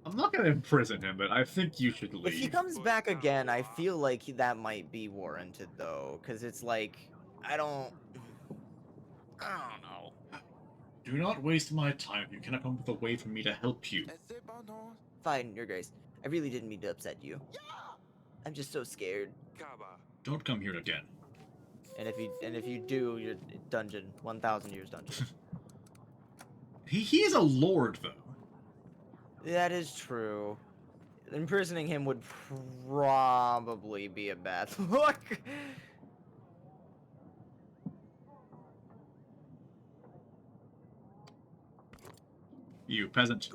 I'm not gonna imprison him, but I think you should leave. If he comes back again, I feel like that might be warranted, though, because it's like, I don't know. Do not waste my time. You cannot come up with a way for me to help you. Fine, Your Grace. I really didn't mean to upset you. I'm just so scared. Don't come here again. And if you do, you're dungeon, 1,000 years dungeon. He is a lord, though. That is true. Imprisoning him would probably be a bad look. You peasant.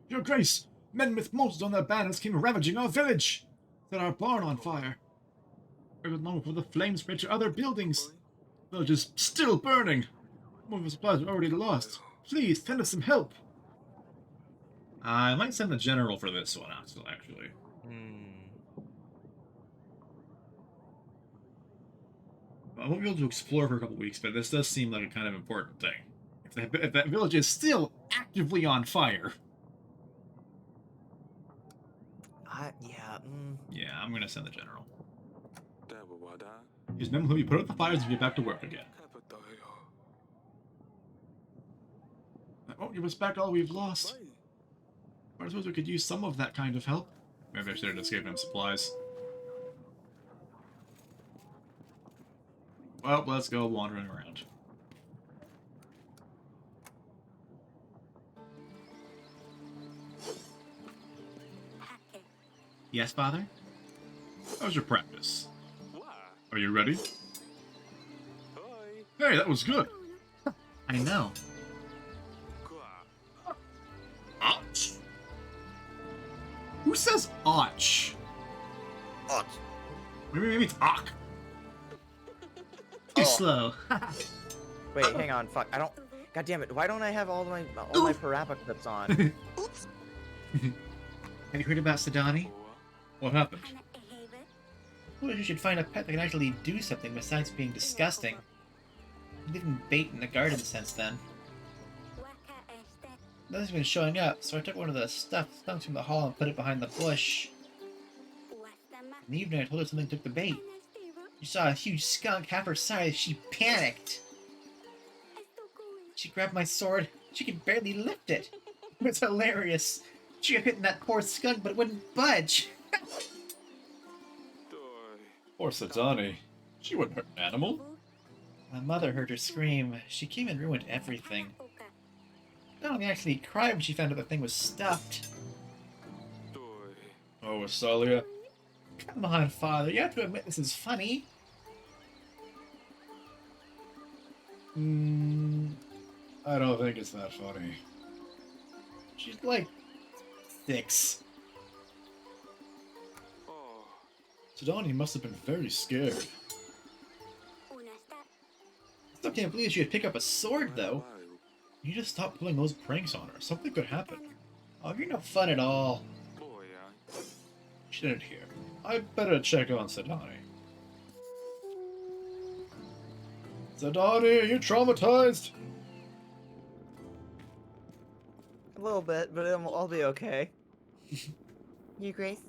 Your Grace, men with monsters on their banners came ravaging our village. Set our barn on fire. Very long before the flames spread to other buildings. The village is still burning. Most of the supplies are already lost. Please, send us some help. I might send the general for this one, actually. I won't be able to explore for a couple weeks, but this does seem like a kind of important thing. If that village is still actively on fire... Yeah. Yeah, I'm gonna send the general. These men will be put out the fires and get back to work again. That won't give us back all we've lost. I suppose we could use some of that kind of help. Maybe I should have just given him supplies. Well, let's go wandering around. Yes, father? How's your practice? Are you ready? Hey, that was good. I know. Och? Who says och? Och. Maybe it's och. Too slow. Wait, hang on. Fuck. I don't. God damn it. Why don't I have all my parappa clips on? Have you heard about Sidani? What happened? Well, you should find a pet that can actually do something besides being disgusting. I've given bait in the garden since then. Nothing's been showing up, so I took one of the stuffed skunks from the hall and put it behind the bush. In the evening, I told her something took the bait. She saw a huge skunk half her size. She panicked. She grabbed my sword. She could barely lift it. It was hilarious. She had hit that poor skunk, but it wouldn't budge. Poor Sidani. She wouldn't hurt an animal. My mother heard her scream. She came and ruined everything. Melanie actually cried when she found out the thing was stuffed. Oh, Asalia. Come on, Father. You have to admit this is funny. I don't think it's that funny. She's like 6. Sidani must have been very scared. Still can't believe she would pick up a sword, though. You just stop pulling those pranks on her. Something could happen. Oh, you're no fun at all. She didn't hear. I'd better check on Sidani. Sidani, are you traumatized? A little bit, but I'll be okay. Your Grace?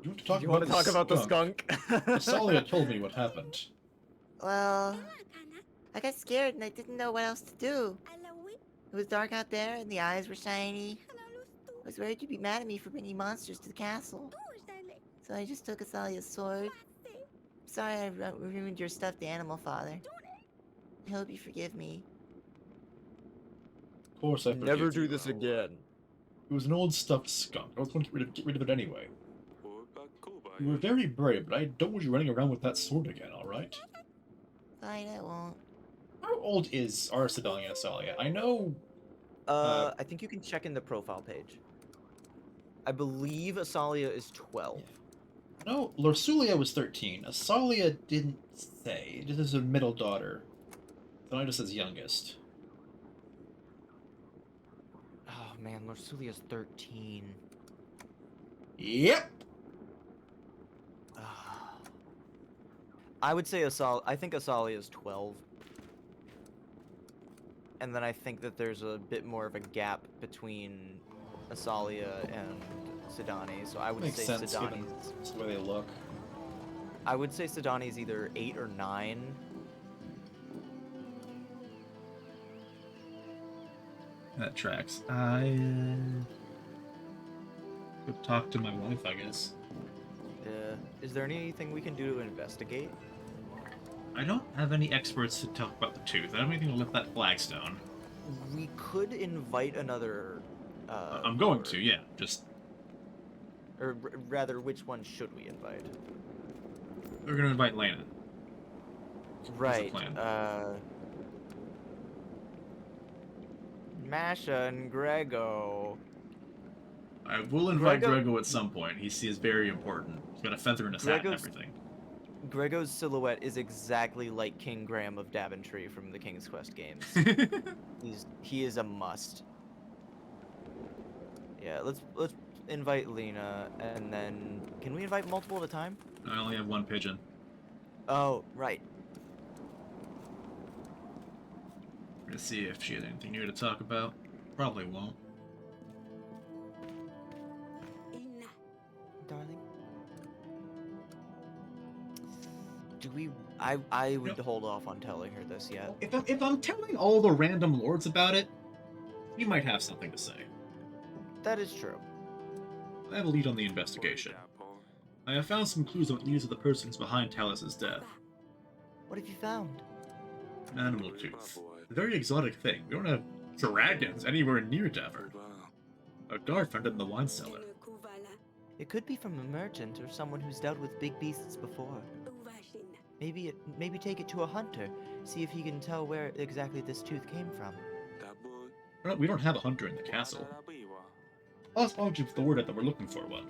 You want to talk You about want to talk about the skunk? Asalia told me what happened. Well, I got scared and I didn't know what else to do. It was dark out there and the eyes were shiny. I was worried you'd be mad at me for bringing monsters to the castle. So I just took Asalia's sword. Sorry I ruined your stuffed animal, Father. I hope you forgive me. Of course I forgive Never you. do this again. It was an old stuffed skunk. I was going to get rid of it anyway. You were very brave, but I don't want you running around with that sword again, alright? Fine, I won't. How old is our Sidani and Asalia? I know... I think you can check in the profile page. I believe Asalia is 12. No, Lorsulia was 13. Asalia didn't say. This is a middle daughter. Sidani just says youngest. Oh man, Lorsulia's 13. Yep! I would say I think Asalia is 12. And then I think that there's a bit more of a gap between Asalia and Sidani, so I would Makes say sense, given Sidani's... just the way they look. I would say Sidani's either 8 or 9. That tracks. I could talk to my wife, I guess. Is there anything we can do to investigate? I don't have any experts to talk about the tooth. I don't have anything to lift that flagstone. We could invite another. I'm going lord. to, yeah. Just Or rather, which one should we invite? we're gonna invite Lena. Right. plan? Masha and Grego. I will invite Grego- Grego at some point. He is very important. He's got a feather in his hat and Grego's- everything. Grego's silhouette is exactly like King Graham of Daventry from the King's Quest games. He is a must. Yeah, let's invite Lena, and then can we invite multiple at a time? I only have one pigeon. Oh, right. Let's see if she has anything new to talk about. Probably won't. Darling. Do we? I would hold off on telling her this yet. If I'm telling all the random lords about it, you might have something to say. That is true. I have a lead on the investigation. I have found some clues on news of the persons behind Talus's death. What have you found? An animal tooth. A very exotic thing. We don't have dragons anywhere near Davern. A guard found it in the wine cellar. It could be from a merchant or someone who's dealt with big beasts before. Maybe take it to a hunter, see if he can tell where exactly this tooth came from. We don't have a hunter in the castle. I'll just give the word out that we're looking for one.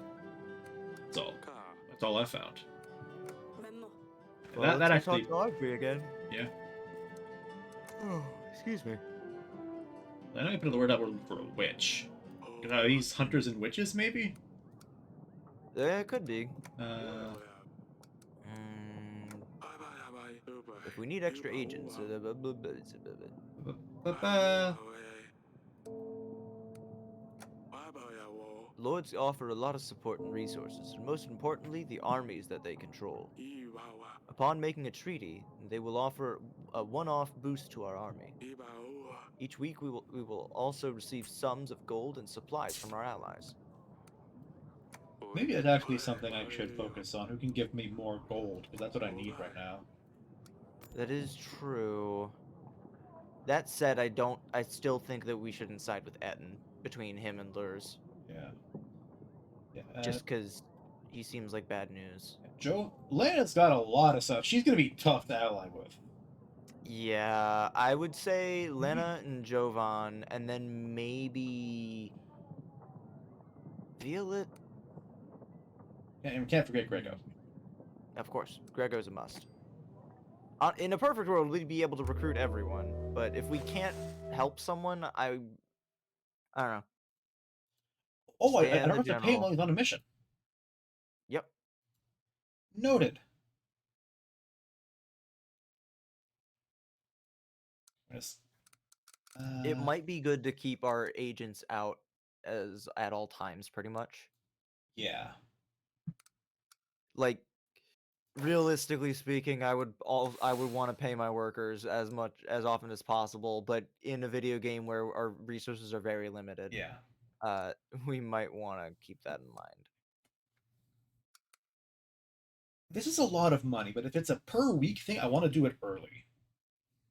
That's all. That's all I found. Well, that let's actually, talk to Aubrey again. yeah. Oh, excuse me. I know you put the word out we're looking for a witch. Are these hunters and witches, maybe? Yeah, it could be. If we need extra agents, Lords offer a lot of support and resources, and most importantly, the armies that they control. Upon making a treaty, they will offer a one-off boost to our army. Each week, we will also receive sums of gold and supplies from our allies. Maybe it's actually something I should focus on. Who can give me more gold? Because that's what I need right now. That is true. That said, I still think that we shouldn't side with Etten between him and Lurs. Yeah. Yeah. Just because he seems like bad news. Lena's got a lot of stuff. She's gonna be tough to ally with. Yeah, I would say Lena and Jovan, and then maybe Violet. Yeah, and we can't forget Grego. Of course, Grego's a must. In a perfect world, we'd be able to recruit everyone, but if we can't help someone, I don't know. Oh, I Stan don't the have to pay him General. while he's on a mission. Yep. Noted. Yes. It might be good to keep our agents out at all times, pretty much. Yeah. Like, realistically speaking, I would want to pay my workers as often as possible, but in a video game where our resources are very limited, Yeah. we might want to keep that in mind. This is a lot of money, but if it's a per week thing, I want to do it early.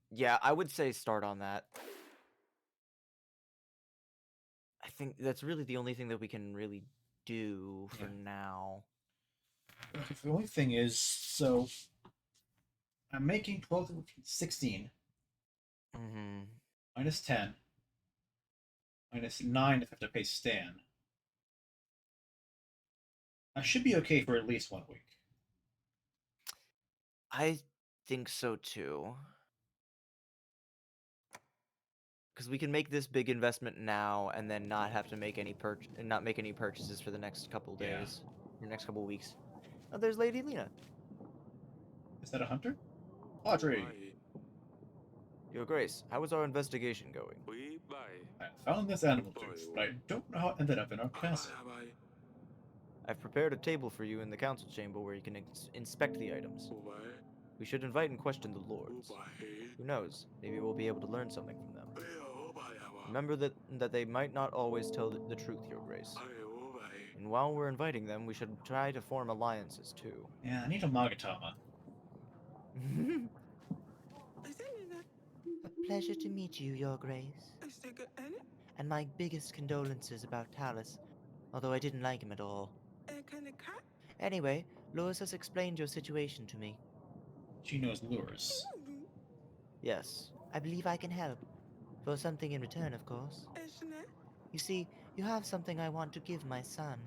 Yeah, I would say start on that. I think that's really the only thing that we can really do for now. The only thing is, so I'm making 12 to 16 Mm-hmm. minus 10 minus 9 if I have to pay Stan. I should be okay for at least 1 week. I think so too. Because we can make this big investment now and then not have to make any purchases for the next couple Yeah. days, the next couple weeks. Oh, there's Lady Lena. Is that a hunter? Audrey! Your Grace, how is our investigation going? I found this animal tooth, but I don't know how it ended up in our castle. I've prepared a table for you in the council chamber where you can inspect the items. We should invite and question the lords. Who knows? Maybe we'll be able to learn something from them. Remember that they might not always tell the truth, Your Grace. And while we're inviting them, we should try to form alliances too. Yeah, I need a Magatama. A pleasure to meet you, Your Grace. And my biggest condolences about Talus, although I didn't like him at all. Anyway, Lewis has explained your situation to me. She knows lures. Yes. I believe I can help. For something in return, of course. You see, you have something I want to give my son.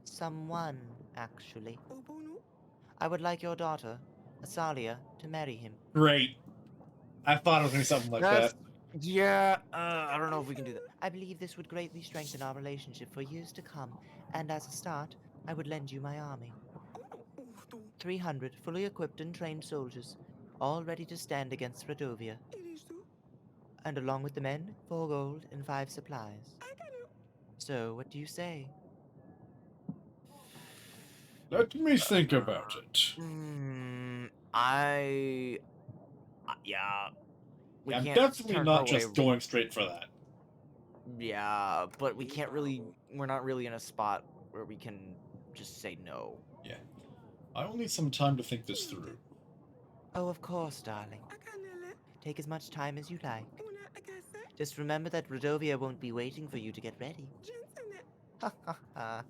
Someone, actually. I would like your daughter, Asalia, to marry him. Great. I thought it was gonna be something like that. Yeah, I don't know if we can do that. I believe this would greatly strengthen our relationship for years to come, and as a start, I would lend you my army. 300 fully equipped and trained soldiers, all ready to stand against Radovia. And along with the men, 4 gold and 5 supplies. So, what do you say? Let me think about it. Yeah. We I'm can't definitely turn not her just away. going straight for that. Yeah, but we can't really. We're not really in a spot where we can just say no. Yeah. I will need some time to think this through. Oh, of course, darling. Take as much time as you like. Just remember that Radovia won't be waiting for you to get ready. Ha ha ha.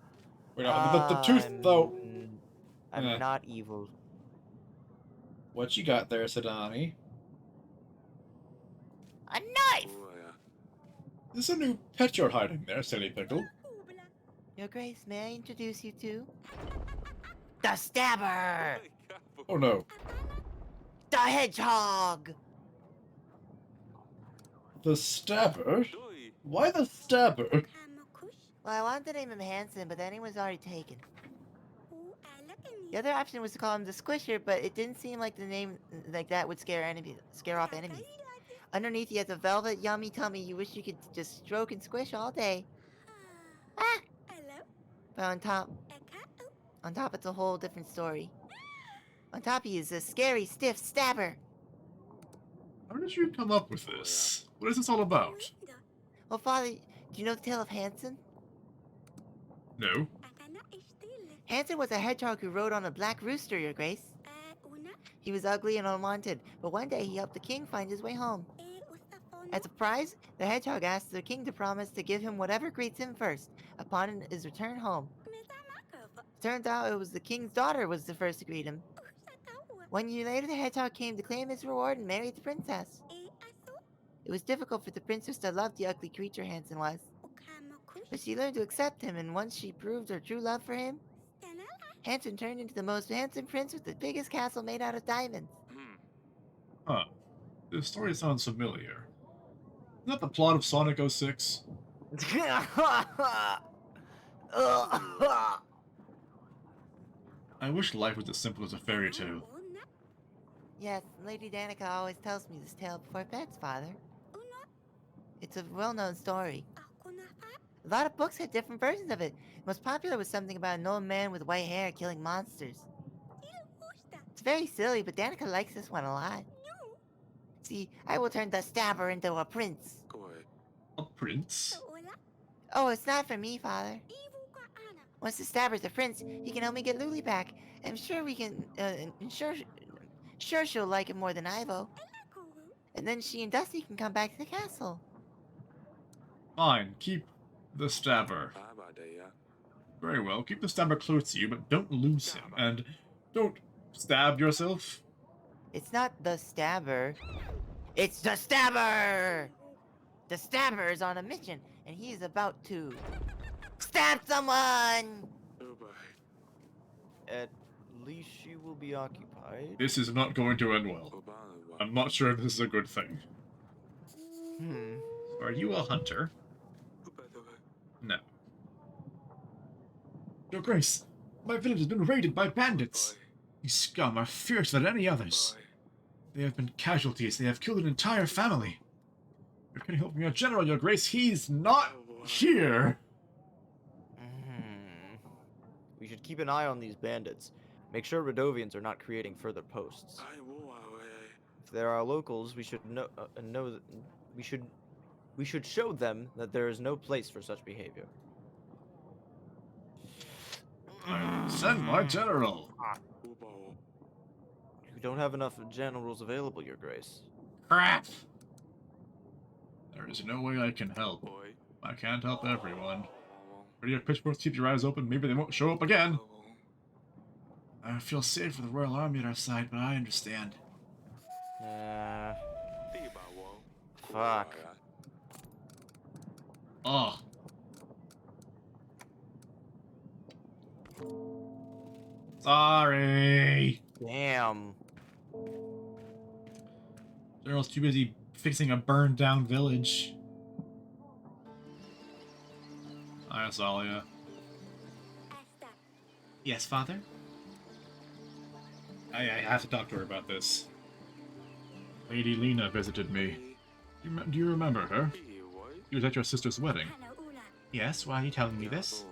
Wait, the tooth, though. I'm Eh. not evil. What you got there, Sadani? A knife! There's a new pet you're hiding there, silly pickle. Your Grace, may I introduce you to? The Stabber! Oh no. The Hedgehog! The Stabber? Why the Stabber? Well, I wanted to name him Hanson, but then he was already taken. The other option was to call him the Squisher, but it didn't seem like the name like that would scare off enemies. Underneath, he has a velvet, yummy tummy you wish you could just stroke and squish all day. Ah! But on top, it's a whole different story. On top, he is a scary, stiff stabber. How did you come up with this? What is this all about? Well, Father, do you know the tale of Hanson? No. Hanson was a hedgehog who rode on a black rooster, Your Grace. He was ugly and unwanted, but one day he helped the king find his way home. As a prize, the hedgehog asked the king to promise to give him whatever greets him first, upon his return home. Turns out it was the king's daughter was the first to greet him. 1 year later, the hedgehog came to claim his reward and married the princess. It was difficult for the princess to love the ugly creature Hanson was. But she learned to accept him, and once she proved her true love for him, Hanson turned into the most handsome prince with the biggest castle made out of diamonds. Huh. This story sounds familiar. Isn't that the plot of Sonic 06? I wish life was as simple as a fairy tale. Yes, Lady Danica always tells me this tale before bed, Father. It's a well-known story. A lot of books had different versions of it. Most popular was something about an old man with white hair killing monsters. It's very silly, but Danica likes this one a lot. See, I will turn the Stabber into a prince. A prince? Oh, it's not for me, Father. Once the Stabber's a prince, he can help me get Luli back. I'm sure we can, sure she'll like him more than Ivo. And then she and Dusty can come back to the castle. Fine, keep the Stabber. Very well, keep the Stabber close to you, but don't lose him, and don't stab yourself. It's not the Stabber. It's the Stabber! The Stabber is on a mission, and he's about to stab someone! At least she will be occupied. This is not going to end well. I'm not sure if this is a good thing. Are you a hunter? No. Your Grace, my village has been raided by bandits. These scum are fiercer than any others. They have been casualties. They have killed an entire family. You're getting help from your general, Your Grace. He's not here. We should keep an eye on these bandits. Make sure Radovians are not creating further posts. If there are locals, we should know. We should We should show them that there is no place for such behavior. Send my general. We don't have enough generals available, Your Grace. Crap. There is no way I can help. I can't help everyone. Ready have pitchforks, keep your eyes open, maybe they won't show up again. I feel safe with the Royal Army at our side, but I understand. Fuck. Oh. Sorry. Damn. General's too busy fixing a burned down village. Hi, Azalia. Yes, father? I have to talk to her about this. Lady Lena visited me. Do you remember her? She was at your sister's wedding. Yes, why are you telling me this?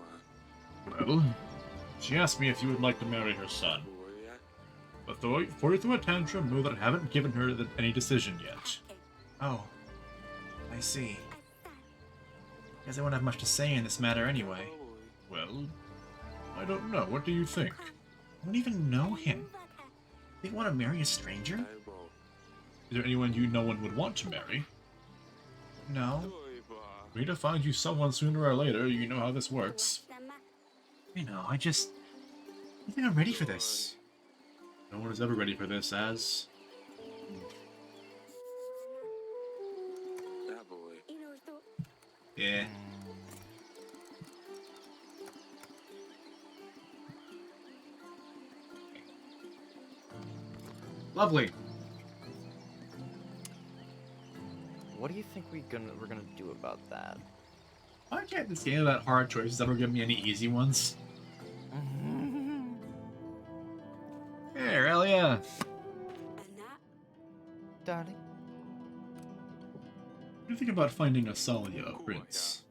Well, she asked me if you would like to marry her son. But before you throw a tantrum, know that I haven't given her any decision yet. Oh, I see. Guess I won't have much to say in this matter anyway. Well, I don't know. What do you think? I don't even know him. They want to marry a stranger? Is there anyone you no one would want to marry? No. For me to find you someone sooner or later, you know how this works. I know, I think I'm ready for this. No one is ever ready for this, as... Yeah. Lovely. What do you think we're gonna do about that? Why can't this game about hard choices ever give me any easy ones? Hey, Aurelia. Darling. What do you think about finding Asalia, Prince?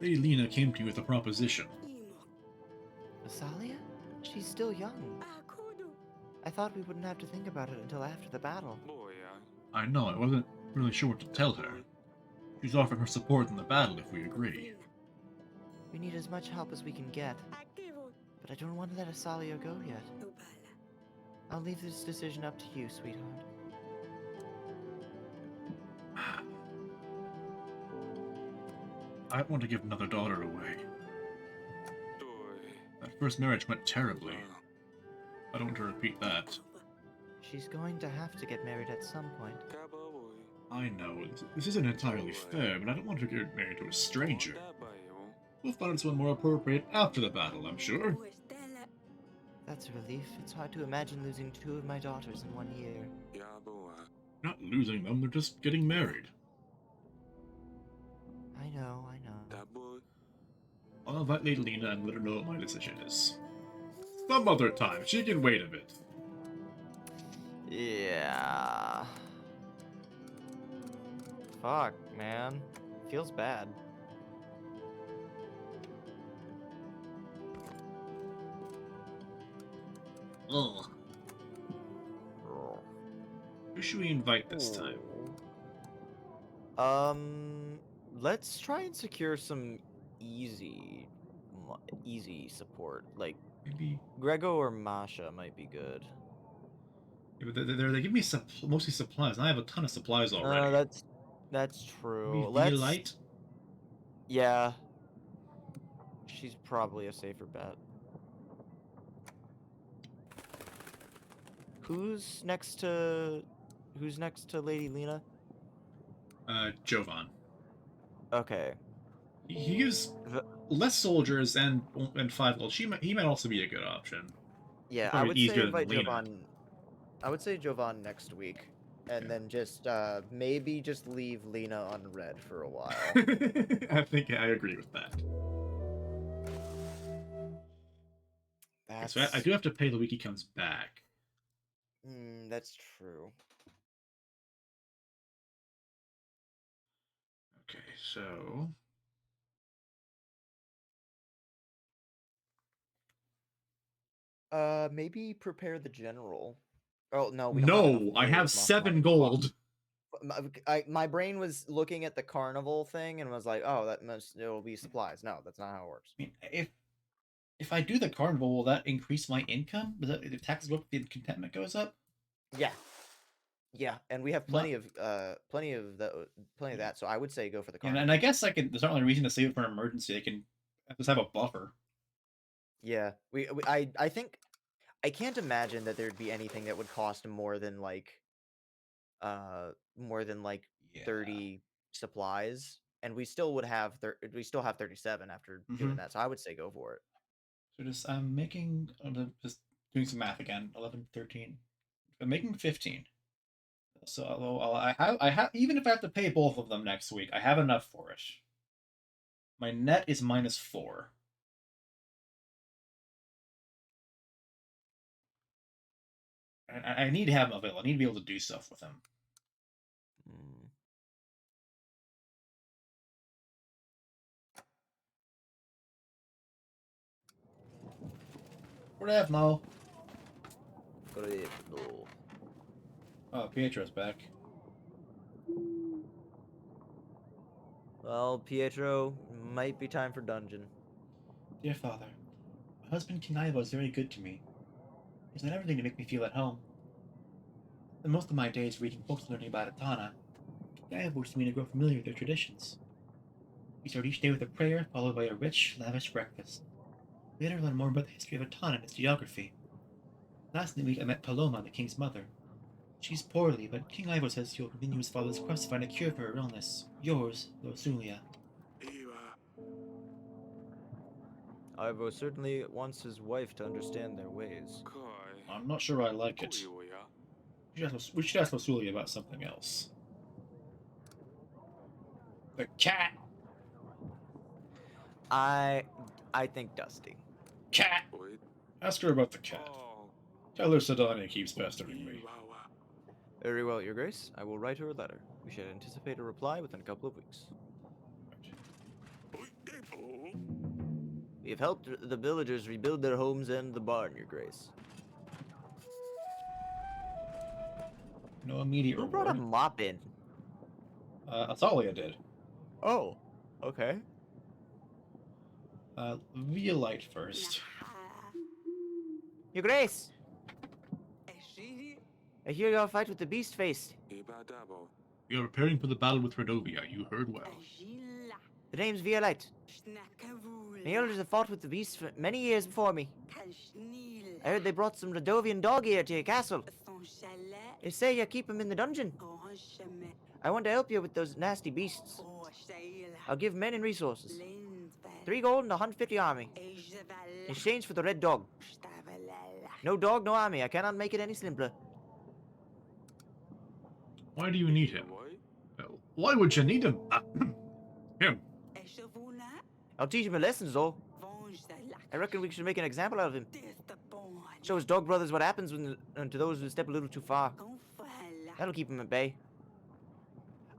Lady Lena came to you with a proposition. Asalia? She's still young. I thought we wouldn't have to think about it until after the battle. I know, I wasn't really sure what to tell her. She's offering her support in the battle if we agree. We need as much help as we can get. But I don't want to let Asalia go yet. I'll leave this decision up to you, sweetheart. I don't want to give another daughter away. That first marriage went terribly. I don't want to repeat that. She's going to have to get married at some point. I know, this isn't entirely fair, but I don't want to get married to a stranger. We'll find someone more appropriate after the battle, I'm sure. That's a relief. It's hard to imagine losing 2 of my daughters in 1 year. Not losing them, they're just getting married. I know. I'll invite Lady Lena and let her know what my decision is. Some other time, she can wait a bit. Yeah. Fuck, man. Feels bad. Ugh. Who should we invite this time? Let's try and secure some easy support. Like, Maybe... Grego or Masha might be good. Yeah, but they give me mostly supplies, and I have a ton of supplies already. That's true. Maybe Let's... Violite? Yeah. She's probably a safer bet. Who's next to Lady Lena? Jovan. Okay. He gives less soldiers and 5 gold. He might also be a good option. Yeah, I Probably would say easier than invite Lena. Jovan. I would say Jovan next week, and then just maybe just leave Lena on red for a while. I think I agree with that. That's So I do have to pay the week he comes back. That's true. Okay, so... Maybe prepare the general. Oh no, we don't have No, enough I have gold. 7 gold. my brain was looking at the carnival thing and was like, oh, that must it'll be supplies. No, that's not how it works. I mean, if I do the carnival, will that increase my income? Does that, if taxes go up, the contentment goes up? Yeah. Yeah, and we have Not- plenty of that. So I would say go for the And, carnival. and I guess I can. There's not really a reason to save it for an emergency. I can just have a buffer. Yeah, I think I can't imagine that there'd be anything that would cost more than like Yeah. 30 supplies, and we still would have we still have 37 after doing Mhm. that. So I would say go for it. So just doing some math again. 11, 13. I'm making 15. So I have even if I have to pay both of them next week, I have enough for it. My net is -4. I need to have him available. I need to be able to do stuff with him. Hmm. What do I have, Mo? Great. Oh, Pietro's back. Well, Pietro, might be time for dungeon. Dear father, my husband King Ivo is very good to me. He's done everything to make me feel at home. And most of my days reading books and learning about Atana, King Ivo wants me to grow familiar with their traditions. We start each day with a prayer, followed by a rich, lavish breakfast. Later, I learn more about the history of Atana and its geography. Last week, I met Paloma, the king's mother. She's poorly, but King Ivo says he'll continue his father's quest to find a cure for her illness. Yours, Rosulia. Ivo certainly wants his wife to understand their ways. I'm not sure I like it. We should ask Rosulia about something else. The cat! I think Dusty. Cat! Ask her about the cat. Tell her Sedania keeps pestering me. Very well, Your Grace. I will write her a letter. We should anticipate a reply within a couple of weeks. We have helped the villagers rebuild their homes and the barn, Your Grace. No immediate Who brought a reward. mop in? Athalia did. Oh, okay. Violite first. Your Grace! I hear you're fight with the beast face. We are preparing for the battle with Redovia. You heard well. The name's Violite. My elders have fought with the beast for many years before me. I heard they brought some Radovian dog here to your castle. They say you keep him in the dungeon. I want to help you with those nasty beasts. I'll give men and resources. 3 gold and 150 army. In exchange for the red dog. No dog, no army. I cannot make it any simpler. Why do you need him? Why would you need him? Him. I'll teach him a lesson, though. I reckon we should make an example out of him. Show his dog brothers what happens to those who step a little too far. That'll keep him at bay.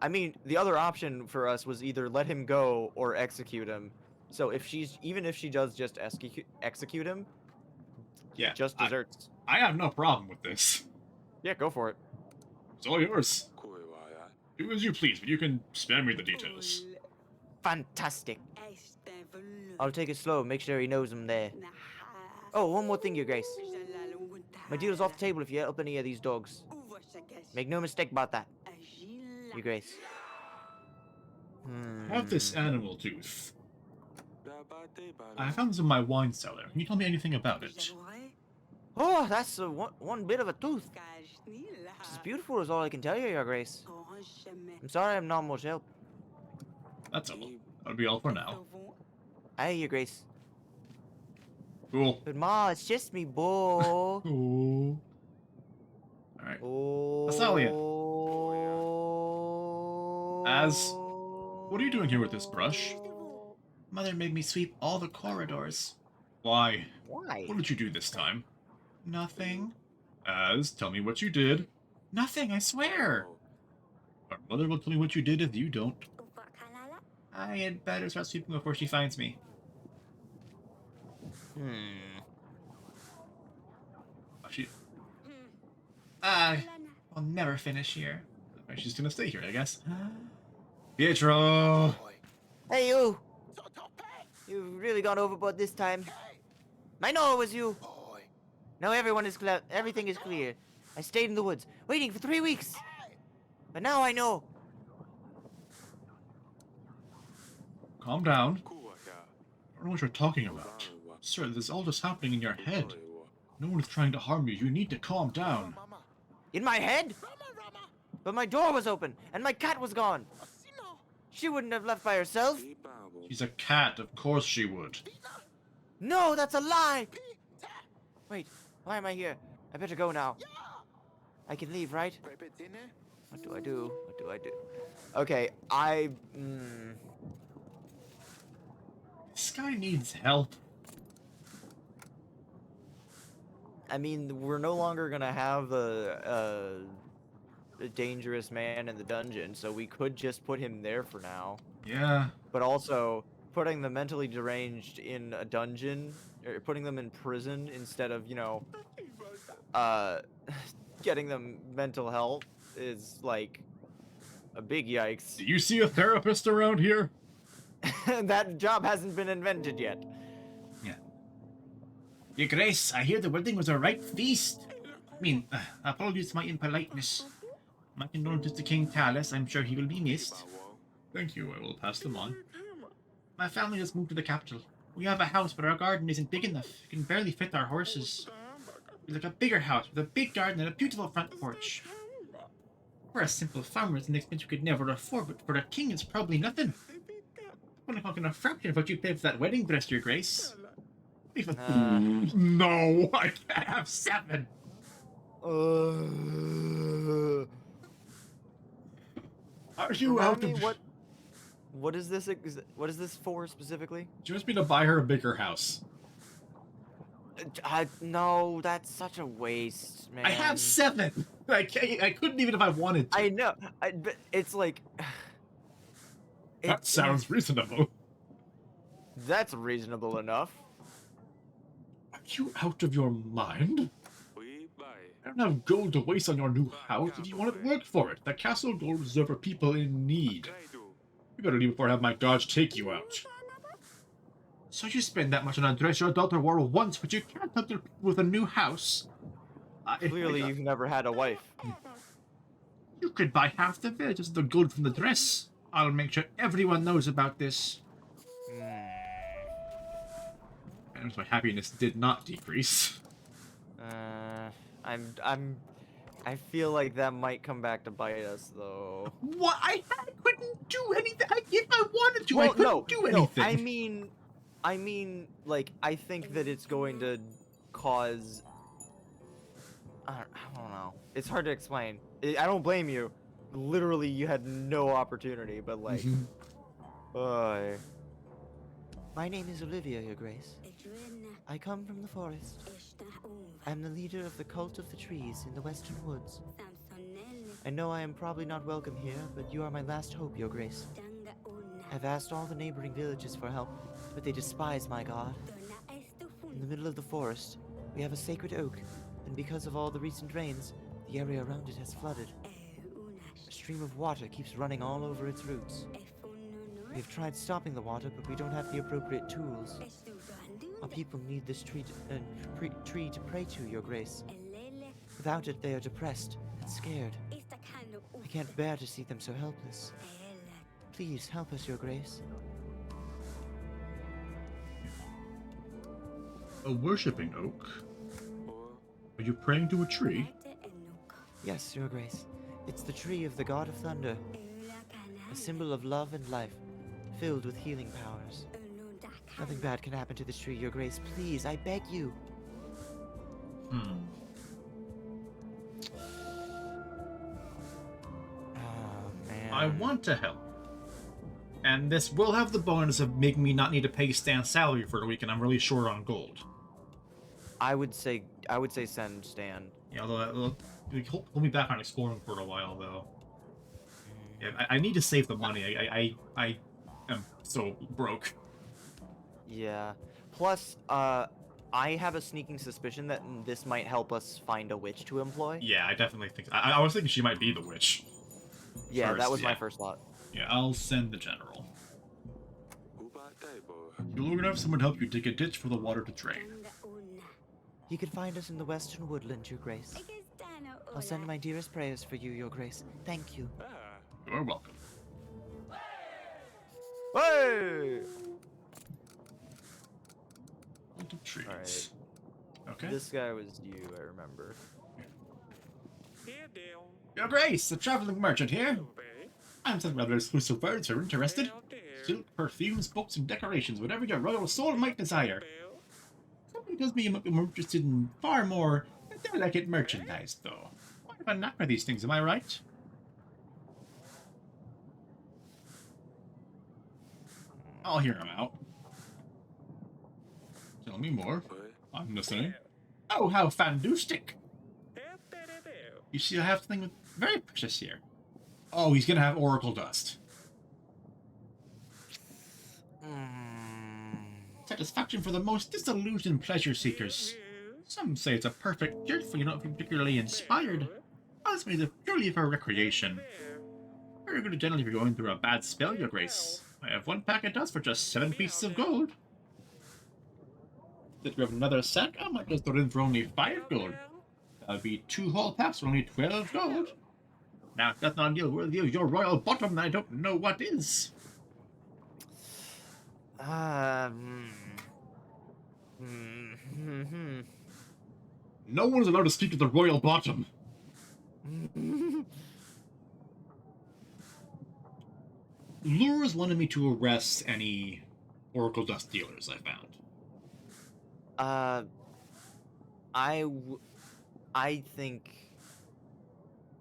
I mean, the other option for us was either let him go or execute him. So if even if she does just execute him, Yeah. just desserts. I have no problem with this. Yeah, go for it. It's all yours. Do as you please, but you can spare me the details. Fantastic. I'll take it slow, make sure he knows I'm there. Oh, one more thing, Your Grace. My deal's off the table if you help any of these dogs. Make no mistake about that, Your Grace. I have this animal tooth. I found this in my wine cellar. Can you tell me anything about it? Oh, that's one bit of a tooth. It's as beautiful as all I can tell you, Your Grace. I'm sorry I'm not much help. That's all. That'll be all for now. Aye, Your Grace. Cool. But Ma, it's just me, boy. Ooh. Alright. Oh. Athalia. What are you doing here with this brush? Mother made me sweep all the corridors. Why? Why? What did you do this time? Nothing. Tell me what you did. Nothing, I swear. Our mother will tell me what you did if you don't. I had better start sweeping before she finds me. She... I'll never finish here. Right, she's gonna stay here, I guess. Pietro! Hey, you! You've really gone overboard this time. I know it was you. Now everything is clear. I stayed in the woods, waiting for 3 weeks. But now I know. Calm down. I don't know what you're talking about. Sir, this is all just happening in your head. No one is trying to harm you. You need to calm down. In my head? But my door was open, and my cat was gone. She wouldn't have left by herself. She's a cat. Of course she would. No, that's a lie! Wait, why am I here? I better go now. I can leave, right? What do I do? What do I do? Okay, This guy needs help. I mean, we're no longer gonna have a dangerous man in the dungeon, so we could just put him there for now. Yeah. But also, putting the mentally deranged in a dungeon, or putting them in prison instead of, you know, getting them mental health is, like, a big yikes. Do you see a therapist around here? That job hasn't been invented yet. Yeah. Your Grace, I hear the wedding was a right feast. I mean, apologies for my impoliteness. My condolences to King Talus. I'm sure he will be missed. Thank you. I will pass them on. My family just moved to the capital. We have a house, but our garden isn't big enough. It can barely fit our horses. We'd like a bigger house with a big garden and a beautiful front porch. We're a simple farmer. It's an expense we could never afford, but for a king, it's probably nothing. I'm not talking a fraction of what you paid for that wedding dress, Your Grace. No, I can't have 7. Are you out Remind me of... what is this? What is this for specifically? She wants me to buy her a bigger house. No, that's such a waste, man. I have 7. I couldn't even if I wanted to. I know. But it's like. That sounds reasonable. That's reasonable enough. Are you out of your mind? I don't have gold to waste on your new house. If you want it, work for it. The castle gold is reserved for people in need. You better leave before I have my guards take you out. So you spend that much on a dress your daughter wore once, but you can't help her with a new house. Clearly, you've never had a wife. You could buy half the village as the gold from the dress. I'll make sure everyone knows about this. And my happiness did not decrease. I feel like that might come back to bite us, though. What? I couldn't do anything. If I wanted to, Well, I couldn't do anything. No, I mean, like, I think that it's going to cause. I don't know. It's hard to explain. I don't blame you. Literally, you had no opportunity, but like. My name is Olivia, Your Grace. I come from the forest. I'm the leader of the Cult of the Trees in the Western Woods. I know I am probably not welcome here, but you are my last hope, Your Grace. I've asked all the neighboring villages for help, but they despise my god. In the middle of the forest, we have a sacred oak, and because of all the recent rains, the area around it has flooded. A stream of water keeps running all over its roots. We have tried stopping the water, but we don't have the appropriate tools. Our people need this tree to pray to, Your Grace. Without it, they are depressed and scared. I can't bear to see them so helpless. Please help us, Your Grace. A worshipping oak? Are you praying to a tree? Yes, Your Grace. It's the tree of the God of Thunder. A symbol of love and life, filled with healing powers. Nothing bad can happen to this tree, Your Grace. Please, I beg you. Oh, man. I want to help. And this will have the bonus of making me not need to pay Stan's salary for a week, and I'm really short on gold. I would say send Stan. Yeah, although it'll hold me back on exploring for a while, though. Yeah, I need to save the money. I am so broke. Yeah. Plus, I have a sneaking suspicion that this might help us find a witch to employ. Yeah, I definitely think. I was thinking she might be the witch. Yeah, First, that was my yeah. first thought. Yeah, I'll send the general. You'll look enough someone to help you dig a ditch for the water to drain. He can find us in the western woodland, Your Grace. I'll send my dearest prayers for you, Your Grace. Thank you. You're welcome. Hey! Little trees. Alright. Okay. This guy was you, I remember. Your Grace, the traveling merchant here. I'm some rather exclusive wares if you're interested. Silk, perfumes, books, and decorations, whatever your royal soul might desire. Something tells me you might be more interested in far more delicate merchandise, though. Why have I not for these things, am I right? I'll hear him out. Tell me more. I'm listening. Oh, how fantastic! You see, I have something very precious here. Oh, he's gonna have Oracle Dust. Satisfaction for the most disillusioned pleasure seekers. Some say it's a perfect gift for you not being particularly inspired. Others say it's purely for recreation. Very good generally if you're going through a bad spell, Your Grace. I have one pack of dust for just 7 pieces of gold. Did you have another sack? I might just throw it in for only 5 gold. That would be 2 whole packs for only 12 gold. Now, if that's not a deal worthy of your royal bottom, then I don't know what is. No one is allowed to speak to the royal bottom. Lures wanted me to arrest any Oracle Dust dealers I found. I think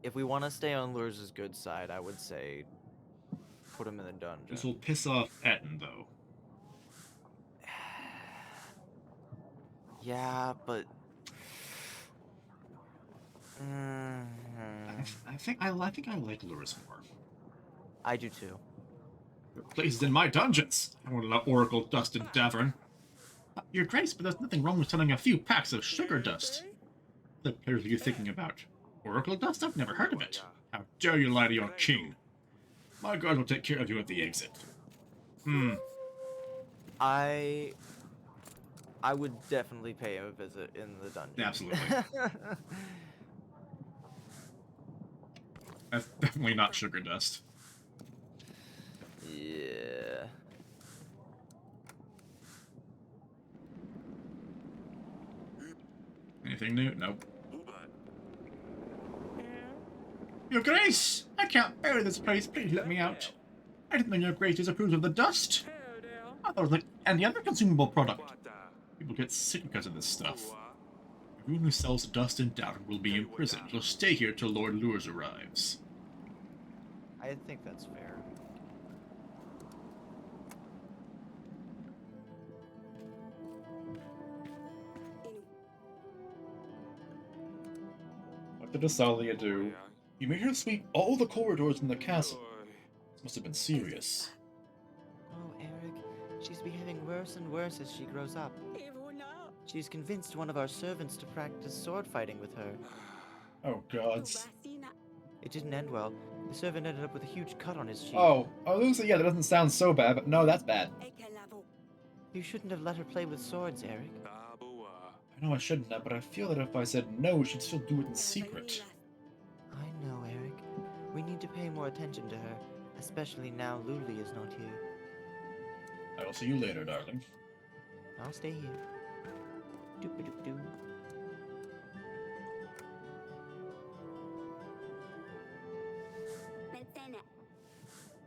if we want to stay on Lures' good side, I would say put him in the dungeon. This will piss off Etten, though. Yeah, but I think I like Lures more. I do too. Your place is in my dungeons. I won't allow Oracle Dust in Davern. Your Grace, but there's nothing wrong with selling a few packs of sugar dust. What players are you thinking about? Oracle Dust? I've never heard of it. How dare you lie to your king? My guard will take care of you at the exit. I would definitely pay him a visit in the dungeon. Absolutely. That's definitely not sugar dust. Yeah. Anything new? Nope. Your Grace! I can't bear this place. Please let me out. I didn't know Your Grace disapproves of the dust. I thought it was like any other consumable product. People get sick because of this stuff. Everyone who sells dust in Davern will be imprisoned. You'll stay here till Lord Lures arrives. I think that's fair. What did Asalia do? You made her sweep all the corridors in the castle. This must have been serious. Oh, Eric, she's behaving worse and worse as she grows up. She's convinced one of our servants to practice sword fighting with her. Oh, gods. It didn't end well. The servant ended up with a huge cut on his cheek. Oh, I was gonna say, yeah, that doesn't sound so bad, but no, that's bad. You shouldn't have let her play with swords, Eric. I know I shouldn't have, but I feel that if I said no, she'd still do it in secret. I know, Eric. We need to pay more attention to her, especially now Luli is not here. I will see you later, darling. I'll stay here. Doop-a-doop-doo.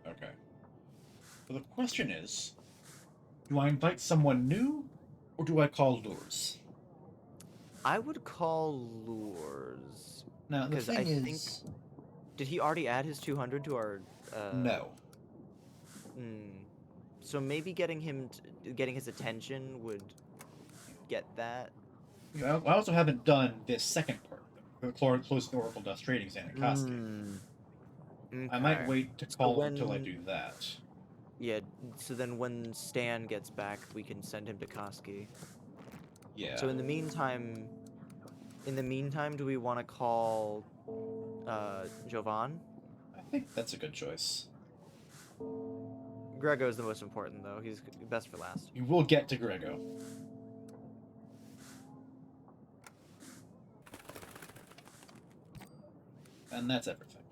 Okay. So the question is, do I invite someone new, or do I call Lures? I would call Lures. Now, the Because thing I is... think... Did he already add his 200 to our... No. So maybe getting his attention would get that. I also haven't done this second part, the close Oracle Dust Trading Stand at Koski. I might wait to call until I do that. Yeah, so then when Stan gets back, we can send him to Koski. Yeah. So in the meantime, do we want to call Jovan? I think that's a good choice. Grego is the most important, though. He's best for last. You will get to Grego. And that's everything.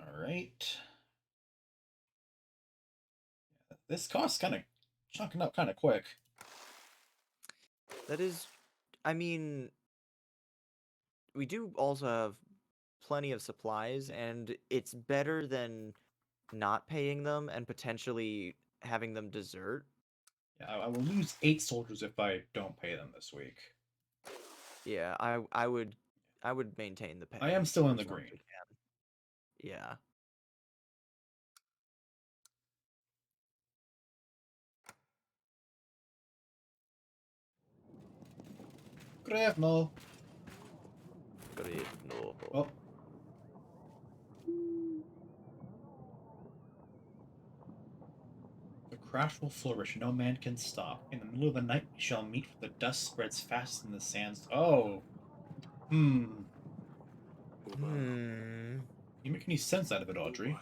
Alright. This cost's kind of chunking up kind of quick. That is, I mean, we do also have plenty of supplies, and it's better than not paying them and potentially having them desert. Yeah, I will lose 8 soldiers if I don't pay them this week. Yeah, I would maintain the pay. I am still in the as long as green. we can. Yeah. Grevno. Great, no. Oh. The crash will flourish, no man can stop. In the middle of the night we shall meet, for the dust spreads fast in the sands. Oh. Hmm. You make any sense out of it, Audrey?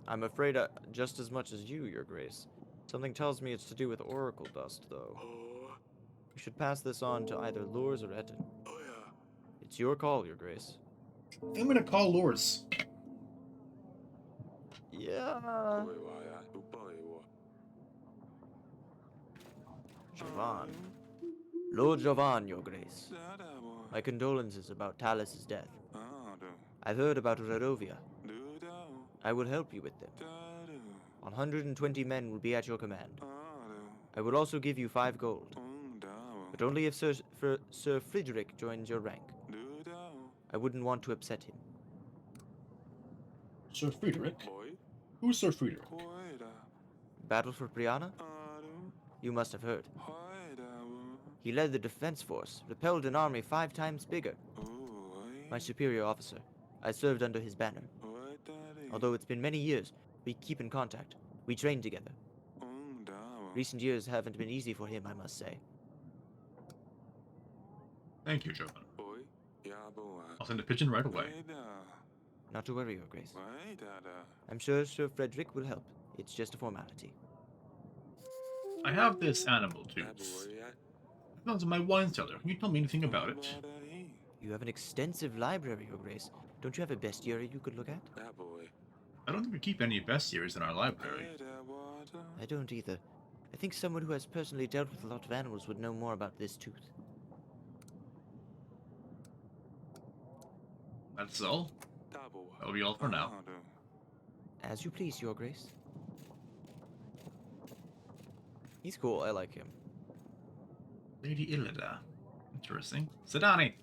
I'm afraid just as much as you, Your Grace. Something tells me it's to do with oracle dust, though. You should pass this on to either Lurs or Etten. It's your call, Your Grace. I'm gonna call Lurs. Yeah. Jovan. Lord Jovan, Your Grace. My condolences about Talus's death. I've heard about Redovia. I will help you with them. 120 men will be at your command. I will also give you 5 gold. But only if Sir Friedrich joins your rank. I wouldn't want to upset him. Sir Friedrich? Who's Sir Friedrich? Battle for Brianna? You must have heard. He led the defense force, repelled an army 5 times bigger. My superior officer. I served under his banner. Although it's been many years, we keep in contact. We train together. Recent years haven't been easy for him, I must say. Thank you, Jovan. I'll send a pigeon right away. Not to worry, Your Grace. I'm sure Sir Frederick will help. It's just a formality. I have this animal tooth. It belongs in my wine cellar. Can you tell me anything about it? You have an extensive library, Your Grace. Don't you have a bestiary you could look at? I don't think we keep any bestiaries in our library. I don't either. I think someone who has personally dealt with a lot of animals would know more about this tooth. That's all. That'll be all for now. As you please, Your Grace. He's cool, I like him. Lady Illida. Interesting. Sidani!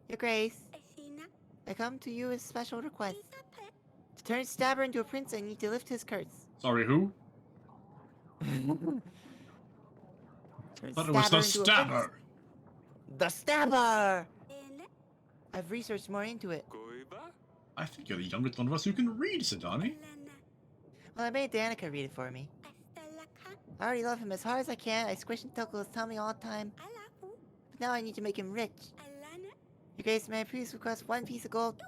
Your Grace, I come to you with a special request. To turn Stabber into a prince, I need to lift his curse. Sorry, who? Turn Thought it was the into a prince. Stabber! The Stabber! I've researched more into it. I think you're the youngest one of us who can read, Sidani. Well, I made Danica read it for me. I already love him as hard as I can. I squish and tickle his tummy all the time. But now I need to make him rich. Your Grace, may I please request 1 piece of gold?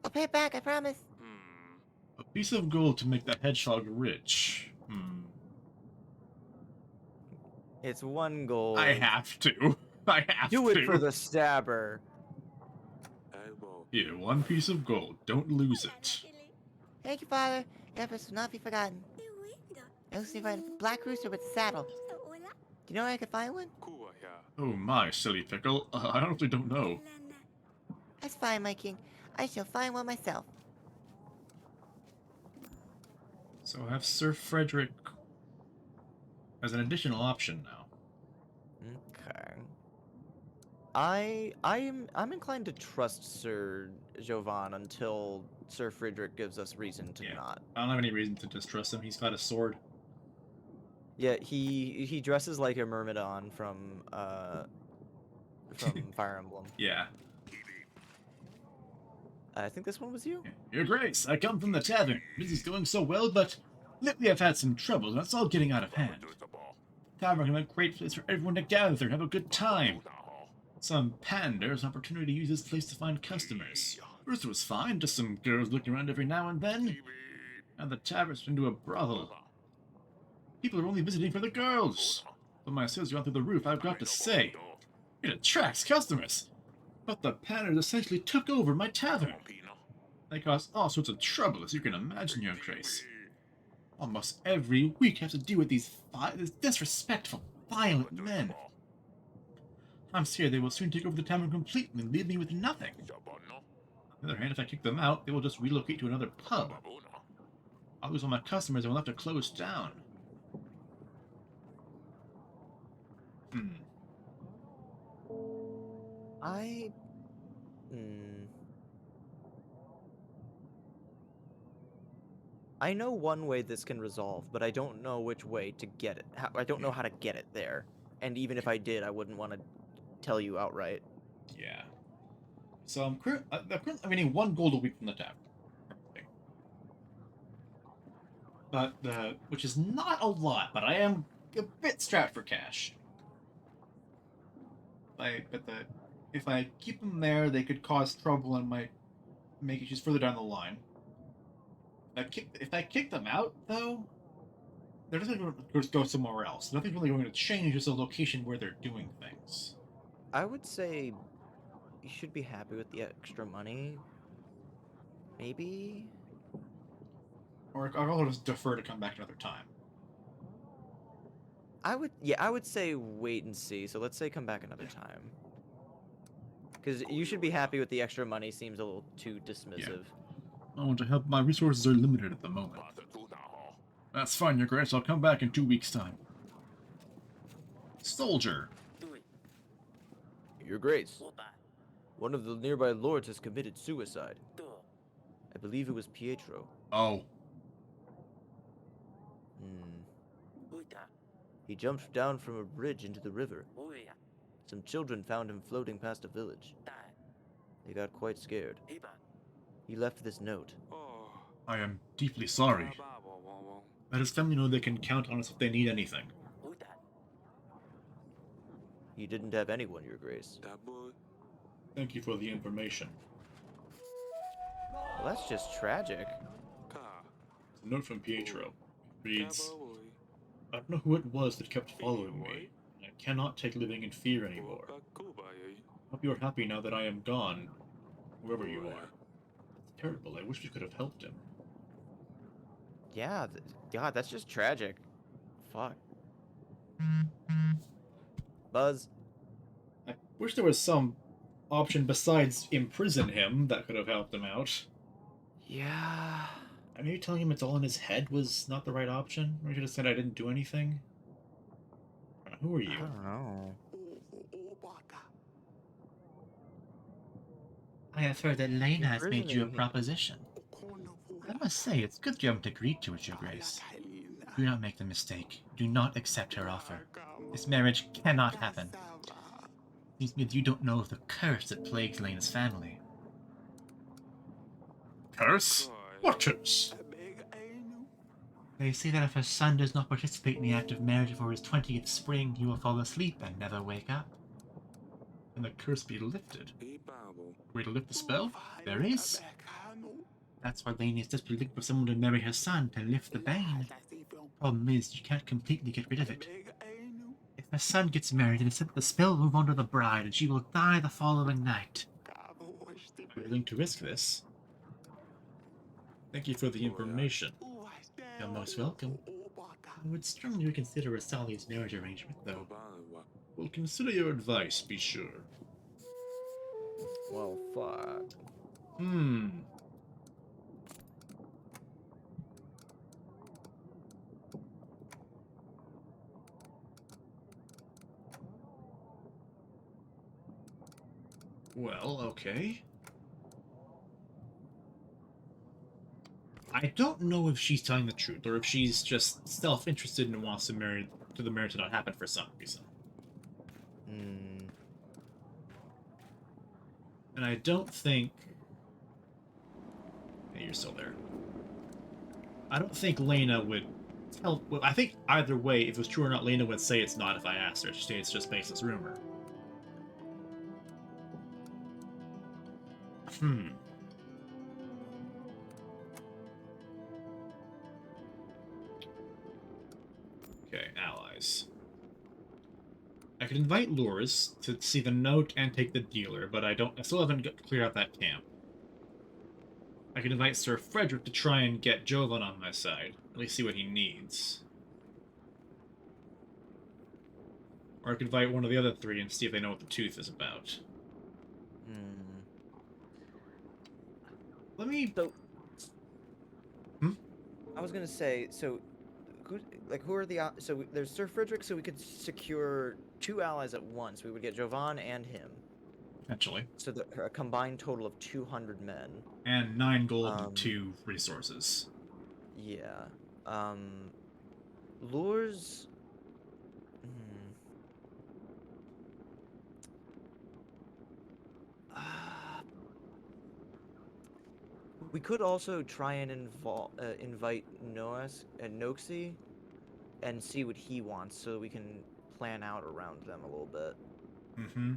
I'll pay it back, I promise. A piece of gold to make that hedgehog rich. It's 1 gold. I have to. I have to. Do it for the Stabber. Here, 1 piece of gold. Don't lose it. Thank you, Father. Your efforts will not be forgotten. I also need to find a black rooster with a saddle. Do you know where I could find one? Oh my, silly pickle. I honestly don't know. That's fine, my king. I shall find one myself. So I have Sir Frederick as an additional option now. Okay. I'm inclined to trust Sir Jovan until Sir Friedrich gives us reason to Yeah. not. I don't have any reason to distrust him. He's got a sword. Yeah, he dresses like a Myrmidon from Fire Emblem. Yeah. I think this one was you. Your Grace, I come from the tavern. Business is going so well, but lately I've had some trouble, and it's all getting out of hand. tavern can be a great place for everyone to gather and have a good time. Some panders an opportunity to use this place to find customers. First it was fine, just some girls looking around every now and then. And the tavern's into a brothel. People are only visiting for the girls. But my sales are gone through the roof, I've got to say. It attracts customers. But the panders essentially took over my tavern. They cause all sorts of trouble, as you can imagine, Your Grace. Almost every week I have to deal with these disrespectful, violent men. I'm scared they will soon take over the tavern completely and leave me with nothing. On the other hand, if I kick them out, they will just relocate to another pub. I'll lose all my customers and will have to close down. I know one way this can resolve, but I don't know which way to get it. I don't know how to get it there. And even if I did, I wouldn't want to tell you outright. Yeah. So I'm winning 1 gold a week from the tavern. But which is not a lot, but I am a bit strapped for cash. If I keep them there, they could cause trouble and might make issues further down the line. If I kick them out, though, they're just going to go somewhere else. Nothing's really going to change, just the location where they're doing things. I would say you should be happy with the extra money. Maybe? Or I'll just defer to come back another time. I would say wait and see. So let's say come back another time. Because you should be happy with the extra money seems a little too dismissive. I want to help. My resources are limited at the moment. That's fine, Your Grace. I'll come back in 2 weeks' time. Soldier. Your Grace. One of the nearby lords has committed suicide. I believe it was Pietro. Oh. He jumped down from a bridge into the river. Some children found him floating past a village. They got quite scared. He left this note. I am deeply sorry. Let his family know they can count on us if they need anything. He didn't have anyone, Your Grace. Thank you for the information. Well, that's just tragic. It's a note from Pietro. It reads, I don't know who it was that kept following me. I cannot take living in fear anymore. Hope you are happy now that I am gone, whoever you are. It's terrible. I wish we could have helped him. Yeah, God, that's just tragic. Fuck. Buzz. I wish there was some option besides imprison him that could have helped him out. Yeah. I mean, telling him it's all in his head was not the right option. Or you should have said I didn't do anything. Who are you? I don't know. I have heard that Lena has made you a Imprisoning- proposition. I must say, it's good you haven't agreed to it, Your Grace. Do not make the mistake. Do not accept her offer. This marriage cannot happen. Seems to me that you don't know of the curse that plagues Lena's family. Curse? What curse? They say that if her son does not participate in the act of marriage before his 20th spring, he will fall asleep and never wake up. Can the curse be lifted? Way to lift the spell? There is. That's why Lena is desperately looking for someone to marry her son to lift the bane. Problem is, you can't completely get rid of it. If her son gets married, it is said that the spell will move on to the bride, and she will die the following night. I'm willing to risk this. Thank you for the information. You're most welcome. I would strongly reconsider Rasali's marriage arrangement, though. We'll consider your advice, be sure. Well, fuck. Well, okay. I don't know if she's telling the truth, or if she's just self-interested and wants to the marriage to not happen for some reason. And I don't think... Hey, you're still there. I don't think Lena would tell. Well, I think either way, if it was true or not, Lena would say it's not if I asked her. She'd say it's just baseless rumor. Okay, allies. I could invite Lures to see the note and take the dealer, but I still haven't cleared out that camp. I could invite Sir Frederick to try and get Jovan on my side. At least see what he needs. Or I could invite one of the other three and see if they know what the tooth is about. Let me... So, I was gonna say, so, who are the... So, there's Sir Frederick, so we could secure 2 allies at once. We would get Jovan and him. Potentially. So, a combined total of 200 men. And 9 gold and 2 resources. Yeah. Lures... We could also try and invite Noxie and see what he wants so we can plan out around them a little bit. Mm-hmm.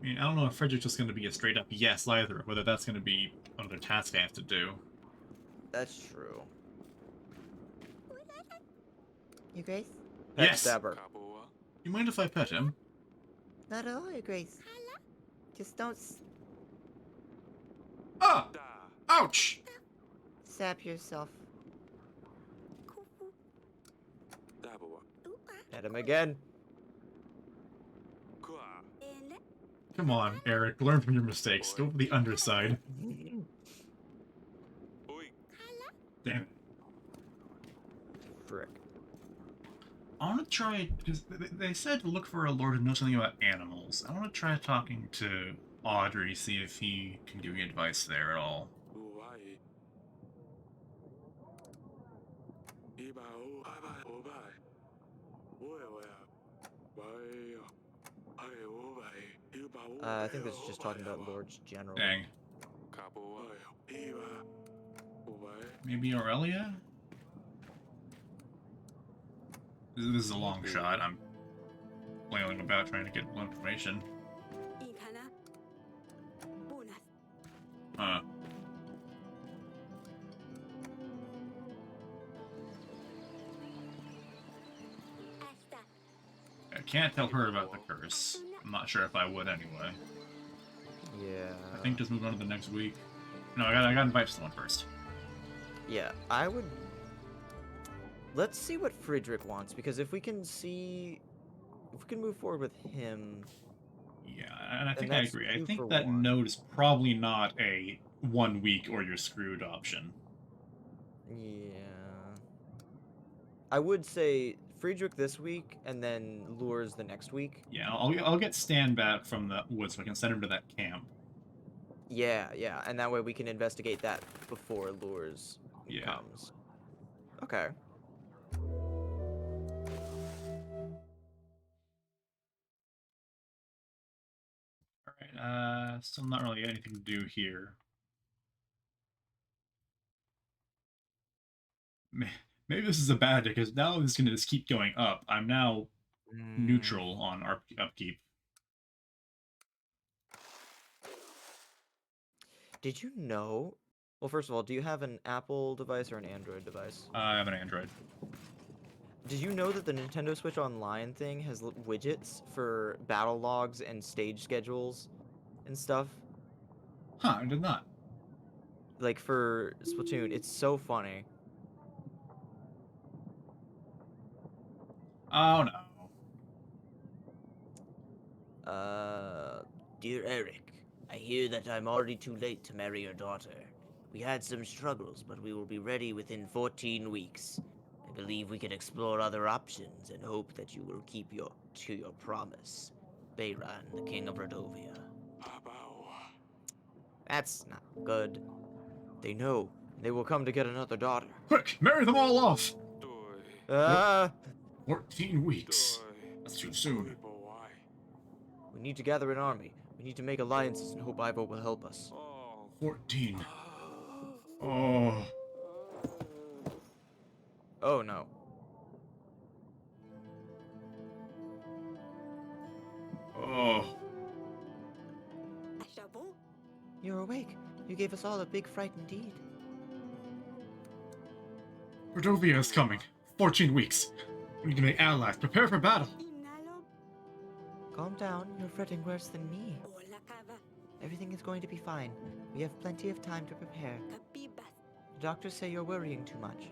I mean, I don't know if Frederick's just going to be a straight-up yes either, whether that's going to be another task I have to do. That's true. Your Grace? Pet Yes! Stabber. You mind if I pet him? Not at all, Your Grace. Just don't Ah! Ouch! sap yourself. Pet him again. Come on, Eric, learn from your mistakes. Go for the underside. Damn it. Frick. I want to try, because they said to look for a lord who knows something about animals. I want to try talking to Audrey, see if he can give me advice there at all. I think this is just talking about lords generally. Dang. Maybe Aurelia? This is a long shot. I'm flailing about trying to get more information. Huh. I can't tell her about the curse. I'm not sure if I would anyway. Yeah. I think just move on to the next week. No, I gotta invite someone first. Yeah, I would... Let's see what Friedrich wants, because if we can see... If we can move forward with him... Yeah, and I think And I that's agree. I 2 think for that 1. note is probably not a 1 week or you're screwed option. Yeah. I would say Friedrich this week, and then Lures the next week. Yeah, I'll get Stan back from the woods so I can send him to that camp. Yeah, yeah, and that way we can investigate that before Lures Yeah. comes. Okay. Alright, still not really anything to do here. Maybe this is a bad day, because now this is going to just keep going up. I'm now neutral on our upkeep. Did you know? Well, first of all, do you have an Apple device or an Android device? I have an Android. Did you know that the Nintendo Switch Online thing has widgets for battle logs and stage schedules and stuff? Huh, I did not. Like for Splatoon, it's so funny. Oh no. Dear Eric, I hear that I'm already too late to marry your daughter. We had some struggles, but we will be ready within 14 weeks. I believe we can explore other options and hope that you will keep your promise. Bayran, the King of Rodovia. That's not good. They know. They will come to get another daughter. Quick, marry them all off! 14 weeks. That's too soon. We need to gather an army. We need to make alliances and hope Ivo will help us. 14. Oh. Oh no. Oh. You're awake. You gave us all a big fright indeed. Rodovia is coming. 14 weeks. We need to make allies. Prepare for battle. Calm down. You're fretting worse than me. Everything is going to be fine. We have plenty of time to prepare. The doctors say you're worrying too much.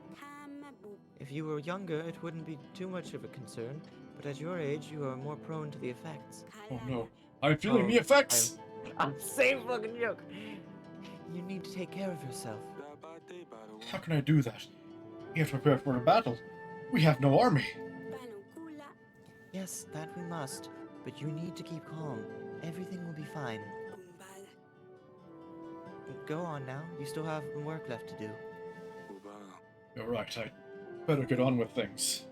If you were younger, it wouldn't be too much of a concern, but at your age, you are more prone to the effects. Oh no, I'm feeling Oh, the effects! Same fucking joke. You need to take care of yourself. How can I do that? We have to prepare for a battle. We have no army. Yes, that we must, but you need to keep calm. Everything will be fine. Go on now. You still have work left to do. You're right, I better get on with things.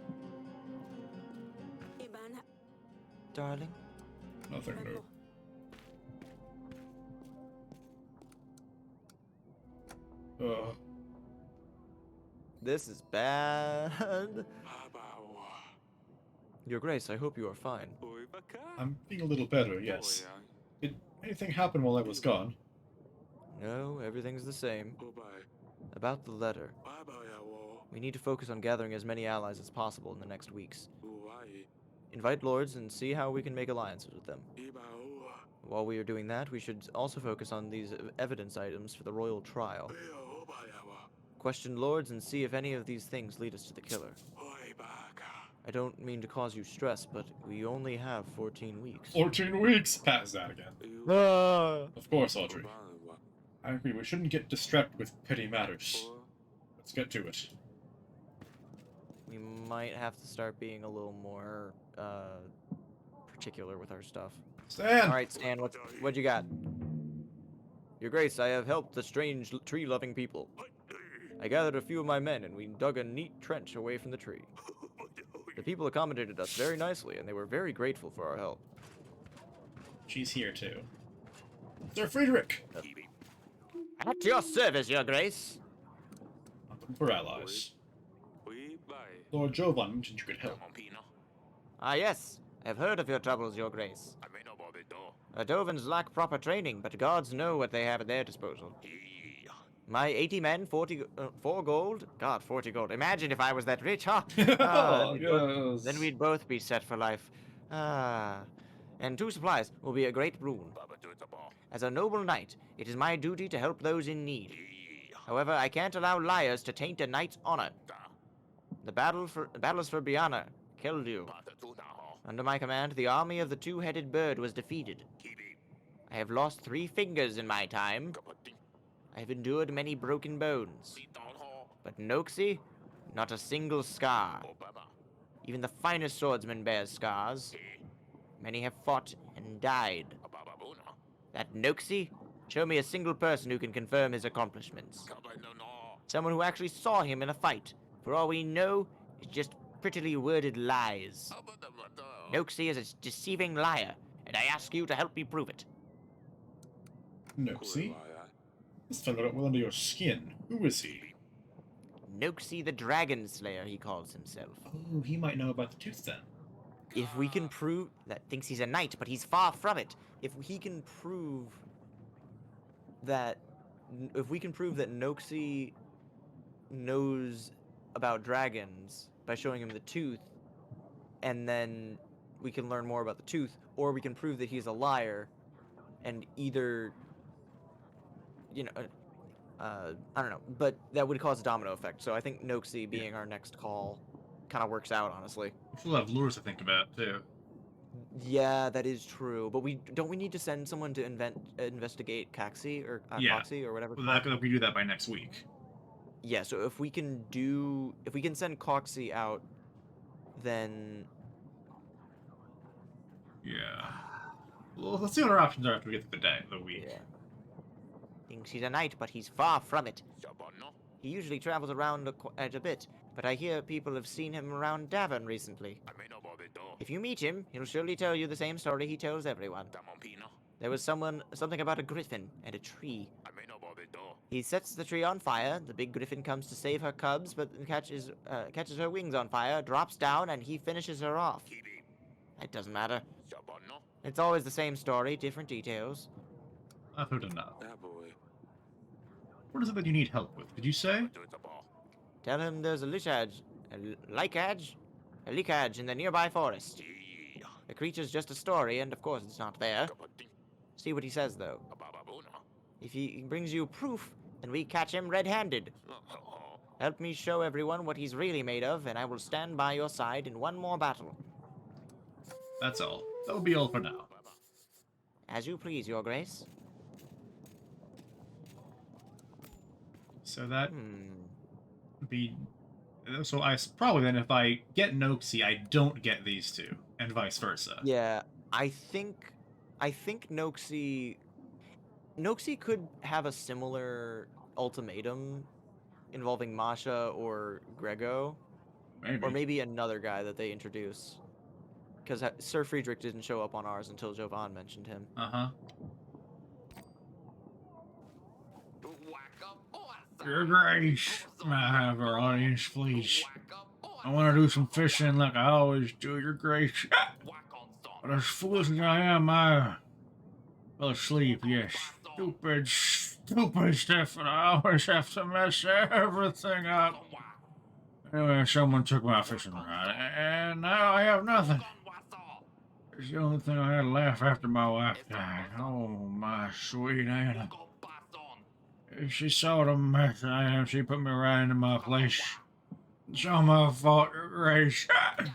Darling, Nothing new. this is bad. Your Grace, I hope you are fine. I'm feeling a little better, yes. Did anything happen while I was gone? No, everything's the same. About the letter. We need to focus on gathering as many allies as possible in the next weeks. Invite lords and see how we can make alliances with them. While we are doing that, we should also focus on these evidence items for the royal trial. Question lords and see if any of these things lead us to the killer. I don't mean to cause you stress, but we only have 14 weeks. 14 weeks! Pass that again. Of course, Audrey. I agree, we shouldn't get distracted with petty matters. Let's get to it. We might have to start being a little more, particular with our stuff. Stan! Alright, Stan, what you got? Your Grace, I have helped the strange tree-loving people. I gathered a few of my men, and we dug a neat trench away from the tree. The people accommodated us very nicely, and they were very grateful for our help. She's here too. Sir Friedrich! At your service, Your Grace. Looking for allies. Lord Jovan mentioned you could help. Ah, yes. I have heard of your troubles, Your Grace. Dovans lack proper training, but gods know what they have at their disposal. My 80 men, 4 gold? God, 40 gold. Imagine if I was that rich, huh? Yes. Then we'd both be set for life. And 2 supplies will be a great boon. As a noble knight, it is my duty to help those in need. However, I can't allow liars to taint a knight's honor. The battles for Biana killed you. Under my command, the army of the 2-headed bird was defeated. I have lost 3 fingers in my time. I have endured many broken bones. But Noxie, not a single scar. Even the finest swordsman bears scars. Many have fought and died. That Noxie, show me a single person who can confirm his accomplishments. Someone who actually saw him in a fight. For all we know, it's just prettily worded lies. Noxie is a deceiving liar, and I ask you to help me prove it. Noxie? This fellow got well under your skin. Who is he? Noxie the Dragon Slayer, he calls himself. Oh, he might know about the tooth then. If we can prove that thinks he's a knight, but he's far from it. If we can prove that Noxie knows about dragons by showing him the tooth, and then we can learn more about the tooth, or we can prove that he's a liar, and either, you know, I don't know, but that would cause a domino effect. So I think Noxie being our next call kind of works out, honestly. We still have lures to think about too. Yeah, that is true. But we need to send someone to investigate Coxie or Yeah. Coxie or whatever. Well, we do that by next week. Yeah, so if we can send Coxie out, then Yeah. Well, let's see what our options are after we get to the week. yeah. Thinks he's a knight, but he's far from it. He usually travels around quite a bit, but I hear people have seen him around Davern recently. If you meet him, he'll surely tell you the same story he tells everyone. There was something about a griffin and a tree. He sets the tree on fire. The big griffin comes to save her cubs, but catches her wings on fire, drops down, and he finishes her off. It doesn't matter. It's always the same story, different details. I've heard enough. What is it that you need help with? Did you say? Tell him there's a Lycadge in the nearby forest. The creature's just a story, and of course it's not there. See what he says, though. If he brings you proof, then we catch him red-handed. Help me show everyone what he's really made of, and I will stand by your side in one more battle. That's all. That'll be all for now. As you please, Your Grace. So that be. So probably then if I get Noxie, I don't get these two, and vice versa. Yeah, I think Noxie could have a similar ultimatum involving Masha or Grego, Maybe. or maybe another guy that they introduce. Because Sir Friedrich didn't show up on ours until Jovan mentioned him. Uh-huh. Your Grace, may I have our audience, please? I want to do some fishing like I always do, Your Grace. But as foolish as I am, I fell asleep, yes. Stupid Stefan. I always have to mess everything up. Anyway, someone took my fishing rod, and now I have nothing. It's the only thing I had left after my wife died. Oh, my sweet Anna. She saw the mess I am. She put me right into my place. It's all my fault, Your Grace. I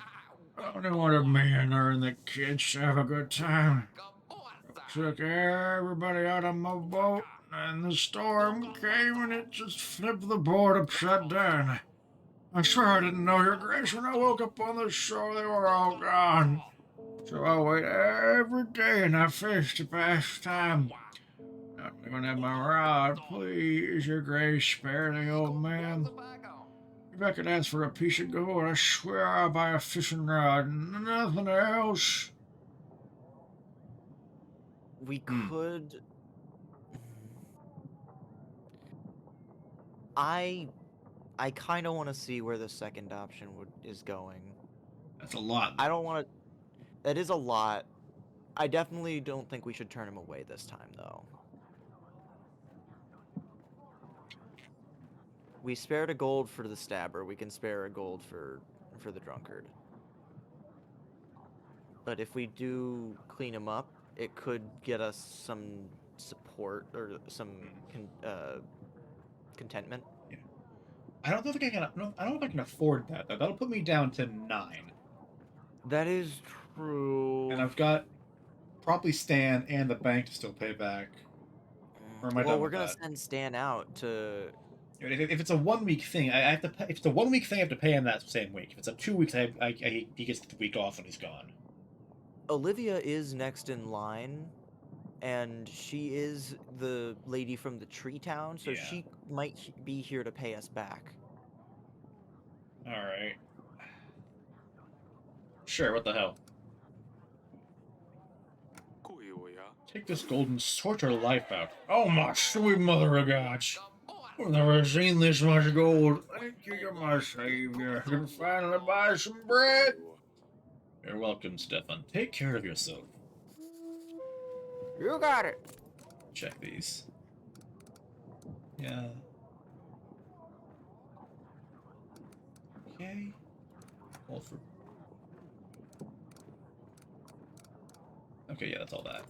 only wanted me and her and the kids to have a good time. Took everybody out of my boat, and the storm came and it just flipped the board upside down. I swear I didn't know, Your Grace. When I woke up on the shore, they were all gone. So I wait every day and I fish to pass time. I'm gonna have my rod. Please, Your Grace, spare the old man. If I could ask for a piece of gold, I swear I'll buy a fishing rod and nothing else. We could... I kind of want to see where the second option is going. That's a lot. I don't want to... That is a lot. I definitely don't think we should turn him away this time, though. We spared a gold for the stabber. We can spare a gold for the drunkard. But if we do clean him up, it could get us some support or some contentment. Yeah. I don't think I can. I don't know if I can afford that. Though. That'll put me down to 9. That is true. And I've got probably Stan and the bank to still pay back. Or am I well, done we're with gonna that? send Stan out to. If it's a 1 week thing, I have to. Pay, if it's a 1 week thing, I have to pay him that same week. If it's a 2 weeks, he gets the week off when he's gone. Olivia is next in line, and she is the lady from the tree town, so Yeah. she might be here to pay us back. All right. Sure. What the hell? Take this gold and sort your life out. Oh my sweet mother of God! I've never seen this much gold. Thank you, you're my savior. I can finally buy some bread. You're welcome, Stefan. Take care of yourself. You got it. Check these. Yeah. Okay. Hold for. Okay, yeah, that's all that.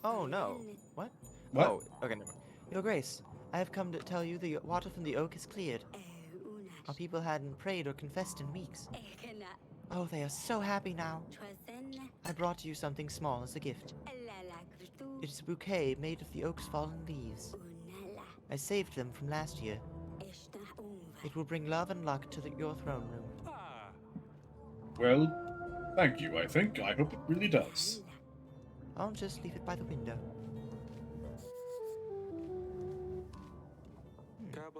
Oh no. What? What? Oh, okay, never mind. Your Grace, I have come to tell you the water from the oak is cleared. Our people hadn't prayed or confessed in weeks. Oh, they are so happy now. I brought you something small as a gift. It is a bouquet made of the oak's fallen leaves. I saved them from last year. It will bring love and luck to your throne room. Well, thank you, I think. I hope it really does. I'll just leave it by the window.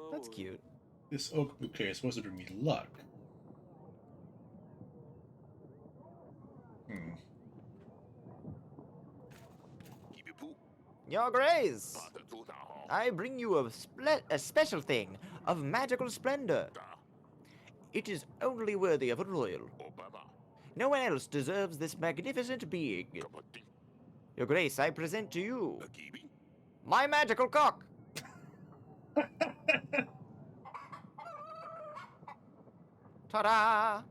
That's cute. This oak bouquet is supposed to bring me luck. Your Grace, I bring you a special thing of magical splendor. It is only worthy of a royal. No one else deserves this magnificent being. Your Grace, I present to you my magical cock. Ta-da!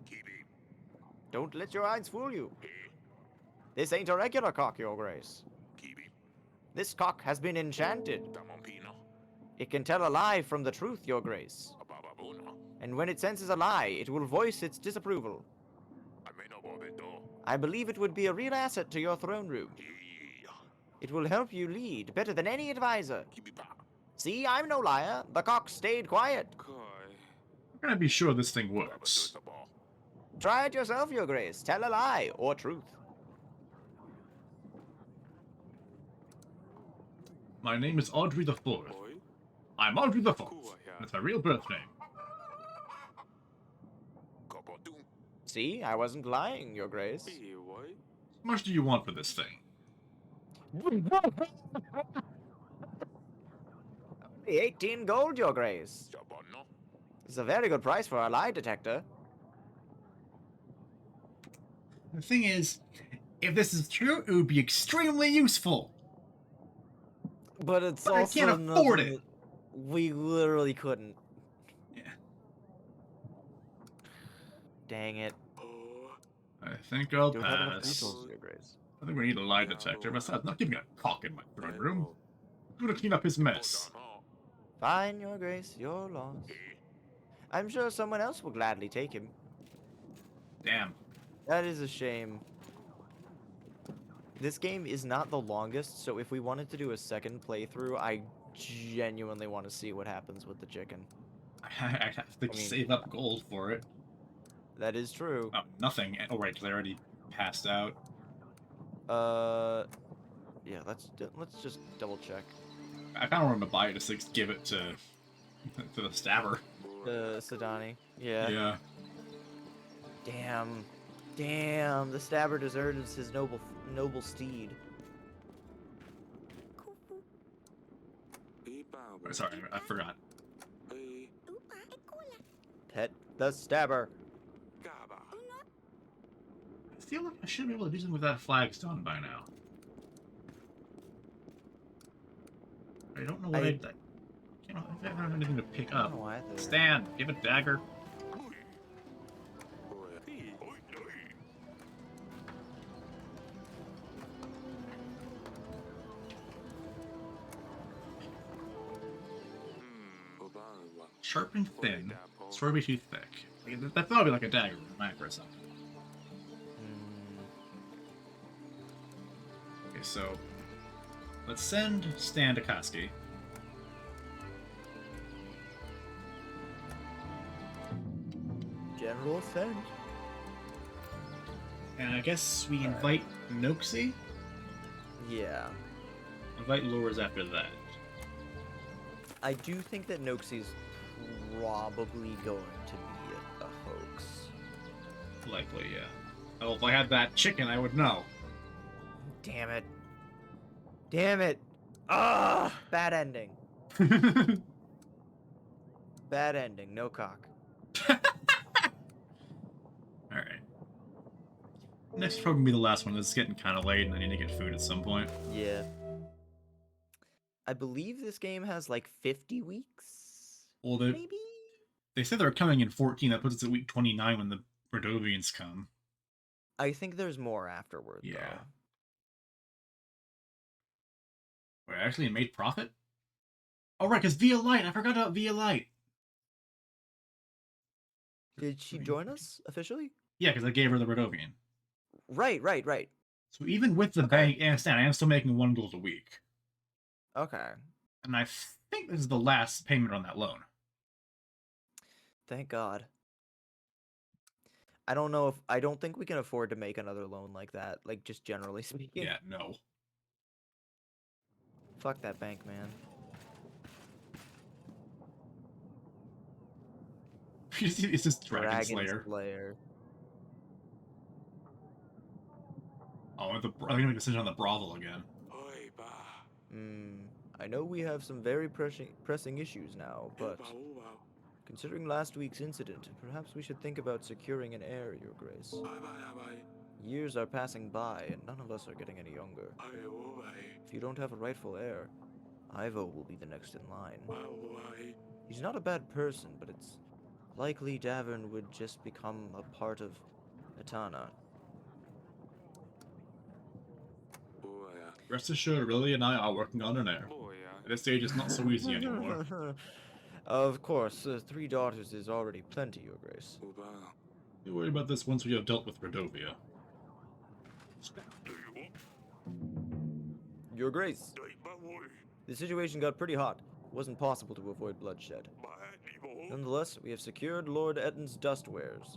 Don't let your eyes fool you. This ain't a regular cock, Your Grace. This cock has been enchanted. It can tell a lie from the truth, Your Grace. And when it senses a lie, it will voice its disapproval. I believe it would be a real asset to your throne room. It will help you lead better than any advisor. See, I'm no liar. The cock stayed quiet. I'm gonna be sure this thing works. Try it yourself, Your Grace. Tell a lie or truth. My name is Audrey the Fourth. I'm Audrey the Fourth. That's my real birth name. See, I wasn't lying, Your Grace. How much do you want for this thing? Only 18 gold, Your Grace. It's a very good price for a lie detector. The thing is, if this is true, it would be extremely useful. But it's But I also can't afford nothing it. that we literally couldn't. Yeah. Dang it. I think I'll Don't have enough pass. resources, Your Grace. I think we need a lie detector. Besides, not giving a cock in my throne room. I'm gonna clean up his mess. Fine, Your Grace, your loss. I'm sure someone else will gladly take him. Damn. That is a shame. This game is not the longest, so if we wanted to do a second playthrough, I genuinely want to see what happens with the chicken. I have to I mean- save up gold for it. That is true. Oh, nothing. Oh, right, because I already passed out. Yeah, let's just double check. I kind of wanted to buy it just to give it to the stabber. Sidani. Yeah. Yeah. Damn, the stabber deserves his noble steed. Sorry, I forgot. Pet the stabber. I feel like I should be able to do something with that flagstone by now. I don't know what I don't have anything to pick I up. don't know either. Stan, give a dagger. Sharp and thin, sword be too thick. That's probably like a dagger with a knife or something. Okay, so let's send Stan to Koski. General Send. And I guess we invite Noxie? Yeah. Invite Lures after that. I do think that Noxie's probably going to be a hoax. Likely, yeah. Oh, if I had that chicken, I would know. Damn it. Damn it. Ah, bad ending. Bad ending. No cock. Alright. Next will probably be the last one. This is getting kind of late and I need to get food at some point. Yeah. I believe this game has like 50 weeks. Well, Maybe? they said they're coming in 14. That puts us at week 29 when the Rodovians come. I think there's more afterward, Yeah. though. Wait, actually, it made profit? Oh, right, because Via Light. I forgot about Via Light. Did she join us officially? Yeah, because I gave her the Rodovian. Right. So even with the bank and Stan, I am still making 1 gold a week. Okay. And I think this is the last payment on that loan. Thank God. I don't think we can afford to make another loan like that, like just generally speaking. Yeah, no. Fuck that bank, man. It's just Dragon Slayer. Slayer. Oh, I'm gonna make a decision on the brothel again. I know we have some very pressing issues now, but considering last week's incident, perhaps we should think about securing an heir, Your Grace. Years are passing by, and none of us are getting any younger. If you don't have a rightful heir, Ivo will be the next in line. He's not a bad person, but it's likely Davern would just become a part of Etana. Rest assured, Lily and I are working on an heir. At this stage, it's not so easy anymore. Of course, 3 daughters is already plenty, Your Grace. You worry about this once we have dealt with Redovia. Your Grace, the situation got pretty hot. It wasn't possible to avoid bloodshed. Nonetheless, we have secured Lord Etton's dust wares.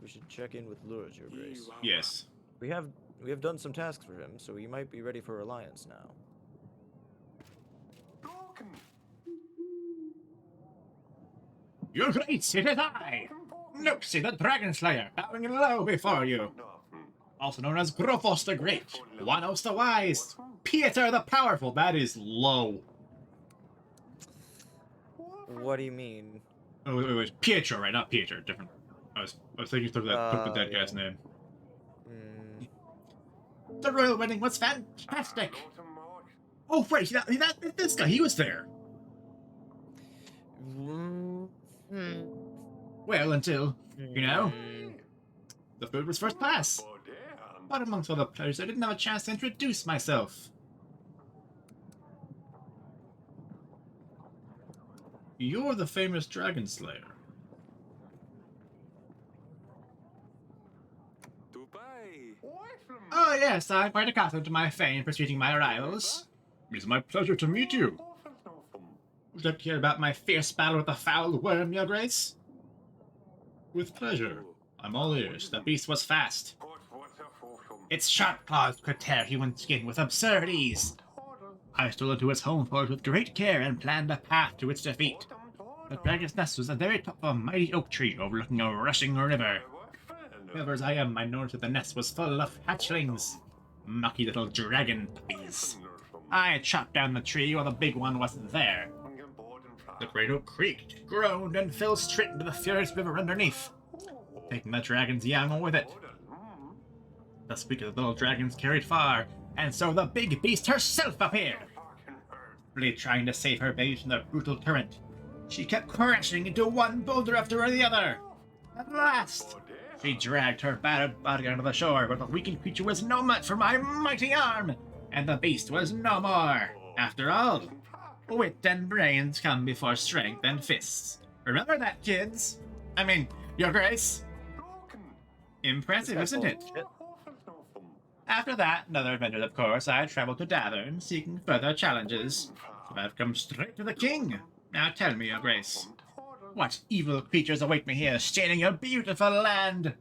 We should check in with Lurj, Your Grace. Yes. We have done some tasks for him, so he might be ready for alliance now. Your Grace, it is I! Noxie the Dragon Slayer, bowing low before you. Also known as Grofos the Great, Wanos the Wise, Pieter the Powerful. That is low. What do you mean? Oh, wait. Pietro, right? Not Pieter. Different. I was thinking through that. Took the dead Yeah. guy's name. The royal wedding was fantastic. Oh, right. This guy. He was there. Well, until the food was first class. But amongst other pleasures, I didn't have a chance to introduce myself. You're the famous Dragon Slayer. Oh yes, I'm quite accustomed to my fame preceding my arrivals. It is my pleasure to meet you. Would you like to hear about my fierce battle with the foul worm, Your Grace? With pleasure. I'm all ears. The beast was fast. Its sharp claws could tear human skin with absurd ease. I stole it to its home forest with great care and planned a path to its defeat. The dragon's nest was at the very top of a mighty oak tree overlooking a rushing river. Clever as I am, I noticed that the nest was full of hatchlings. Mucky little dragon puppies. I chopped down the tree while the big one wasn't there. The great oak creaked, groaned, and fell straight into the furious river underneath, taking the dragon's young with it. The squeak of the little dragons carried far, and so the big beast herself appeared. Really trying to save her babes from the brutal current, she kept crashing into one boulder after the other. At last, she dragged her battered body onto the shore, but the weakened creature was no match for my mighty arm, and the beast was no more. After all, wit and brains come before strength and fists. Remember that, kids? I mean, Your Grace. Impressive, isn't it? After that, another adventure, of course, I traveled to Davern, seeking further challenges. So I've come straight to the king. Now tell me, Your Grace, what evil creatures await me here, staining your beautiful land?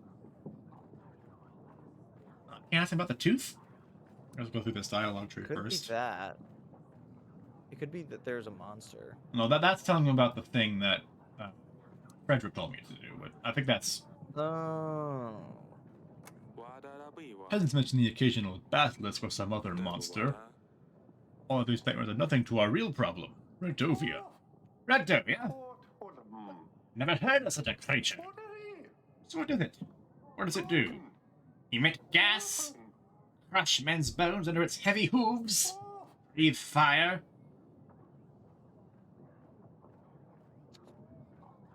Can I ask about the tooth? Let's go through this dialogue tree Could first. be that. It could be that there's a monster. No, that's telling me about the thing that Frederick told me to do, but I think that's... Oh. Peasants mention the occasional battleless for some other monster. All of these statements are nothing to our real problem, Redovia. Redovia? Never heard of such a creature. So what is it? What does it do? Emit gas? Crush men's bones under its heavy hooves? Breathe fire?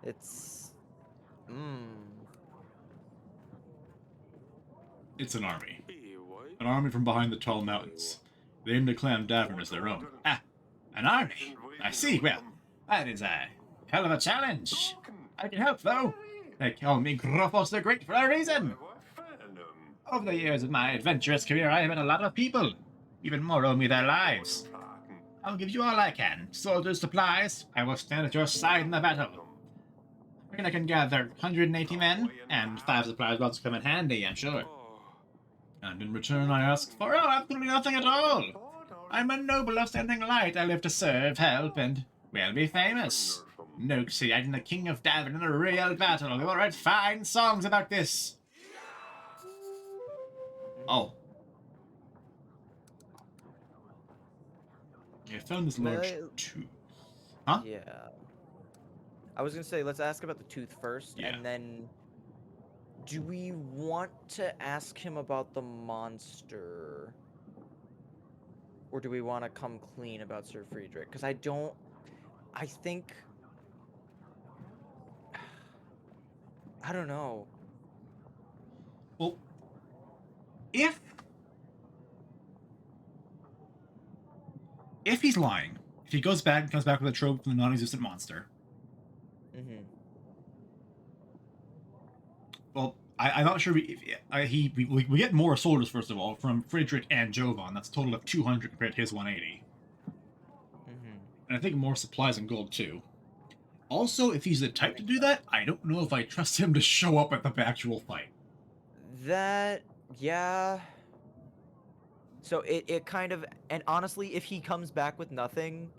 It's... It's an army. An army from behind the tall mountains. They aim to claim Davern as their own. Ah, an army? I see. Well, that is a hell of a challenge. I can help, though. They call me Grofos the Great for a reason. Over the years of my adventurous career, I have met a lot of people. Even more owe me their lives. I'll give you all I can. Soldiers, supplies. I will stand at your side in the battle. I reckon I can gather 180 men, and 5 supplies will also come in handy, I'm sure. And in return I ask for absolutely nothing at all. I'm a noble of standing light. I live to serve, help, and, well, be famous. Noxie, I'm the king of Davern in a real battle. We will write fine songs about this. Oh. I found this large Well, tooth. Huh? Yeah. I was gonna say, let's ask about the tooth first, Yeah. and then do we want to ask him about the monster? Or do we want to come clean about Sir Friedrich? Because I think... I don't know. Well, if he's lying, if he goes back and comes back with a trope from the non-existent monster, Mm-hmm. well, I'm not sure. We get more soldiers first of all from Friedrich and Jovan. That's a total of 200 compared to his 180, Mm-hmm. and I think more supplies and gold too. Also, if he's the type to do that, I don't know if I trust him to show up at the actual fight. That, yeah. So it kind of, and honestly, if he comes back with nothing,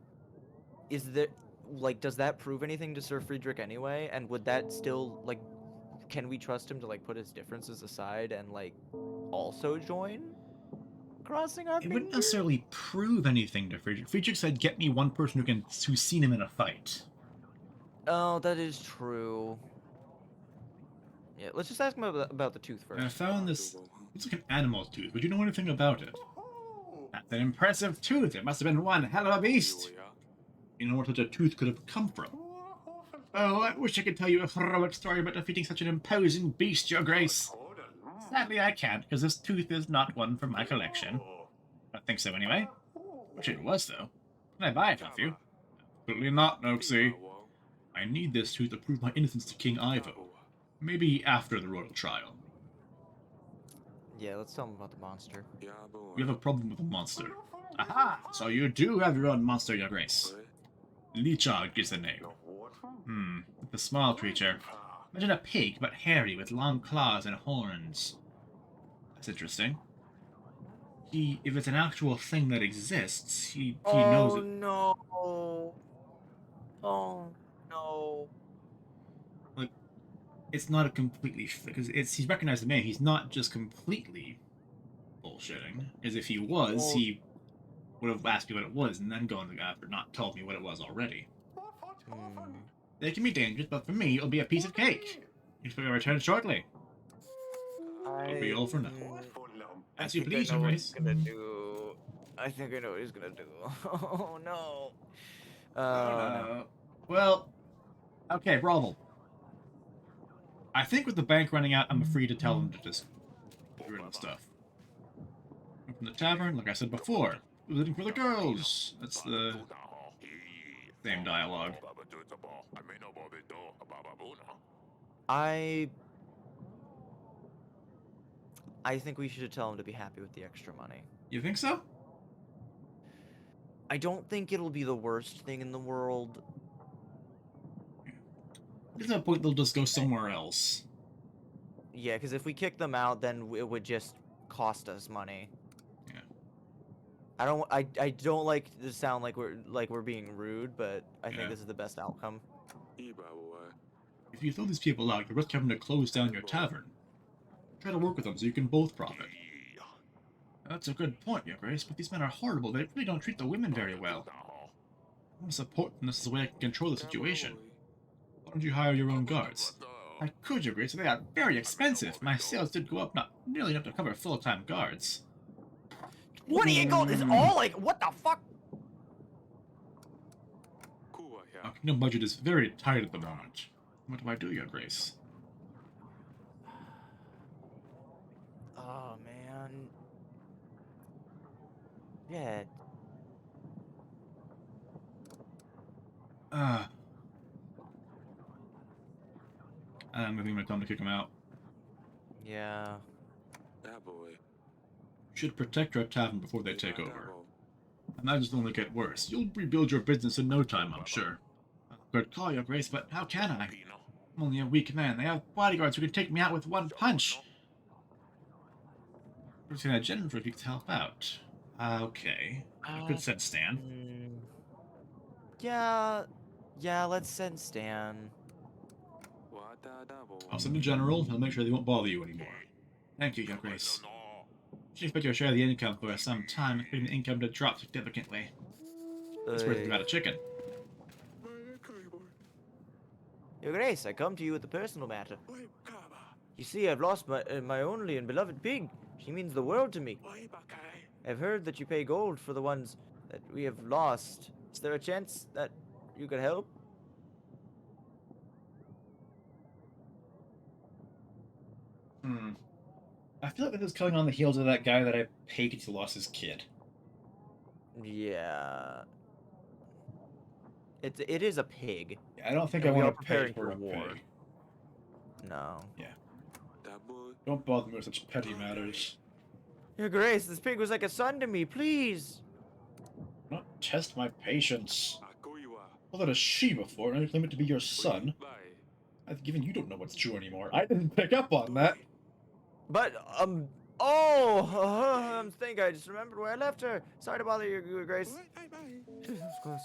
is there, like, does that prove anything to Sir Friedrich anyway? And would that still, like, can we trust him to, like, put his differences aside and, like, also join crossing our It wouldn't fingers? necessarily prove anything to Friedrich. Friedrich said, "Get me one person who's seen him in a fight." Oh, that is true. Yeah, let's just ask him about the tooth And I first. found this. Looks like an animal tooth. Would you know anything about it? That's an impressive tooth. It must have been one hell of a beast. You know where such a tooth could have come from. Oh, I wish I could tell you a heroic story about defeating such an imposing beast, Your Grace. Sadly, I can't, because this tooth is not one from my collection. I think so, anyway. Wish it was, though. Can I buy it off you? Absolutely not, Noxie. I need this tooth to prove my innocence to King Ivo. Maybe after the royal trial. Yeah, let's tell him about the monster. We have a problem with the monster. Aha! So you do have your own monster, Your Grace. Lichog is the name. The small creature. Imagine a pig, but hairy, with long claws and horns. That's interesting. If it's an actual thing that exists, he knows it. No. Oh no. Like, it's not a completely, because he's recognized the man. He's not just completely bullshitting. As if he was, Well- he would have asked me what it was and then gone after not told me what it was already. They can be dangerous, but for me, it'll be a piece of cake. Expect my return shortly. It'll be all for now. As you please, Your Grace. I think I know what he's gonna do. Oh no. Well, okay, Bravel. I think with the bank running out, I'm free to tell them to just get rid of the stuff. From the tavern, like I said before, we're looking for the girls. That's the same dialogue. I think we should tell him to be happy with the extra money. You think so? I don't think it'll be the worst thing in the world. At that point, they'll just go somewhere else. Yeah, because if we kick them out, then it would just cost us money. Yeah. I don't like to sound like we're being rude, but I Yeah. think this is the best outcome. If you throw these people out, you risk having to close down your tavern. Try to work with them so you can both profit. That's a good point, Your Grace, but these men are horrible. They really don't treat the women very well. I want to support them. This is the way I can control the situation. Why don't you hire your own guards? I could, Your Grace, but they are very expensive. My sales did go up, not nearly enough to cover full-time guards. 28 gold is all like, what the fuck? Our kingdom budget is very tight at the moment. What do I do, Your Grace? Oh man. Yeah. I'm gonna tell them to kick him out. Yeah. You should protect your tavern before they take over. And that just only get worse. You'll rebuild your business in no time, I'm sure. Good call, Your Grace, but how can I? I'm only a weak man. They have bodyguards who can take me out with one punch. We're seeing a Jennifer if you could help out. Okay. Good sense, Stan. Yeah, let's send Stan. I'll send a general. I'll make sure they won't bother you anymore. Thank you, Your Grace. You should expect your share of the income for some time, expecting the income to drop significantly. It's worth about a chicken. Your Grace, I come to you with a personal matter. You see, I've lost my only and beloved pig. She means the world to me. I've heard that you pay gold for the ones that we have lost. Is there a chance that you could help? I feel like this is coming on the heels of that guy that I paid because he lost his kid. Yeah. It is a pig. I don't think And I we are want to pay preparing for for a war. pig. No. Don't bother me with such petty matters. Your Grace, this pig was like a son to me, please. Do not test my patience. Well, that is she before, and I claim it to be your son. I've given you don't know what's true anymore. I didn't pick up on that. But, think I just remembered where I left her. Sorry to bother you, Your Grace. Of course.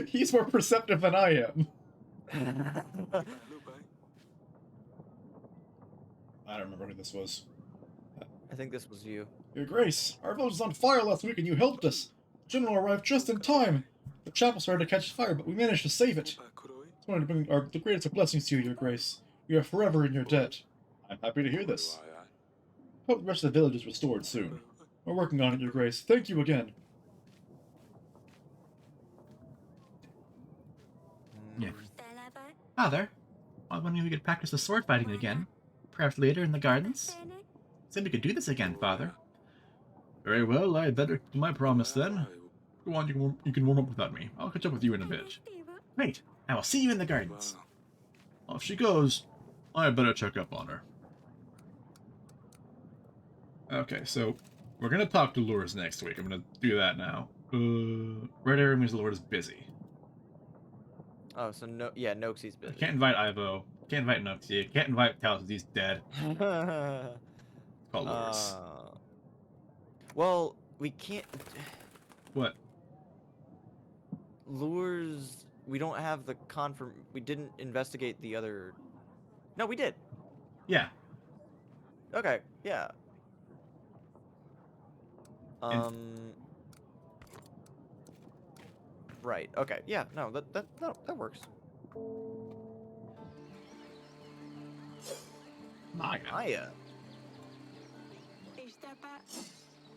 He's more perceptive than I am. I don't remember who this was. I think this was you. Your Grace, our village was on fire last week and you helped us. The general arrived just in time. The chapel started to catch fire, but we managed to save it. I wanted to bring the greatest of blessings to you, Your Grace. We are forever in your debt. I'm happy to hear this. Hope the rest of the village is restored soon. We're working on it, Your Grace. Thank you again. Yeah. Father, I was wondering if we could practice the sword fighting again. Perhaps later in the gardens? Said we could do this again, Father. Very well, I'd better do my promise then. Go on, you can warm up without me. I'll catch up with you in a bit. Great, I will see you in the gardens. Off she goes. I better check up on her. Okay, so we're gonna talk to Lures next week. I'm gonna do that now. Red area means the Lord is busy. Oh, so no, yeah, Noxie's busy. Can't invite Ivo. Can't invite Noxie. Can't invite Talos. He's dead. Call Lures. Well, we can't. What? Lures. We don't have the We didn't investigate the other. No, we did. Yeah. Okay. Yeah. Right. Okay. Yeah. No. That works. Maya.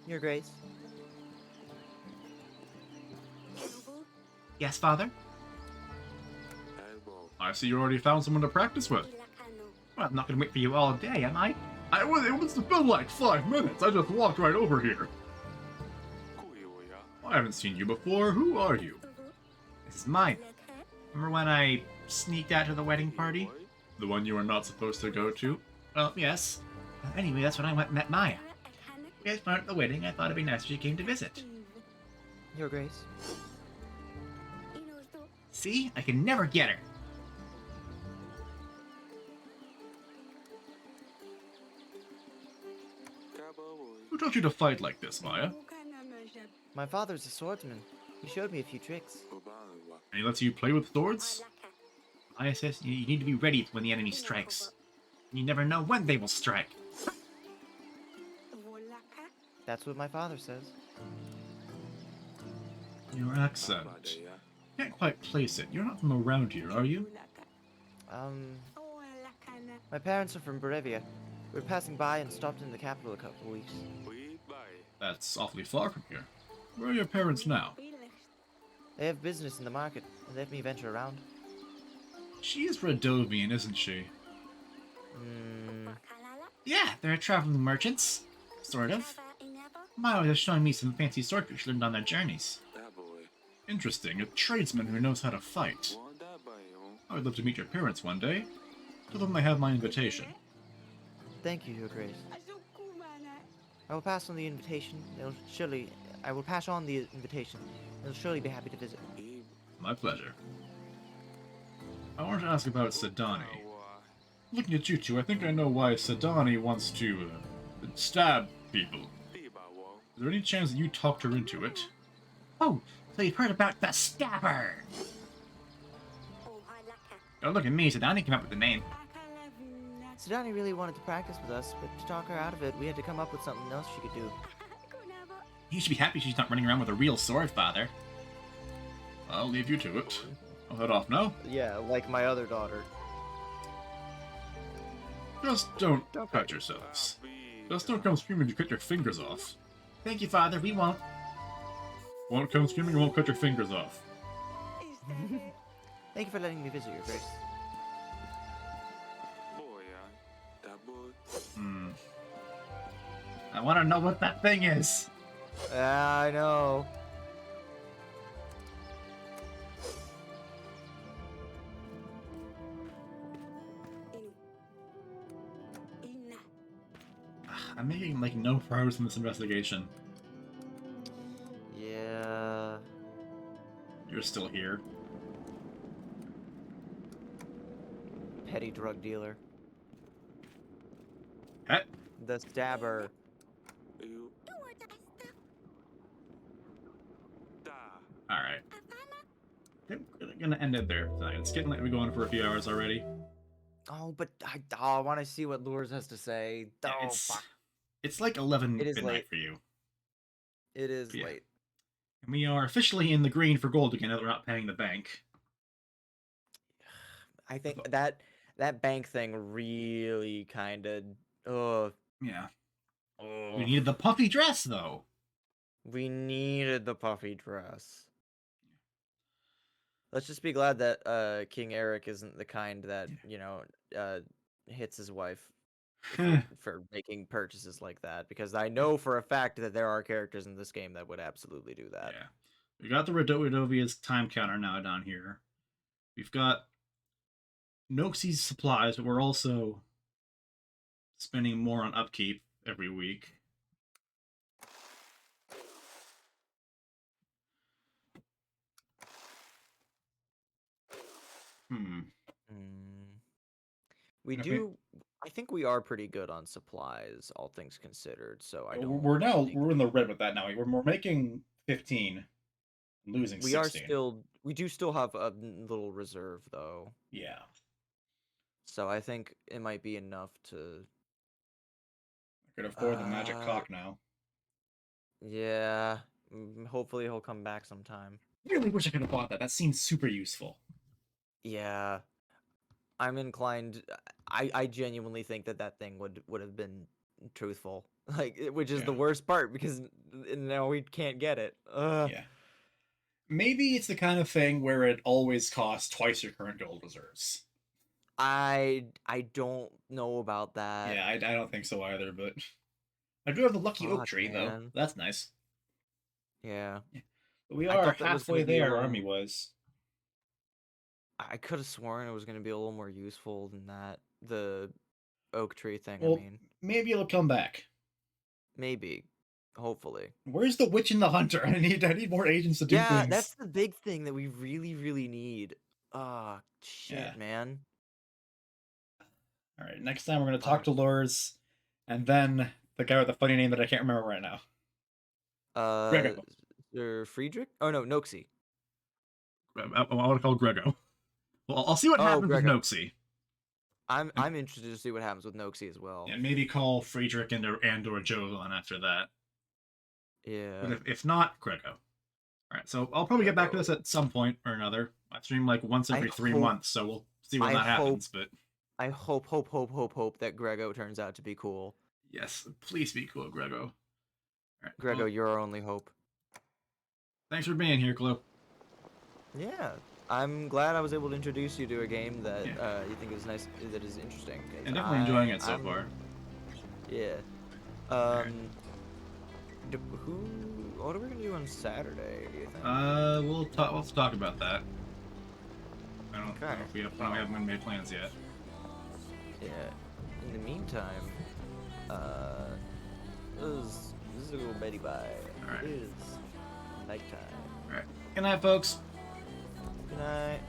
Your Grace. Yes, Father? I see you already found someone to practice with. Well, I'm not gonna wait for you all day, am I? It was been like 5 minutes. I just walked right over here. I haven't seen you before. Who are you? This is mine. Remember when I sneaked out to the wedding party? The one you were not supposed to go to? Well, yes. Anyway, that's when I went and met Maya. You guys weren't at the wedding. I thought it'd be nice if she came to visit. Your Grace. See? I can never get her. Who taught you to fight like this, Maya? My father's a swordsman. He showed me a few tricks. And he lets you play with swords? Maya says you need to be ready when the enemy strikes. You never know when they will strike. That's what my father says. Your accent. Can't quite place it. You're not from around here, are you? My parents are from Brevia. We were passing by and stopped in the capital a couple of weeks. That's awfully far from here. Where are your parents now? They have business in the market and let me venture around. She is Radovian, isn't she? Hmm. Yeah, they're traveling merchants. Sort of. Maya was showing me some fancy sword tricks she learned on their journeys. Interesting, a tradesman who knows how to fight. I would love to meet your parents one day. Tell them I have my invitation. Thank you, Your Grace. I will pass on the invitation. I will pass on the invitation. They'll surely be happy to visit. My pleasure. I wanted to ask about Sedani. Looking at you two, I think I know why Sedani wants to stab people. Is there any chance that you talked her into it? Oh, so you've heard about the Stabber! Don't look at me, Sedani came up with the name. Sedani really wanted to practice with us, but to talk her out of it, we had to come up with something else she could do. You should be happy she's not running around with a real sword, Father. I'll leave you to it. I'll head off now. Yeah, like my other daughter. Just don't cut yourselves. Just don't come screaming to cut your fingers off. Thank you, Father. We won't. Won't come screaming, won't cut your fingers off. Thank you for letting me visit, Your Grace. I want to know what that thing is. I know. I'm making like no progress in this investigation. Yeah. You're still here. Petty drug dealer. Pet? The stabber. Alright. We're gonna end it there tonight. It's getting late. We're going for a few hours already. Oh, but I want to see what Lures has to say. Yeah, Oh, it's, fuck. it's like 11 It is midnight late. for you. It is Yeah. late. And we are officially in the green for gold again now that we're not paying the bank. I think that bank thing really kind of. Yeah. We needed the puffy dress, though. We needed the puffy dress. Let's just be glad that King Eric isn't the kind that, hits his wife for making purchases like that. Because I know for a fact that there are characters in this game that would absolutely do that. Yeah. We got the Rodovia's time counter now down here. We've got Noxie's supplies, but we're also spending more on upkeep every week. We Okay. do. I think we are pretty good on supplies, all things considered. So I don't. We're think- in the red with that now. We're making 15, losing We 16. are still. We do still have a little reserve though. Yeah. So I think it might be enough to. I could afford the magic cock now. Yeah. Hopefully he'll come back sometime. Really wish I could have bought that. That seems super useful. Yeah. I'm inclined. I genuinely think that thing would have been truthful, like, which is the Yeah. worst part because now we can't get it. Ugh. Yeah. Maybe it's the kind of thing where it always costs twice your current gold reserves. I don't know about that. Yeah, I don't think so either, but I do have the lucky oak Fuck, tree, though. man. That's nice. Yeah. But we I are thought that was halfway gonna be there, a our little- army was. I could have sworn it was gonna be a little more useful than that. The oak tree thing. Well, I mean, maybe it'll come back. maybe, hopefully. Where's the witch and the hunter? I need more agents to do Yeah, things. that's the big thing that we really, really need. Ah, shit, Yeah. man. All right, next time we're going to talk to Lures, and then the guy with the funny name that I can't remember right now. Grego. Friedrich? Oh no, Noxie. I want to call Grego. Well, I'll see what Oh, happens Grego. with Noxie. I'm interested to see what happens with Noxie as well. And maybe call Friedrich and or Jovan after that. Yeah. But if not, Grego. Alright, so I'll probably get back to this at some point or another. I stream like once every 3 hope- months, so we'll see when I that happens. But I hope that Grego turns out to be cool. yes, please be cool, Grego. Alright, Grego, well, you're our only hope. thanks for being here, Clue. Yeah. I'm glad I was able to introduce you to a game that Yeah. you think is nice, that is interesting. 'cause I'm definitely enjoying it so I'm- far. Yeah. Alright. What are we gonna do on Saturday? Do you think? We'll talk about that. I don't know Okay. if we haven't made plans yet. Yeah. In the meantime, this is a little Betty bye. Alright. It is nighttime. Alright. Good night, folks. Good night.